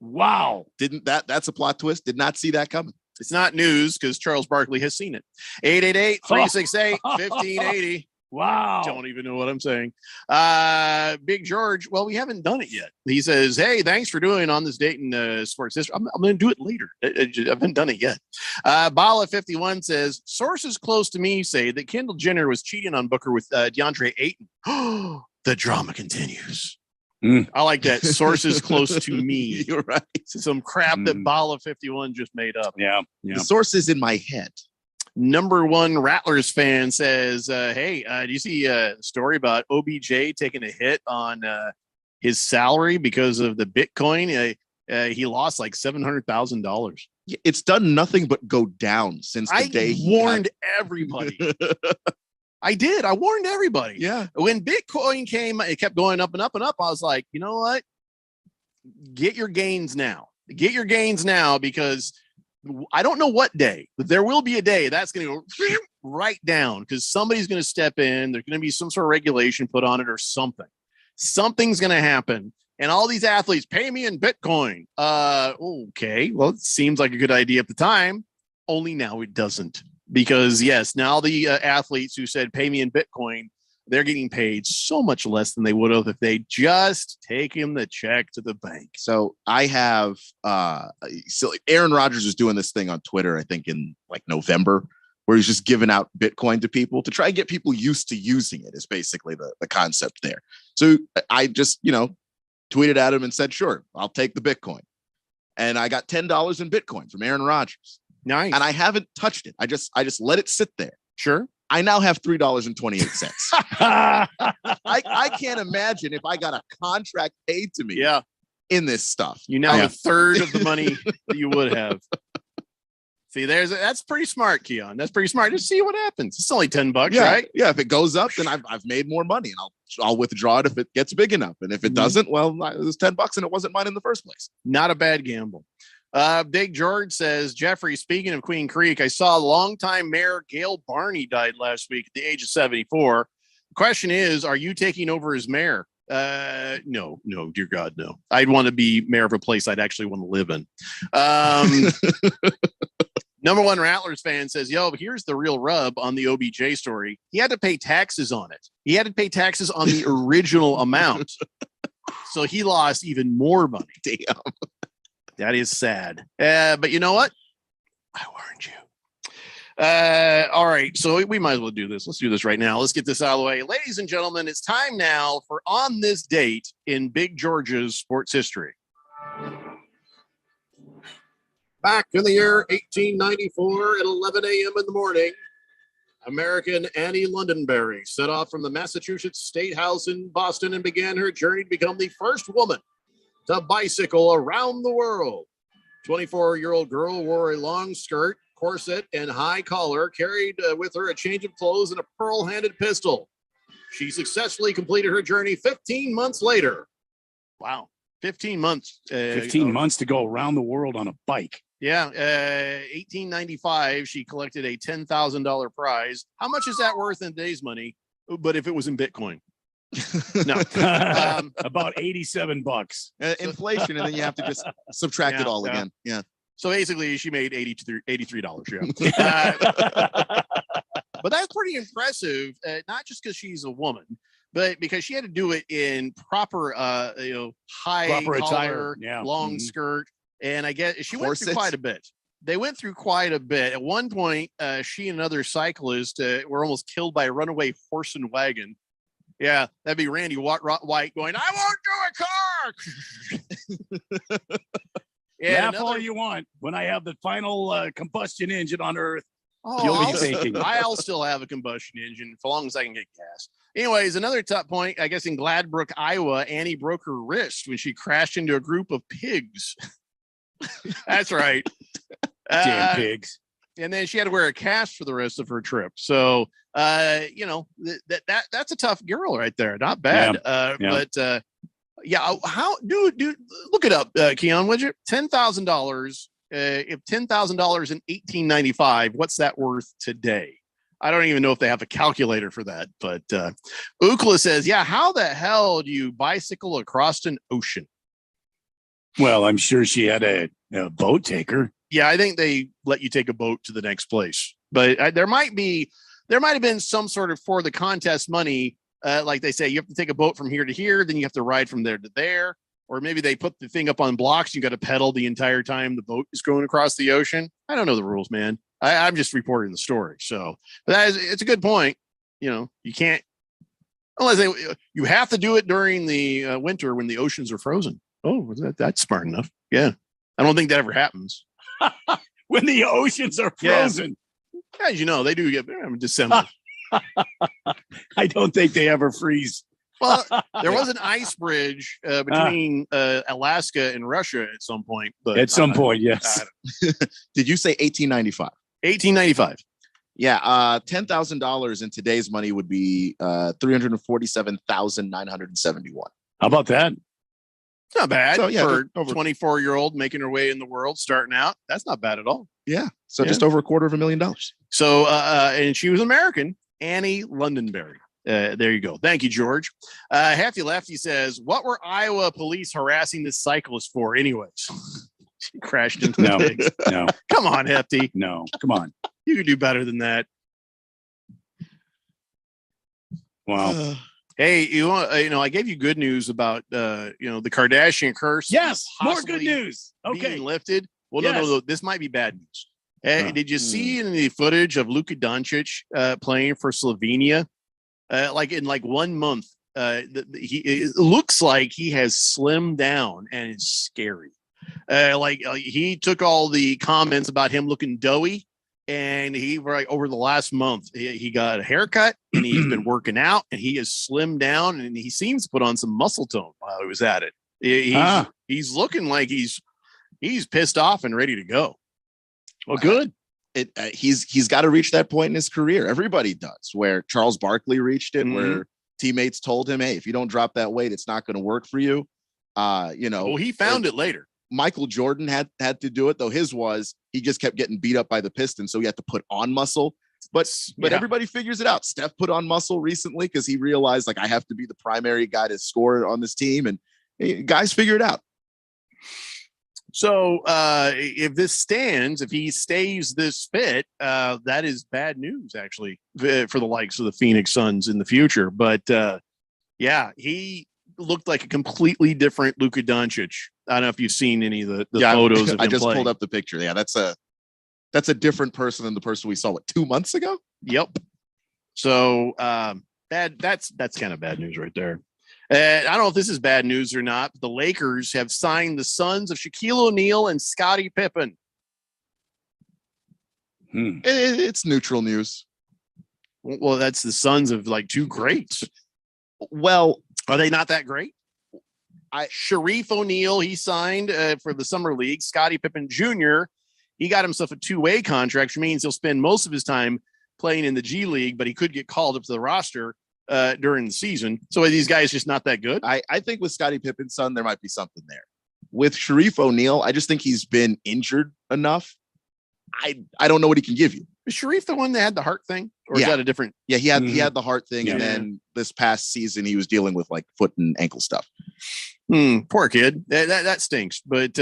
Speaker 12: wow.
Speaker 10: That's a plot twist. Did not see that coming.
Speaker 11: It's not news because Charles Barkley has seen it. 888-368-1580.
Speaker 12: Wow.
Speaker 11: Don't even know what I'm saying. Big George, well, we haven't done it yet. He says, hey, thanks for doing on this Dayton sports history. I'm going to do it later. I haven't done it yet. Bala51 says, sources close to me say that Kendall Jenner was cheating on Booker with DeAndre Ayton. The drama continues. I like that. Sources close to me.
Speaker 10: You're right.
Speaker 11: Some crap that Bala 51 just made up.
Speaker 12: Yeah.
Speaker 10: The source is in my head.
Speaker 11: Number one Rattlers fan says, hey, do you see a story about OBJ taking a hit on his salary because of the Bitcoin? He lost like $700,000.
Speaker 10: It's done nothing but go down since the day he
Speaker 11: warned everybody. I did. I warned everybody.
Speaker 10: Yeah.
Speaker 11: When Bitcoin came, it kept going up and up and up. I was like, you know what? Get your gains now. Get your gains now, because I don't know what day, but there will be a day that's going to go right down, because somebody's going to step in. There's going to be some sort of regulation put on it or something. Something's going to happen. And all these athletes pay me in Bitcoin. Okay. Well, it seems like a good idea at the time. Only now it doesn't. Because yes, now the athletes who said pay me in Bitcoin, they're getting paid so much less than they would have if they just taken the check to the bank.
Speaker 10: So I have so Aaron Rodgers was doing this thing on Twitter, I think in like November, where he's just giving out Bitcoin to people to try and get people used to using it, is basically the concept there. So I just, tweeted at him and said, sure, I'll take the Bitcoin. And I got $10 in Bitcoin from Aaron Rodgers.
Speaker 11: Nice.
Speaker 10: And I haven't touched it. I just let it sit there.
Speaker 11: Sure.
Speaker 10: I now have $3.28. I can't imagine if I got a contract paid to me in this stuff.
Speaker 11: You now have a third of the money that you would have. See, that's pretty smart, Keon. That's pretty smart. Just see what happens. It's only $10, right?
Speaker 10: Yeah. If it goes up, then I've made more money, and I'll withdraw it if it gets big enough. And if it doesn't, well, it was $10 and it wasn't mine in the first place.
Speaker 11: Not a bad gamble. Big George says, Jeffrey, speaking of Queen Creek, I saw longtime Mayor Gail Barney died last week at the age of 74. The question is, are you taking over as mayor? No, dear God, no. I'd want to be mayor of a place I'd actually want to live in. Number one Rattlers fan says, yo, here's the real rub on the OBJ story. He had to pay taxes on it. He had to pay taxes on the original amount. So he lost even more money.
Speaker 10: Damn.
Speaker 11: That is sad. But you know what? I warned you. All right. So we might as well do this. Let's do this right now. Let's get this out of the way. Ladies and gentlemen, it's time now for On This Date in Big George's sports history. Back in the year 1894 at 11 a.m. in the morning, American Annie Londonderry set off from the Massachusetts State House in Boston and began her journey to become the first woman to bicycle around the world. 24-year-old girl wore a long skirt, corset, and high collar, carried with her a change of clothes and a pearl-handed pistol. She successfully completed her journey 15 months later. Wow. 15 months.
Speaker 12: 15 months to go around the world on a bike.
Speaker 11: Yeah. 1895, she collected a $10,000 prize. How much is that worth in today's money? But if it was in Bitcoin. No.
Speaker 12: About $87.
Speaker 10: Inflation, and then you have to just subtract it all again. Yeah.
Speaker 11: So basically, she made $83. Yeah. But that's pretty impressive, not just because she's a woman, but because she had to do it in proper, high
Speaker 12: proper
Speaker 11: collar,
Speaker 12: attire,
Speaker 11: long skirt, and I guess she went through quite a bit. They went through quite a bit. At one point, she and another cyclist were almost killed by a runaway horse and wagon. Yeah, that'd be Randy White going, I won't do a car.
Speaker 12: Laugh all you want. When I have the final combustion engine on Earth, you'll be thinking.
Speaker 11: I'll still have a combustion engine as long as I can get gas. Anyways, another top point, I guess in Gladbrook, Iowa, Annie broke her wrist when she crashed into a group of pigs. That's right.
Speaker 12: Damn pigs.
Speaker 11: And then she had to wear a cast for the rest of her trip. So, that's a tough girl right there. Not bad. But how do look it up, Keon, would you? $10,000. If $10,000 in 1895, what's that worth today? I don't even know if they have a calculator for that. But Ukla says, how the hell do you bicycle across an ocean?
Speaker 12: Well, I'm sure she had a boat taker.
Speaker 11: Yeah, I think they let you take a boat to the next place. But there might have been some sort of for the contest money. Like they say, you have to take a boat from here to here, then you have to ride from there to there. Or maybe they put the thing up on blocks. You got to pedal the entire time the boat is going across the ocean. I don't know the rules, man. I'm just reporting the story. So it's a good point. You can't Unless you have to do it during the winter when the oceans are frozen. Oh, that's smart enough. Yeah. I don't think that ever happens.
Speaker 12: When the oceans are frozen.
Speaker 11: Yeah, as you know, they do get in December.
Speaker 12: I don't think they ever freeze.
Speaker 11: Well, there was an ice bridge between Alaska and Russia at some point. But
Speaker 12: at some point, yes.
Speaker 10: Did you say 1895?
Speaker 11: 1895.
Speaker 10: Yeah, $10,000 in today's money would be $347,971.
Speaker 12: How about that?
Speaker 11: It's not bad
Speaker 10: So, yeah,
Speaker 11: for
Speaker 10: just over-
Speaker 11: 24-year-old making her way in the world, starting out. That's not bad at all.
Speaker 10: Yeah, so just over $250,000.
Speaker 11: So, and she was American, Annie Londonderry. There you go. Thank you, George. Hefty Lefty says, what were Iowa police harassing this cyclist for anyways? She crashed into the pigs.
Speaker 12: No.
Speaker 11: Come on, Hefty.
Speaker 12: No, come on.
Speaker 11: You could do better than that.
Speaker 12: Wow.
Speaker 11: Hey, I gave you good news about, the Kardashian curse.
Speaker 12: Yes, more good
Speaker 11: possibly
Speaker 12: news. Okay.
Speaker 11: being lifted. Well,
Speaker 12: Yes.
Speaker 11: no. This might be bad news. Hey, did you see in the footage of Luka Doncic playing for Slovenia? In 1 month, it looks like he has slimmed down, and it's scary. He took all the comments about him looking doughy, and over the last month he got a haircut, and he's been working out, and he has slimmed down, and he seems to put on some muscle tone while he was at it. He's looking like he's pissed off and ready to go.
Speaker 12: Well, good.
Speaker 10: He's got to reach that point in his career. Everybody does. Where Charles Barkley reached it, where teammates told him, "Hey, if you don't drop that weight, it's not going to work for you." Well,
Speaker 11: he found it later.
Speaker 10: Michael Jordan had to do it, though. His was he just kept getting beat up by the Pistons, so he had to put on muscle. But everybody figures it out. Steph put on muscle recently because he realized, I have to be the primary guy to score on this team, and guys figure it out.
Speaker 11: So if this stands, if he stays this fit, that is bad news, actually, for the likes of the Phoenix Suns in the future. But he looked like a completely different Luka Doncic. I don't know if you've seen any of the photos of him
Speaker 10: I just
Speaker 11: playing.
Speaker 10: pulled up the picture. Yeah, that's a different person than the person we saw 2 months ago.
Speaker 11: Yep. So that's kind of bad news right there. I don't know if this is bad news or not, but the Lakers have signed the sons of Shaquille O'Neal and Scottie Pippen.
Speaker 10: It's neutral news.
Speaker 11: Well, that's the sons of two greats.
Speaker 10: Well,
Speaker 11: are they not that great? Sharif O'Neal, he signed for the Summer League. Scottie Pippen Jr., he got himself a 2-way contract, which means he'll spend most of his time playing in the G League, but he could get called up to the roster during the season. So are these guys just not that good?
Speaker 10: I think with Scottie Pippen's son, there might be something there. With Sharif O'Neal, I just think he's been injured enough. I don't know what he can give you.
Speaker 11: Is Sharif the one that had the heart thing? Or is that a different?
Speaker 10: Yeah, he had the heart thing. And then this past season, he was dealing with foot and ankle stuff.
Speaker 11: Poor kid. That stinks. But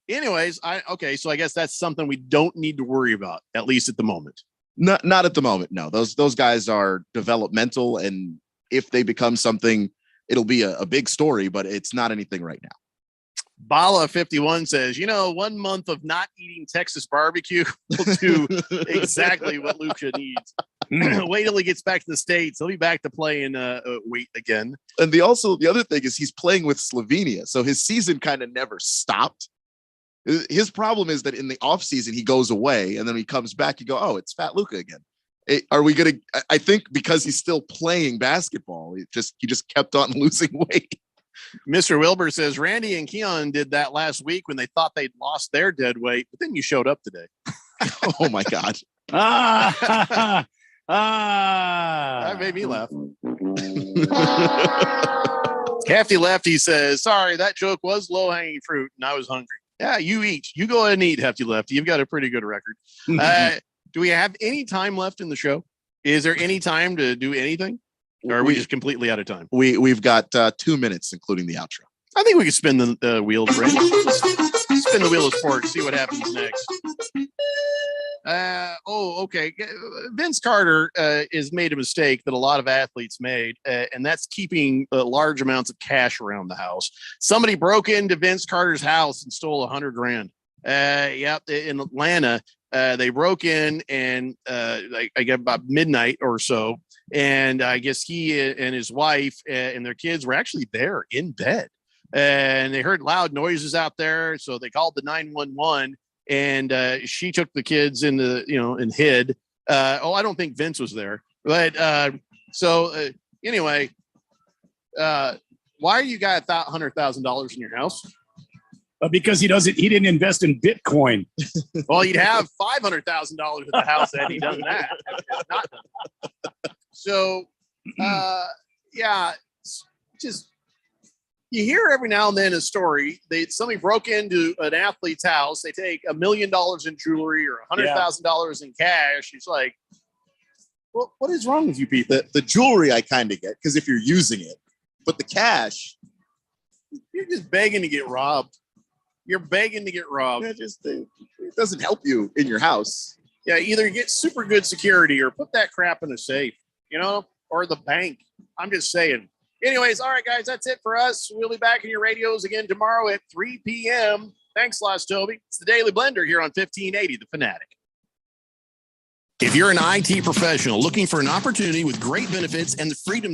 Speaker 11: anyways, so I guess that's something we don't need to worry about, at least at the moment.
Speaker 10: Not at the moment. No, those guys are developmental, and if they become something, it'll be a big story, but it's not anything right now.
Speaker 11: Bala 51 says, 1 month of not eating Texas barbecue will do exactly what Luka needs. Wait till he gets back to the States. He'll be back to playing weight again.
Speaker 10: And the other thing is he's playing with Slovenia, so his season kind of never stopped. His problem is that in the off season he goes away, and then when he comes back, you go, "Oh, it's Fat Luka again." Are we gonna? I think because he's still playing basketball, he just kept on losing weight.
Speaker 11: Mr. Wilbur says Randy and Keon did that last week when they thought they'd lost their dead weight, but then you showed up today.
Speaker 10: Oh my God!
Speaker 11: That made me laugh. Hefty Lefty says, "Sorry, that joke was low hanging fruit, and I was hungry." Yeah, you eat. You go ahead and eat, Hefty Lefty. You've got a pretty good record. Do we have any time left in the show? Is there any time to do anything? Or are we just completely out of time?
Speaker 10: We've got 2 minutes, including the outro.
Speaker 11: I think we can spin the wheel, right? Spin the wheel of sports, see what happens next. Okay. Vince Carter has made a mistake that a lot of athletes made, and that's keeping large amounts of cash around the house. Somebody broke into Vince Carter's house and stole $100,000. In Atlanta, They broke in and I get about midnight or so. And I guess he and his wife and their kids were actually there in bed. And they heard loud noises out there. So they called the 911 and she took the kids into, and hid. I don't think Vince was there. But anyway, why you got $100,000 in your house?
Speaker 12: Because he didn't invest in Bitcoin.
Speaker 11: Well, you'd have $500,000 at the house had he done that. So, just you hear every now and then a story. Somebody broke into an athlete's house. They take $1 million in jewelry or $100,000 in cash. It's like, well, what is wrong with you people?
Speaker 10: The jewelry I kind of get because if you're using it, but the cash,
Speaker 11: you're just begging to get robbed. You're begging to get robbed.
Speaker 10: It doesn't help you in your house.
Speaker 11: Yeah, either get super good security or put that crap in a safe, or the bank. I'm just saying. Anyways, all right, guys, that's it for us. We'll be back in your radios again tomorrow at 3 p.m. Thanks, Lost Toby. It's the Daily Blender here on 1580 The Fanatic.
Speaker 3: If you're an IT professional looking for an opportunity with great benefits and the freedom